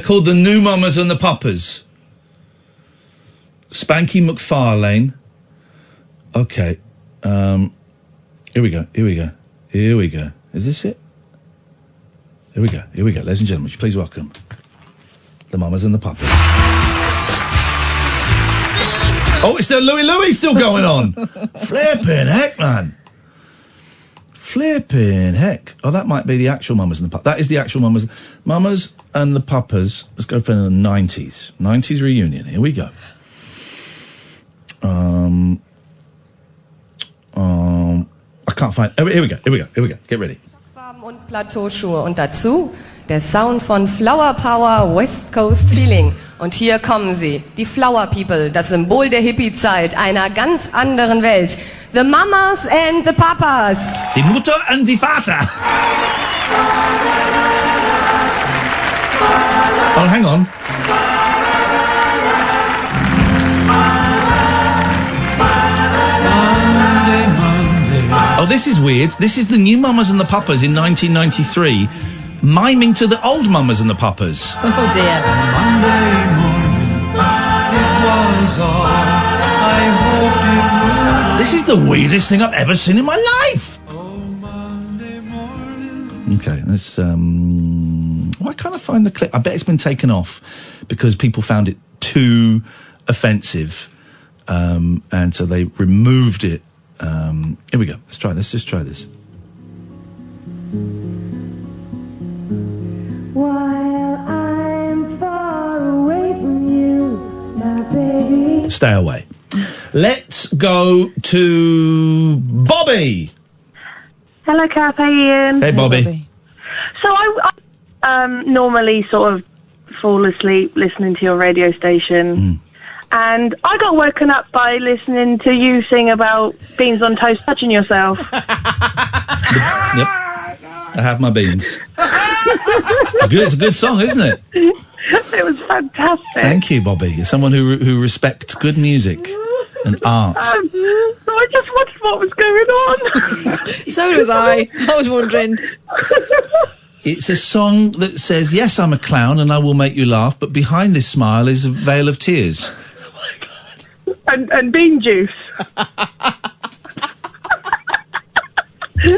called the New Mamas and the Papas. Spanky McFarlane. Okay. Here we go. Is this it? Here we go. Ladies and gentlemen, please welcome the Mamas and the Papas. Oh, it's the Louie still going on. Flipping heck, man. Flipping heck. Oh, that might be the actual Mamas and the Papas. That is the actual Mamas and the Papas. Let's go for the 90s. 90s reunion. Here we go. I can't find... Here we go. Get ready. Und Plateauschuhe und dazu der Sound von Flower Power West Coast Feeling. Und hier kommen sie, die Flower People, das Symbol der Hippie-Zeit, einer ganz anderen Welt. The Mamas and the Papas. Die Mutter und die Vater. Oh, hang on. Oh, this is weird. This is the new Mamas and the Papas in 1993, miming to the old Mamas and the Papas. Oh, dear. This is the weirdest thing I've ever seen in my life. Okay, let's. Why can't I find the clip? I bet it's been taken off because people found it too offensive, and so they removed it. Here we go. Let's try this. Just try this. While I'm far away from you, my baby. Stay away. Let's go to Bobby. Hello, Kath. Hey, Ian. Hey, Bobby. So I normally sort of fall asleep listening to your radio station. And I got woken up by listening to you sing about beans on toast touching yourself. Yep. I have my beans. It's a good song, isn't it? It was fantastic. Thank you, Bobby. You're someone who respects good music and art. So I just wondered what was going on. So was I. I was wondering. It's a song that says, yes, I'm a clown and I will make you laugh, but behind this smile is a veil of tears. And bean juice.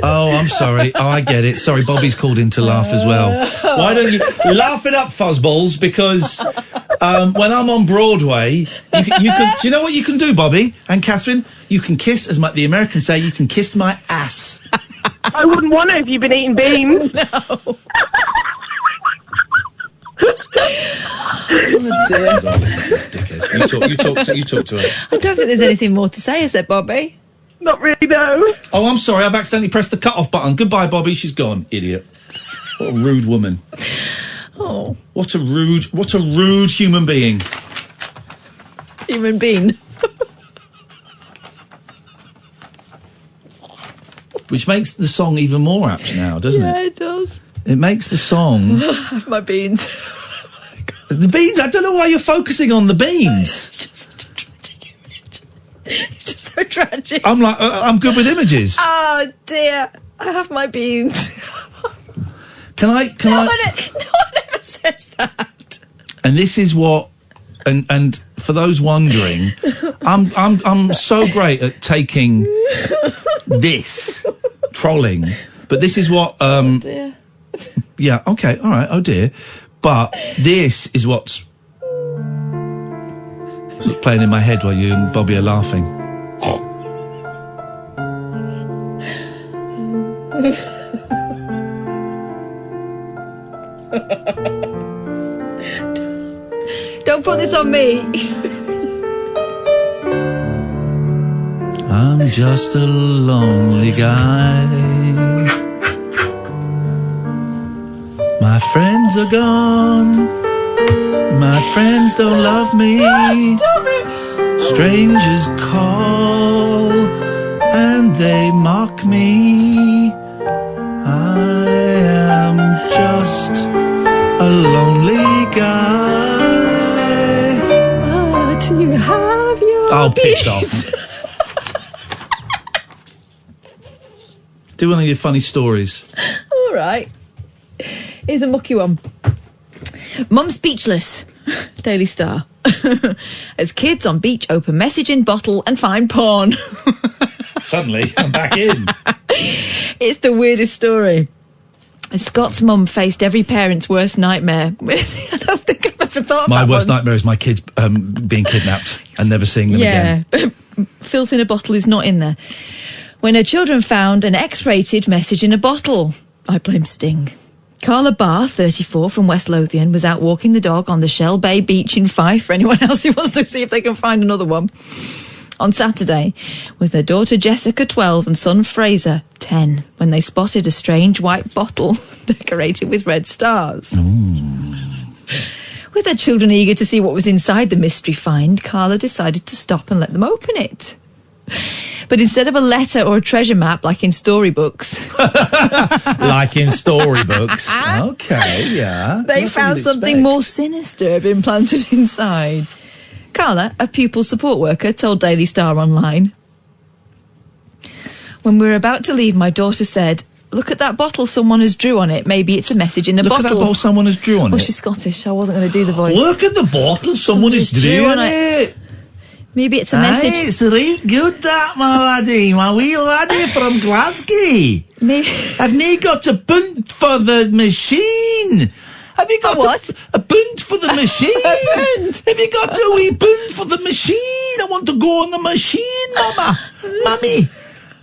Oh, I'm sorry. Oh, I get it. Sorry, Bobby's called in to laugh as well. Why don't you laugh it up, fuzzballs? Because when I'm on Broadway, you can. Do you know what you can do, Bobby and Catherine? You can kiss, as the Americans say, you can kiss my ass. I wouldn't want it if you've been eating beans. No. You talk to her. I don't think there's anything more to say, is there, Bobby? Not really, no. Oh, I'm sorry. I've accidentally pressed the cut-off button. Goodbye, Bobby. She's gone. Idiot. What a rude woman. Oh. What a rude human being. Human being. Which makes the song even more apt now, doesn't it? Yeah, it does. It makes the song... Have my beans. The beans? I don't know why you're focusing on the beans. It's just so tragic. I'm like, I'm good with images. Oh, dear. I have my beans. Can I... No one ever says that. And this is what... And for those wondering, I'm so great at taking this, trolling, but this is what... oh, dear. Yeah, okay, all right, oh dear. But this is what's sort of playing in my head while you and Bobby are laughing. Don't put this on me. I'm just a lonely guy. My friends are gone. My friends don't love me. Strangers call and they mock me. I am just a lonely guy. But you have your Oh, piss off. Do one of your funny stories. All right. Here's a mucky one. Mum speechless. Daily Star. As kids on beach open message in bottle and find porn. Suddenly, I'm back in. It's the weirdest story. Scott's mum faced every parent's worst nightmare. I don't think I've ever thought of My that worst one. nightmare is my kids being kidnapped and never seeing them again. Yeah, filth in a bottle is not in there. When her children found an X-rated message in a bottle. I blame Sting. Carla Barr, 34, from West Lothian, was out walking the dog on the Shell Bay Beach in Fife, for anyone else who wants to see if they can find another one, on Saturday, with her daughter Jessica, 12, and son Fraser, 10, when they spotted a strange white bottle decorated with red stars. With her children eager to see what was inside the mystery find, Carla decided to stop and let them open it. But instead of a letter or a treasure map like in storybooks... Like in storybooks. Okay, yeah. They That's found what you'd something expect. more sinister implanted inside. Carla, a pupil support worker, told Daily Star Online. When we were about to leave, my daughter said, "Look at that bottle someone has drew on it. Maybe it's a message in a Look bottle." at that bottle someone has drew on Oh, it. she's Scottish. I wasn't going to do the voice. Look at the bottle someone has drew on it. Maybe it's a message. Aye, it's right good, that, my laddie. My wee laddie from Glasgow. Have you got a punt for the machine? Have you got a punt for the machine? Have you got a wee punt for the machine? I want to go on the machine, Mama.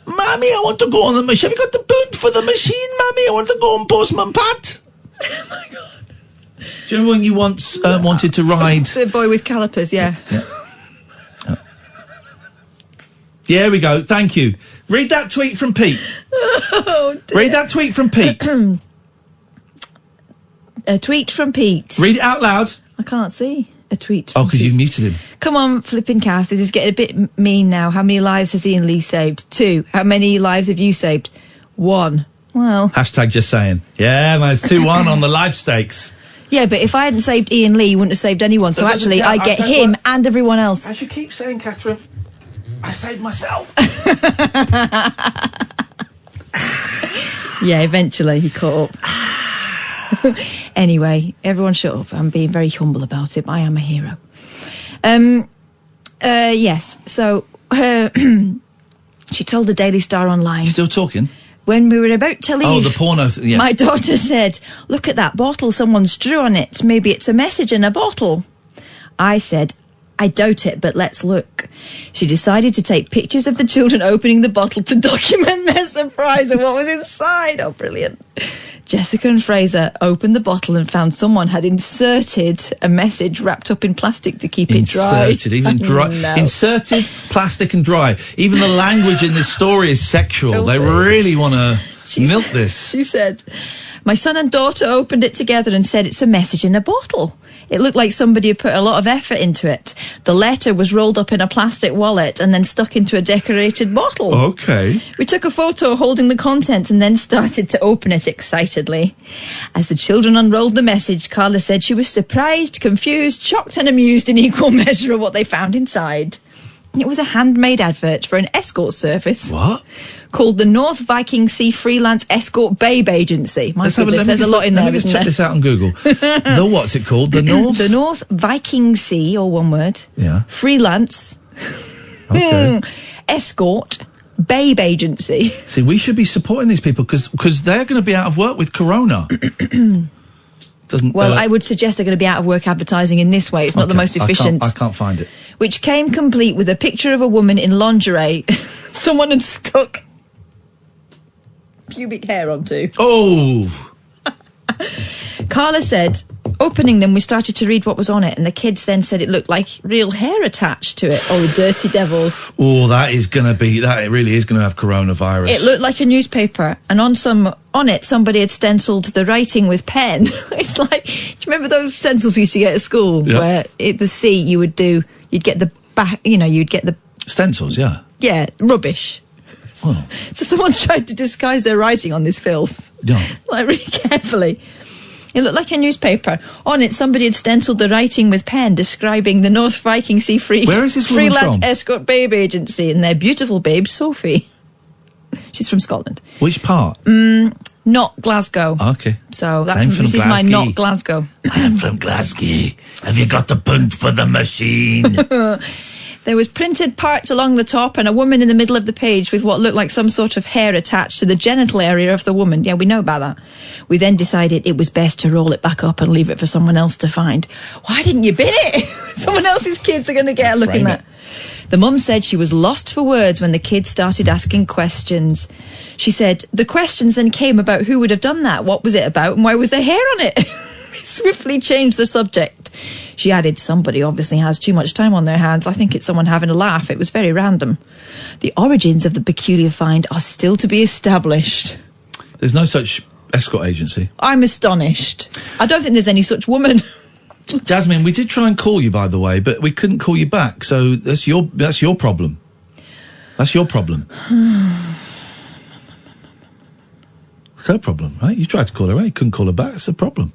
Mummy, I want to go on the machine. Have you got the punt for the machine, Mummy? I want to go on Postman Pat. Oh, my God. Do you remember when you once wanted to ride... The boy with calipers, yeah. Yeah, we go. Thank you. Read that tweet from Pete. Oh, dear. Read that tweet from Pete. A tweet from Pete. Read it out loud. I can't see a tweet. Oh, because you've muted him. Come on, flipping Kath. This is getting a bit mean now. How many lives has Iain Lee saved? 2. How many lives have you saved? 1. Well. Hashtag just saying. Yeah, man, it's 2-1 on the life stakes. Yeah, but if I hadn't saved Iain Lee, you wouldn't have saved anyone. So actually, I get him and everyone else. As you keep saying, Catherine, I saved myself. Yeah, eventually he caught up. Anyway, everyone shut up. I'm being very humble about it, but I am a hero. Yes, so she told the Daily Star Online. Still talking? When we were about to leave... Oh, the porno... yes. My daughter said, look at that bottle, someone's drew on it. Maybe it's a message in a bottle. I said, I doubt it, but let's look. She decided to take pictures of the children opening the bottle to document their surprise and what was inside. Oh, brilliant. Jessica and Fraser opened the bottle and found someone had inserted a message wrapped up in plastic to keep it dry. Even dry. No. Inserted, plastic and dry. Even the language in this story is sexual. They really want to milk this. She said, my son and daughter opened it together and said it's a message in a bottle. It looked like somebody had put a lot of effort into it. The letter was rolled up in a plastic wallet and then stuck into a decorated bottle. Okay. We took a photo holding the contents and then started to open it excitedly. As the children unrolled the message, Carla said she was surprised, confused, shocked and amused in equal measure at what they found inside. It was a handmade advert for an escort service. What? Called the North Viking Sea Freelance Escort Babe Agency. My goodness, there's a lot in there, Let me just check this out on Google. The what's it called? The North? The North Viking Sea, all one word. Yeah. Freelance. Okay. Escort Babe Agency. See, we should be supporting these people because they're going to be out of work with Corona. I would suggest they're going to be out of work advertising in this way. It's not the most efficient. I can't find it. Which came complete with a picture of a woman in lingerie. Someone had stuck pubic hair onto. Oh! Carla said, opening them, we started to read what was on it, and the kids then said it looked like real hair attached to it. Oh, the dirty devils. Oh, that it really is going to have coronavirus. It looked like a newspaper, and on it, somebody had stenciled the writing with pen. It's like, do you remember those stencils we used to get at school? Yep. Where the C, you'd get the back, you'd get the... Stencils, yeah. Yeah, rubbish. Well. So someone's tried to disguise their writing on this filth. Yeah. Like, really carefully. It looked like a newspaper. On it, somebody had stenciled the writing with pen describing the North Viking Sea Where is this woman Freelance from? Escort Babe Agency and their beautiful babe, Sophie. She's from Scotland. Which part? Not Glasgow. Okay. So this is my not Glasgow. I am from Glasgow. Have you got the punt for the machine? There was printed parts along the top and a woman in the middle of the page with what looked like some sort of hair attached to the genital area of the woman. Yeah, we know about that. We then decided it was best to roll it back up and leave it for someone else to find. Why didn't you bin it? Someone else's kids are going to get a look in that. The mum said she was lost for words when the kids started asking questions. She said, the questions then came about who would have done that, what was it about, and why was there hair on it? We swiftly changed the subject. She added, somebody obviously has too much time on their hands. I think it's someone having a laugh. It was very random. The origins of the peculiar find are still to be established. There's no such escort agency. I'm astonished. I don't think there's any such woman. Jasmine, we did try and call you, by the way, but we couldn't call you back. So that's your problem. That's your problem. It's her problem, right? You tried to call her, right? You couldn't call her back. It's a problem.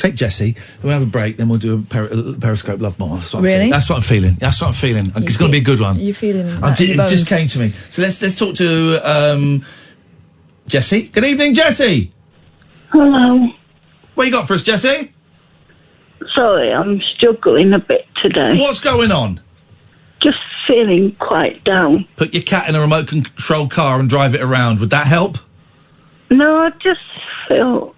take Jessie, we'll have a break, then we'll do a Periscope Love More. That's what Really? I'm feeling. That's what I'm feeling. It's going to be a good one. You're feeling It just came to me. So let's talk to Jessie. Good evening, Jessie. Hello. What you got for us, Jessie? Sorry, I'm struggling a bit today. What's going on? Just feeling quite down. Put your cat in a remote control car and drive it around. Would that help? No, I just feel...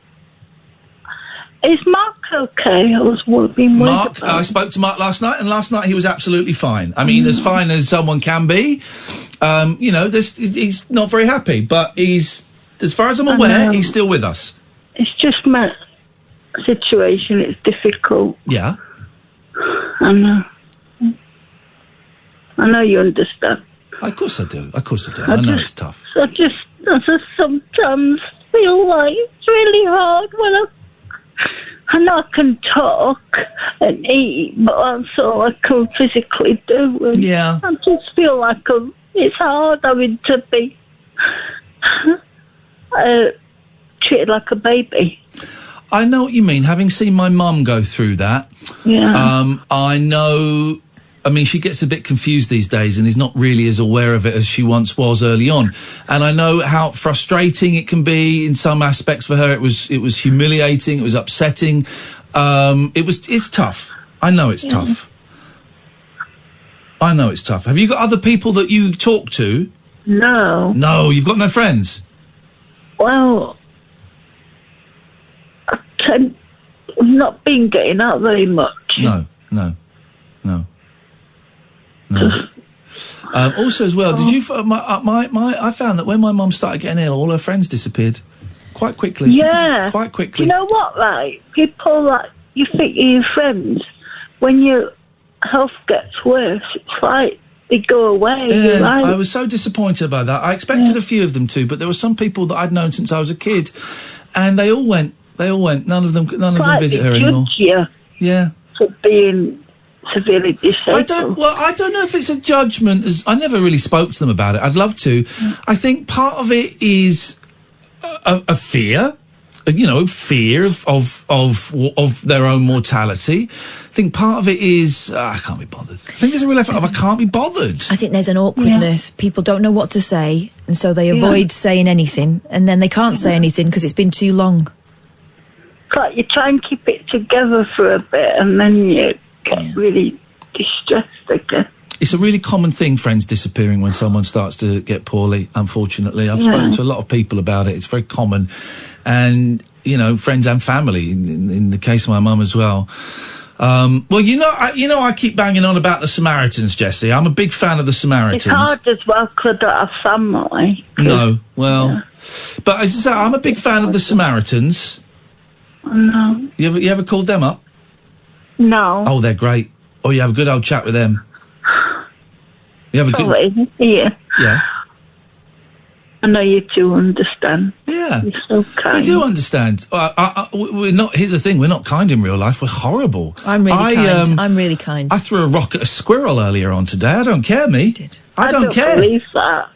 Is Mark okay? I was being worried Mark, about I spoke to Mark last night, and last night he was absolutely fine. I mean, as fine as someone can be. You know, he's not very happy, but he's, as far as I'm aware, he's still with us. It's just my situation. It's difficult. Yeah. I know you understand. Of course I do. I know it's tough. I just sometimes feel like it's really hard when I know I can talk and eat, but that's all I can physically do. And yeah. I just feel like it's hard having to be treated like a baby. I know what you mean. Having seen my mum go through that, I know. I mean, she gets a bit confused these days and is not really as aware of it as she once was early on. And I know how frustrating it can be in some aspects for her. It was humiliating. It was upsetting. It's tough. I know it's tough. I know it's tough. Have you got other people that you talk to? No. No, you've got no friends? Well, I've not been getting out very much. No. Also, as well, did you? I found that when my mum started getting ill, all her friends disappeared quite quickly. Yeah, quite quickly. You know what? Like people that you think are your friends, when your health gets worse, it's like they go away. Yeah, right? I was so disappointed about that. I expected a few of them to, but there were some people that I'd known since I was a kid, and they all went. None of them visit her anymore. Yeah, for being severely disabled. I don't know if it's a judgment. I never really spoke to them about it. I'd love to. I think part of it is a fear. Fear of their own mortality. I think part of it is I can't be bothered. I think there's a real effort of I can't be bothered. I think there's an awkwardness. People don't know what to say, and so they avoid saying anything, and then they can't say anything because it's been too long. It's like you try and keep it together for a bit, and then you get really distressed again. It's a really common thing, friends disappearing when someone starts to get poorly, unfortunately. I've spoken to a lot of people about it. It's very common. And, friends and family, in the case of my mum as well. I keep banging on about the Samaritans, Jessie. I'm a big fan of the Samaritans. It's hard as well because I don't have family. No, well... But as I say, I'm a big fan of the Samaritans. No. You ever called them up? No. Oh, they're great. Oh, you have a good old chat with them. You have a good... Yeah. Yeah. I know you two understand. Yeah. You're so kind. We do understand. We're not... Here's the thing. We're not kind in real life. We're horrible. I'm really kind. I'm really kind. I threw a rock at a squirrel earlier on today. I don't care, me. I don't care. Believe that.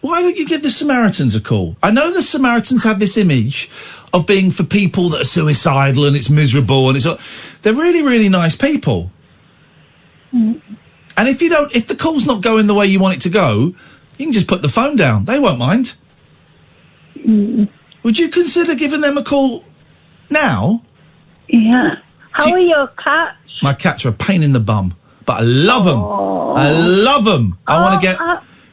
Why don't you give the Samaritans a call? I know the Samaritans have this image of being for people that are suicidal and it's miserable and they're really, really nice people. And if the call's not going the way you want it to go, you can just put the phone down. They won't mind. Would you consider giving them a call now? Yeah. How are your cats? My cats are a pain in the bum, but I love them. I love them. I want to get...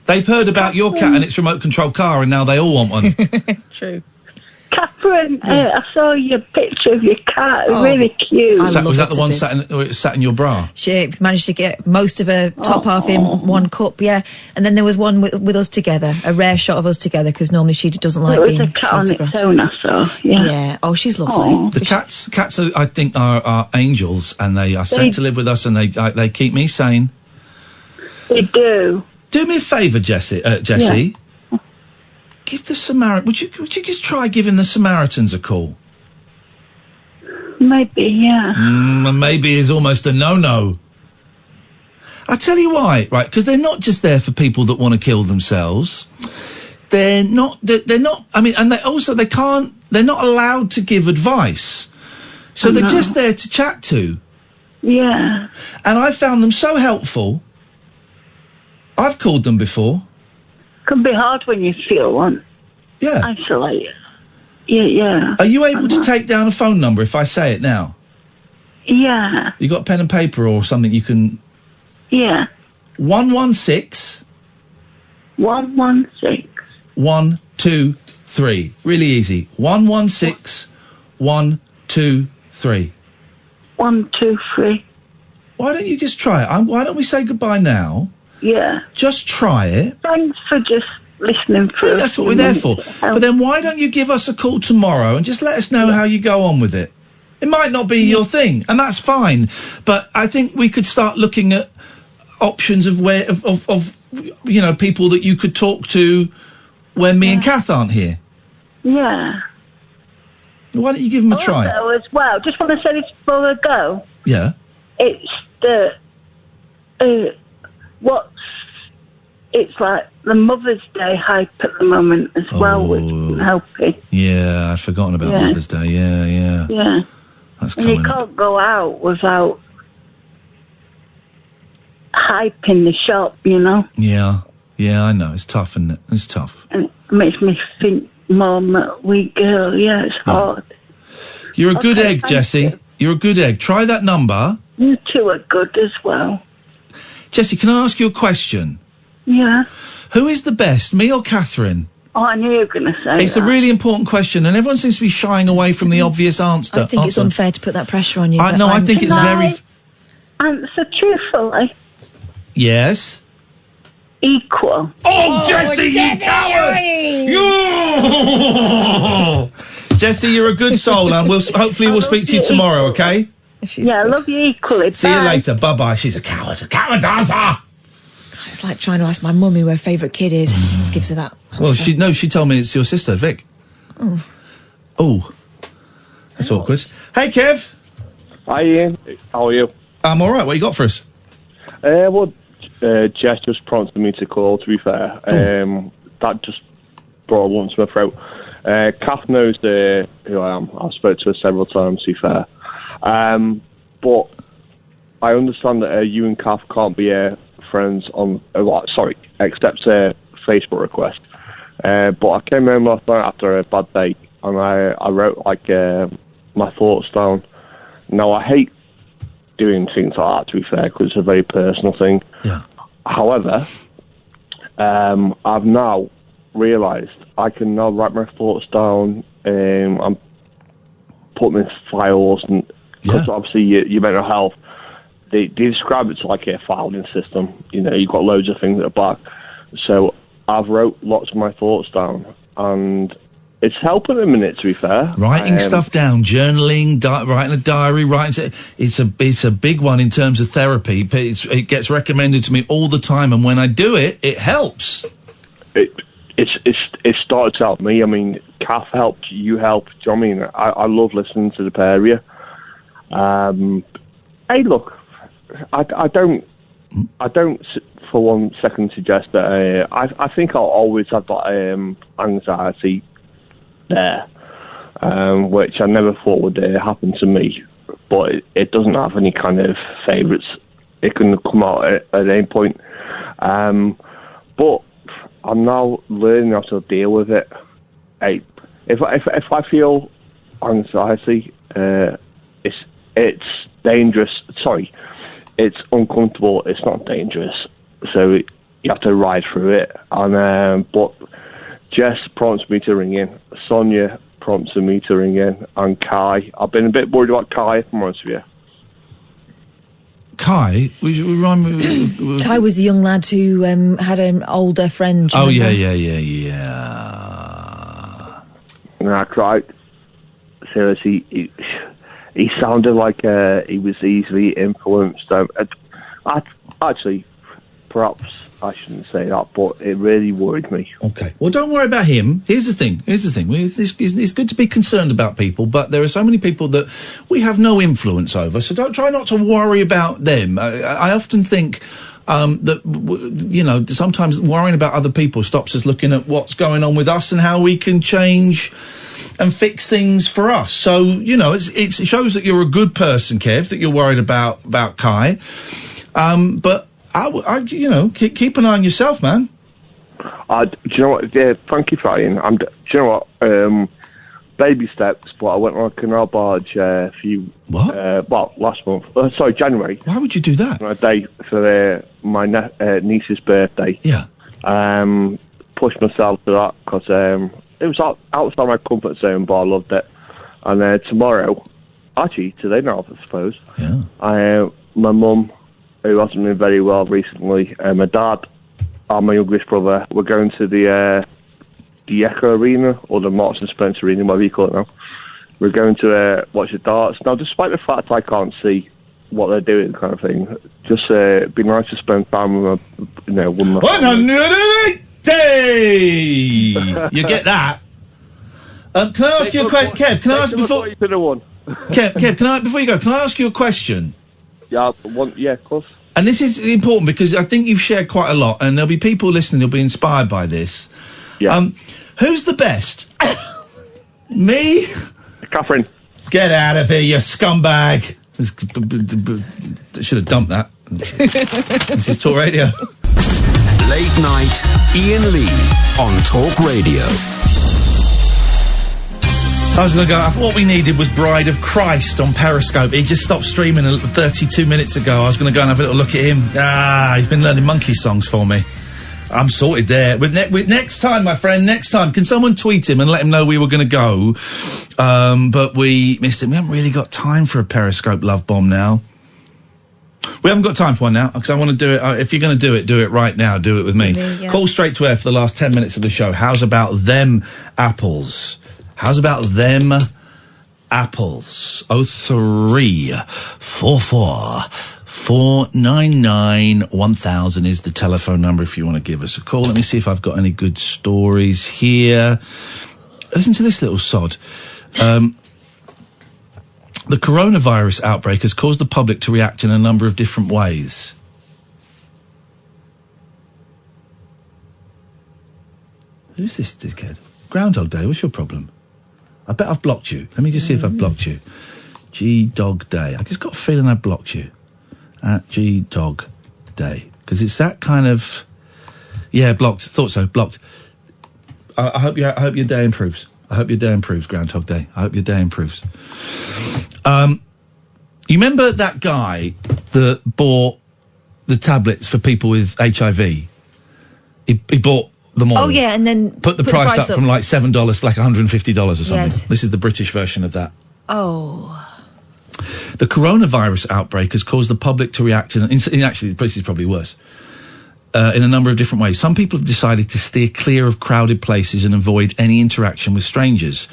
They've heard about your cat and its remote control car, and now they all want one. True. Catherine, I saw your picture of your cat. Really cute. Was that the one sat in your bra? She managed to get most of her top half in one cup, yeah. And then there was one with us together, a rare shot of us together, because normally she doesn't like being photographed. It was a cat on its own, I saw, yeah. Yeah. Oh, she's lovely. The cats are, I think, are angels, and they are sent to live with us, and they keep me sane. They do. Do me a favour, Jessie. Yeah. Give the Samaritan. Would you just try giving the Samaritans a call? Maybe, yeah. Maybe is almost a no-no. I tell you why, right? Because they're not just there for people that want to kill themselves. They're not. I mean, and they can't. they're not allowed to give advice. So they're just there to chat to. Yeah. And I found them so helpful. I've called them before. Can be hard when you feel one. Yeah. Isolate. Yeah. Are you able to take down a phone number if I say it now? Yeah. You got pen and paper or something you can... Yeah. 116... 116... 123. Really easy. 116... 123. 123. Why don't you just try it? Why don't we say goodbye now? Yeah. Just try it. Thanks for just listening for Yeah, that's what we're there for. But then why don't you give us a call tomorrow and just let us know how you go on with it? It might not be your thing, and that's fine. But I think we could start looking at options of where of you know, people that you could talk to when me and Kath aren't here. Yeah. Why don't you give them a try? Also, as well, just want to say this before I go. Yeah. It's it's like the Mother's Day hype at the moment as well, which isn't helping. Yeah, I'd forgotten about Mother's Day. Yeah. Yeah. That's and coming you can't go out without hyping the shop, you know? Yeah, I know. It's tough, isn't it? It's tough. And it makes me think, Mum, wee girl, it's hard. You're a good egg, Jessie. You're a good egg. Try that number. You two are good as well. Jessie, can I ask you a question? Yeah. Who is the best, me or Catherine? Oh, I knew you were going to say It's that. a really important question, and everyone seems to be shying away from the obvious answer. I think it's unfair to put that pressure on you. I think it's very... Answer truthfully. Yes? Equal. Oh, Jessie, you coward! Jessie, you're a good soul, and hopefully we'll speak to you tomorrow, okay? I love you equally. See you later. Bye-bye. She's a coward dancer! It's like trying to ask my mum who her favourite kid is. Just gives her that. Well, she told me it's your sister, Vic. Oh. That's awkward. Hey, Kev. Hi, Ian. How are you? I'm all right. What you got for us? Jess just prompted me to call, to be fair. That just brought a lump to my throat. Kath knows who I am. I've spoken to her several times, to be fair. But I understand that you and Kath can't be friends on... accept a Facebook request. But I came home last night after a bad day, and I wrote, my thoughts down. Now, I hate doing things like that, to be fair, because it's a very personal thing. Yeah. However, I've now realised I can now write my thoughts down and put them in files, and because obviously your mental health, they describe it to like a filing system. You know, you've got loads of things at the back. So I've wrote lots of my thoughts down, and it's helping a minute, to be fair. Writing stuff down, journaling, writing a diary, it's a big one in terms of therapy. It gets recommended to me all the time, and when I do it, it helps. It started to help me. I mean, Kath helped, you helped. Do you know what I mean? I love listening to the pair of you. Hey, look, I don't for one second suggest that I think I'll always have that anxiety there, which I never thought would happen to me, but it doesn't have any kind of favourites. It can come out at any point, but I'm now learning how to deal with it. If I feel anxiety, it's dangerous. Sorry, it's uncomfortable. It's not dangerous, so you have to ride through it. And but Jess prompts me to ring in. Sonia prompts me to ring in. And Kai. I've been a bit worried about Kai, if I'm honest with you. Kai? Remind me. Kai was the young lad who had an older friend. Oh, yeah. Nah, Kai. Seriously, he sounded like he was easily influenced. Actually, perhaps I shouldn't say that, but it really worried me. Okay. Well, don't worry about him. Here's the thing. It's good to be concerned about people, but there are so many people that we have no influence over, so don't try not to worry about them. I often think that, sometimes worrying about other people stops us looking at what's going on with us and how we can change and fix things for us. So, it shows that you're a good person, Kev, that you're worried about Kai. But keep an eye on yourself, man. Do you know what? Yeah, thank you for Iain. Do you know what? Baby steps, but I went on a canal barge last month. January. Why would you do that? On a day for my niece's birthday. Yeah. Pushed myself to that because it was outside my comfort zone, but I loved it. And tomorrow, actually today now, I suppose. Yeah. My mum, who hasn't been very well recently, my dad and my youngest brother, we're going to the Echo Arena, or the Marks and Spencer Arena, whatever you call it now. We're going to watch the darts. Now, despite the fact I can't see what they're doing, kind of thing, just it'd be nice to spend time with my, with my 180! You get that? Can I ask you a question, Kev? Can I ask before you could have won? Kev, before you go, can I ask you a question? Yeah, of course. And this is important because I think you've shared quite a lot, and there'll be people listening who'll be inspired by this. Yeah. Who's the best? Me? Catherine. Get out of here, you scumbag. Should have dumped that. This is Talk Radio. Late night, Iain Lee on Talk Radio. I was going to go, I thought what we needed was Bride of Christ on Periscope. He just stopped streaming 32 minutes ago. I was going to go and have a little look at him. He's been learning monkey songs for me. I'm sorted there. With next time, my friend, next time. Can someone tweet him and let him know we were going to go? But we missed him. We haven't really got time for a Periscope love bomb now. We haven't got time for one now, because I want to do it. If you're going to do it right now. Do it with me. Yeah. Call straight to air for the last 10 minutes of the show. How's about them apples? How's about them apples? 0344 499 1000 is the telephone number if you want to give us a call. Let me see if I've got any good stories here. Listen to this little sod. The coronavirus outbreak has caused the public to react in a number of different ways. Who's this dickhead? Groundhog Day, what's your problem? I bet I've blocked you. Let me just see if I've blocked you. G-Dog Day. I just got a feeling I blocked you. At G-Dog Day. Because it's that kind of... Yeah, blocked. Thought so. Blocked. I hope your day improves. I hope your day improves, Groundhog Day. I hope your day improves. You remember that guy that bought the tablets for people with HIV? He bought them all. Oh, yeah, and then... Put the price up from like $7 to like $150 or something. Yes. This is the British version of that. Oh... The coronavirus outbreak has caused the public to react actually, this is probably worse, in a number of different ways. Some people have decided to steer clear of crowded places and avoid any interaction with strangers,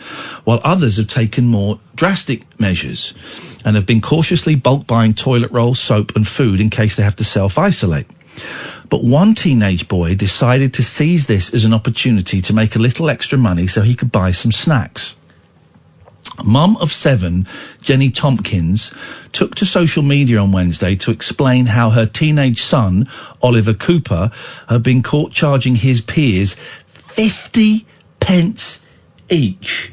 while others have taken more drastic measures and have been cautiously bulk buying toilet roll, soap and food in case they have to self-isolate. But one teenage boy decided to seize this as an opportunity to make a little extra money so he could buy some snacks. Mum of 7, Jenny Tompkins, took to social media on Wednesday to explain how her teenage son, Oliver Cooper, had been caught charging his peers 50 pence each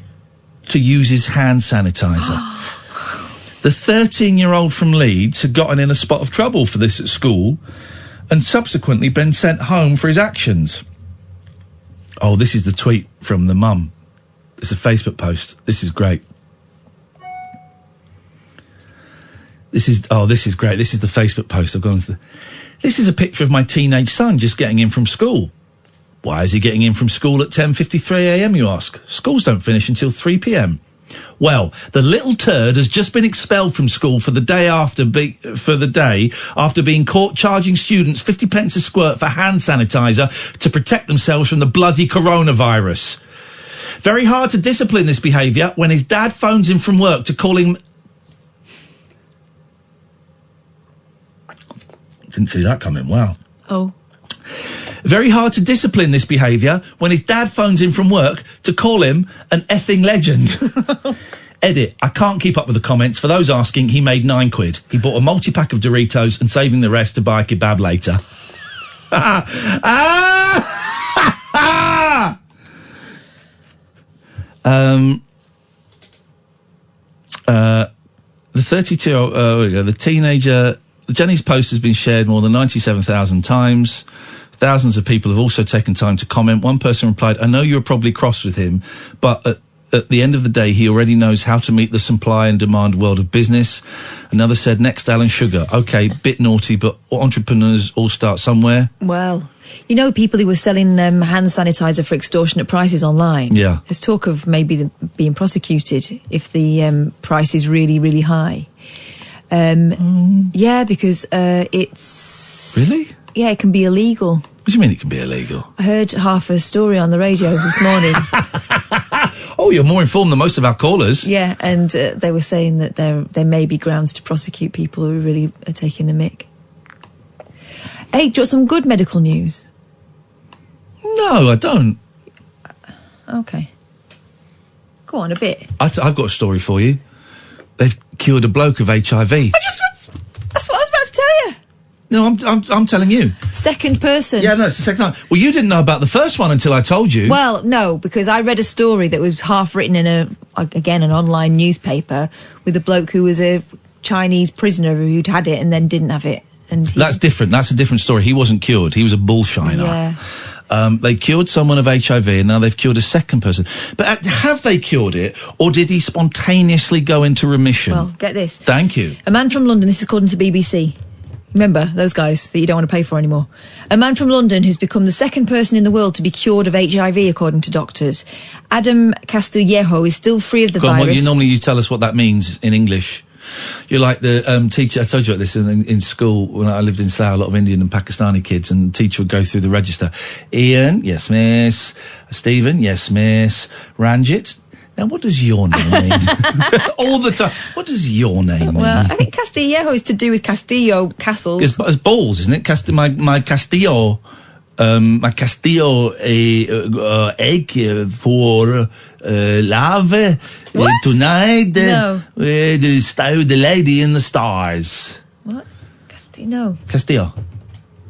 to use his hand sanitizer. The 13-year-old from Leeds had gotten in a spot of trouble for this at school and subsequently been sent home for his actions. Oh, this is the tweet from the mum. It's a Facebook post. This is great. This is great. This is the Facebook post. I've gone to This is a picture of my teenage son just getting in from school. Why is he getting in from school at 10:53 a.m, you ask? Schools don't finish until 3 p.m. Well, the little turd has just been expelled from school for the day after being caught charging students 50 pence a squirt for hand sanitizer to protect themselves from the bloody coronavirus. Very hard to discipline this behaviour when his dad phones him from work to call him... Didn't see that coming, wow. Oh. Very hard to discipline this behaviour when his dad phones in from work to call him an effing legend. Edit. I can't keep up with the comments. For those asking, he made £9. He bought a multi-pack of Doritos and saving the rest to buy a kebab later. The 32, the teenager, Jenny's post has been shared more than 97,000 times. Thousands of people have also taken time to comment. One person replied, I know you're probably cross with him, but at the end of the day, he already knows how to meet the supply and demand world of business. Another said, next Alan Sugar. Okay, bit naughty, but entrepreneurs all start somewhere. Well, you know, people who were selling hand sanitizer for extortionate prices online. Yeah. There's talk of maybe them being prosecuted if the price is really, really high. Yeah, because it's... Really? Yeah, it can be illegal. What do you mean it can be illegal? I heard half a story on the radio this morning. Oh, you're more informed than most of our callers. Yeah, and they were saying that there may be grounds to prosecute people who really are taking the mick. Hey, do you want some good medical news? No, I don't. Okay. Go on, a bit. I've got a story for you. They've cured a bloke of HIV. That's what I was about to tell you. No, I'm telling you. Second person. Yeah, no, it's the second time. Well, you didn't know about the first one until I told you. Well, no, because I read a story that was half written in an online newspaper with a bloke who was a Chinese prisoner who'd had it and then didn't have it. And that's different. That's a different story. He wasn't cured. He was a bullshiner. Yeah. They cured someone of HIV and now they've cured a second person. But have they cured it, or did he spontaneously go into remission? Well, get this. Thank you. A man from London, this is according to the BBC. Remember, those guys that you don't want to pay for anymore. A man from London who's become the second person in the world to be cured of HIV, according to doctors. Adam Castillejo is still free of the virus. Well, normally you tell us what that means in English. You're like the teacher. I told you about this in school when I lived in Slough. A lot of Indian and Pakistani kids, and the teacher would go through the register. Iain, yes, miss. Stephen, yes, miss. Ranjit. Now, what does your name mean? All the time. What does your name mean? Well, I think Castillejo is to do with Castillo castles. It's balls, isn't it? My Castillo. My Castillo egg for love tonight. No. The lady in the stars. What? Castillo. Castillo.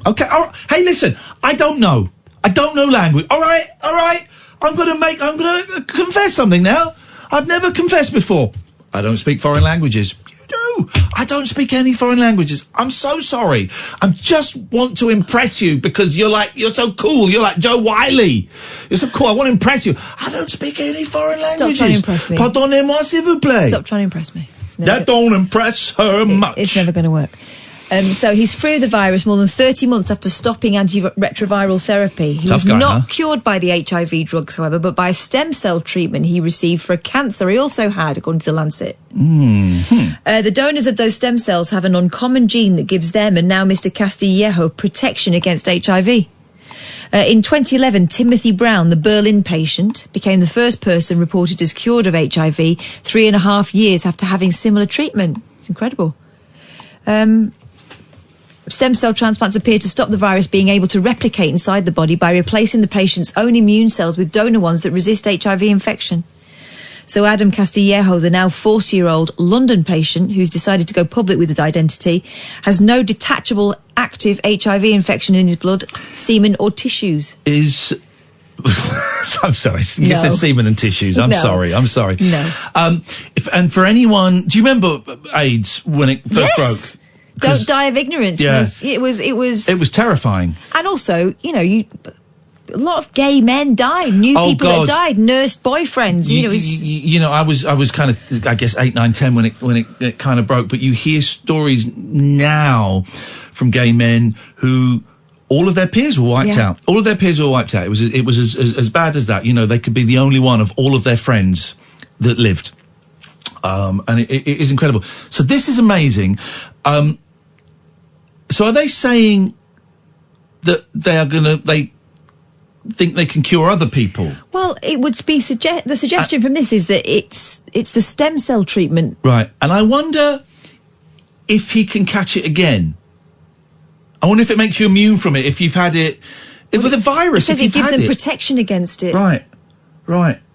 Okay. All right. Hey, listen. I don't know language. All right. I'm gonna confess something now. I've never confessed before. I don't speak foreign languages. You do. I don't speak any foreign languages. I'm so sorry. I just want to impress you because you're so cool. You're like Joe Wiley. You're so cool. I want to impress you. I don't speak any foreign languages. Stop trying to impress me. Pardonnez-moi, s'il vous plaît. Stop trying to impress me. That don't impress her much. It's never going to work. So he's free of the virus more than 30 months after stopping antiretroviral therapy. He was not cured by the HIV drugs, however, but by a stem cell treatment he received for a cancer he also had, according to The Lancet. The donors of those stem cells have an uncommon gene that gives them and now Mr. Castillejo protection against HIV. In 2011, Timothy Brown, the Berlin patient, became the first person reported as cured of HIV 3.5 years after having similar treatment. It's incredible. Stem cell transplants appear to stop the virus being able to replicate inside the body by replacing the patient's own immune cells with donor ones that resist HIV infection. So Adam Castillejo, the now 40-year-old London patient who's decided to go public with his identity, has no detachable active HIV infection in his blood, semen or tissues. I'm sorry. You said semen and tissues. I'm sorry. No. And for anyone, do you remember AIDS when it first broke? Don't die of ignorance. Yeah. It was terrifying. And also, a lot of gay men died. People that died, nursed boyfriends. I was kind of, I guess, 8, 9, 10 when it kind of broke. But you hear stories now from gay men who all of their peers were wiped out. All of their peers were wiped out. It was as bad as that. They could be the only one of all of their friends that lived. And it is incredible. So this is amazing. So are they saying that they think they can cure other people? Well, it would be the suggestion from this is that it's the stem cell treatment. Right. And I wonder if he can catch it again. I wonder if it makes you immune from it if you've had it with a virus. It says if it you've gives had them it. protection against it. Right.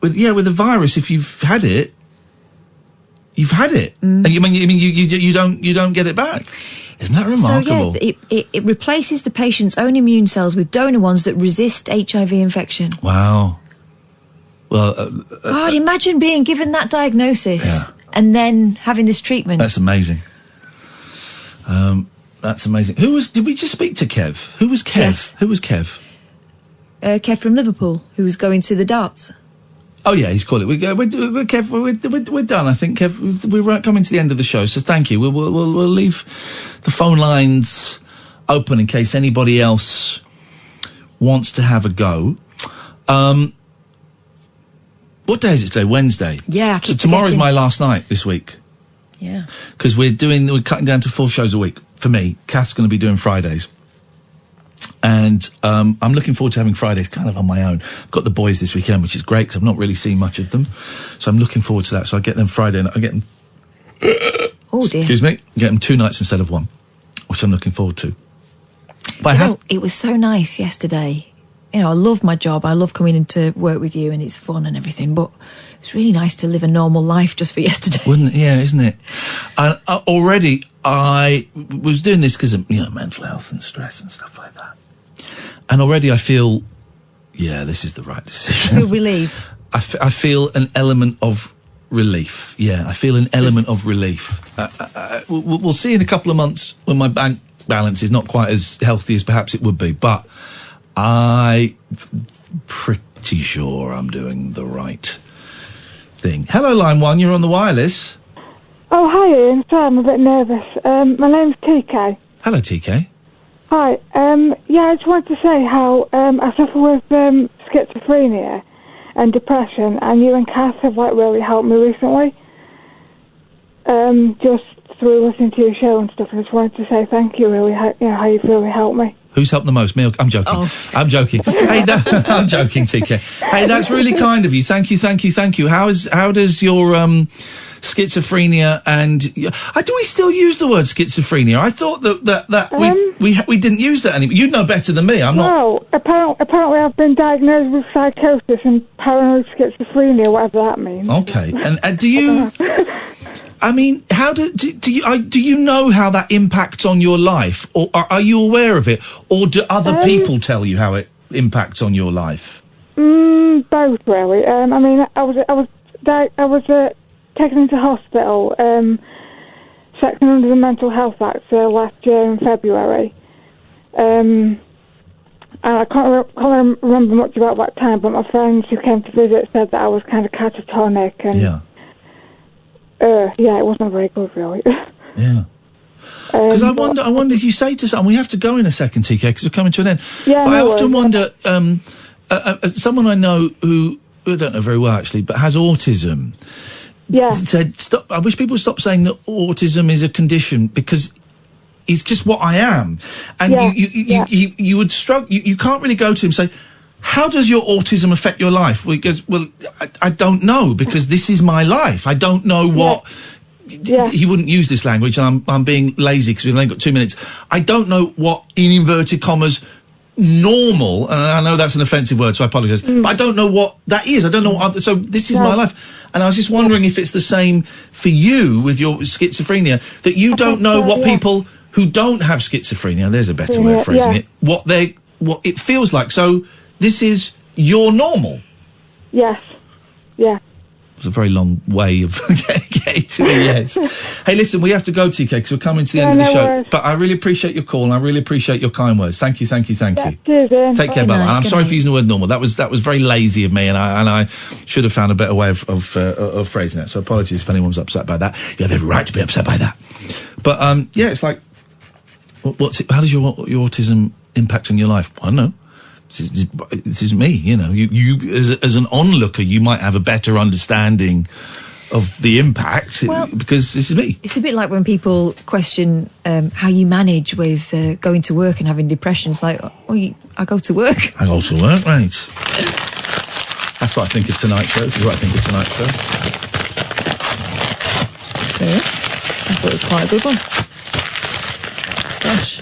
With a virus, if you've had it, you've had it, and you don't get it back. Isn't that remarkable? So yeah, it replaces the patient's own immune cells with donor ones that resist HIV infection. Wow. Well, God, imagine being given that diagnosis and then having this treatment. That's amazing. That's amazing. Did we just speak to Kev? Who was Kev? Yes. Who was Kev? Kev from Liverpool, who was going to the darts. Oh yeah, he's called it. Kev, we're done. I think Kev, we're coming to the end of the show. So thank you. We'll leave the phone lines open in case anybody else wants to have a go. What day is it today? Wednesday. Yeah. So tomorrow's my last night this week. Yeah. Because we're cutting down to 4 shows a week. For me, Kath's going to be doing Fridays. And I'm looking forward to having Fridays kind of on my own. I've got the boys this weekend, which is great because I've not really seen much of them. So I'm looking forward to that. So I get them Friday and I get them... Oh, dear. Excuse me. Get them 2 nights instead of 1, which I'm looking forward to. But it was so nice yesterday. You know, I love my job. I love coming into work with you and it's fun and everything. But it's really nice to live a normal life just for yesterday. Wouldn't it? Yeah, isn't it? And already I was doing this because of, mental health and stress and stuff like that. And already I feel, this is the right decision. You're relieved. I feel an element of relief. Yeah, I feel an element of relief. We'll see in a couple of months when my bank balance is not quite as healthy as perhaps it would be. But I'm pretty sure I'm doing the right thing. Hello, Line 1, you're on the wireless. Oh, hi Ian. Sorry, I'm a bit nervous. My name's TK. Hello, TK. Hi. I just wanted to say how I suffer with schizophrenia and depression, and you and Kath have really helped me recently. Just through listening to your show and stuff. I just wanted to say thank you. Really, how you've really helped me. Who's helped the most? Me? I'm joking. Oh. I'm joking. Hey, I'm joking, TK. Hey, that's really kind of you. Thank you. How does your schizophrenia and do we still use the word schizophrenia? I thought that we didn't use that anymore. You'd know better than me. I'm not. No, apparently I've been diagnosed with psychosis and paranoid schizophrenia, whatever that means. Okay, and do you? I mean, how do you know how that impacts on your life, or are you aware of it, or do other people tell you how it impacts on your life? Both really. I mean, I was taken into hospital, sectioned under the Mental Health Act last year in February. And I can't remember much about that time, but my friends who came to visit said that I was kind of catatonic and. It wasn't very good, really. Yeah. Because I wonder if you say to someone, we have to go in a second, TK, because we're coming to an end. Yeah, but I often wonder, someone I know who I don't know very well, actually, but has autism, said, "Stop! I wish people would stop saying that autism is a condition, because it's just what I am." And you would struggle, you can't really go to him and say, how does your autism affect your life? Well, he goes, I don't know, because this is my life. I don't know what... He wouldn't use this language, and I'm being lazy because we've only got 2 minutes. I don't know what, in inverted commas, normal, and I know that's an offensive word, so I apologise, but I don't know what that is. I don't know what... So this is my life. And I was just wondering if it's the same for you with your schizophrenia, that you don't know what people who don't have schizophrenia, there's a better way of phrasing it, what it feels like. So... this is your normal? Yes. Yeah. It's a very long way of getting to a yes. Hey, listen, we have to go, TK, because we're coming to the end of the show. Worries. But I really appreciate your call, and I really appreciate your kind words. Thank you. Cheers, Ian. Take care, bye. I'm sorry for using the word normal. That was very lazy of me, and I should have found a better way of phrasing that. So apologies if anyone's upset by that. You have every right to be upset by that. But it's like, how does your autism impact on your life? I don't know. This is me, you as an onlooker, you might have a better understanding of the impact, because this is me. It's a bit like when people question how you manage with going to work and having depression. It's like, I go to work. I go to work, right. That's what I think of tonight's show. This is what I think of tonight's show. So, I thought it was quite a good one. Gosh.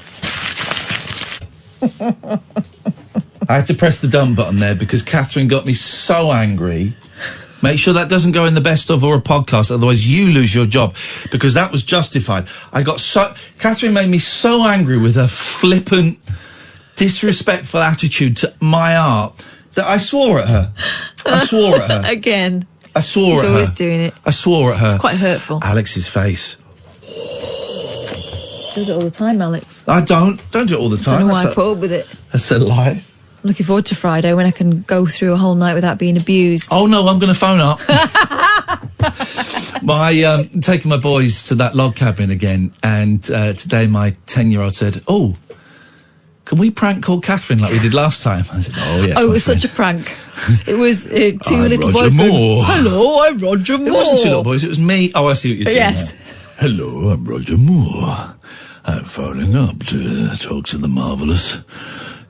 I had to press the dump button there because Catherine got me so angry. Make sure that doesn't go in the best of or a podcast, otherwise you lose your job, because that was justified. Catherine made me so angry with her flippant, disrespectful attitude to my art that I swore at her. Again. I swore He's at her. always doing it. I swore at her. It's quite hurtful. Alex's face. Does it all the time, Alex. I don't do it all the time. I don't know why I put up with it. That's a lie. I'm looking forward to Friday when I can go through a whole night without being abused. Oh no, I'm going to phone up. Taking my boys to that log cabin again, and today my 10-year-old said, "Oh, can we prank call Catherine like we did last time?" I said, "Oh yes." Oh, it was such a prank. It was 2 little Roger boys Moore. going, "Hello, I'm Roger Moore." It wasn't 2 little boys, it was me. Oh, I see what you're doing. Yes. Now. Hello, I'm Roger Moore. I'm phoning up to talk to the marvellous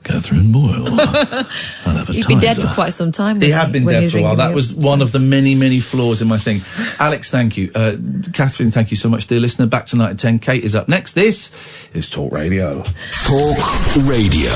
Catherine Boyle. I'll have a You've been dead for quite some time. He had been dead for a while. That me was one of the many, many flaws in my thing. Alex, thank you. Catherine, thank you so much, dear listener. Back tonight at 10. Kate is up next. This is Talk Radio. Talk Radio.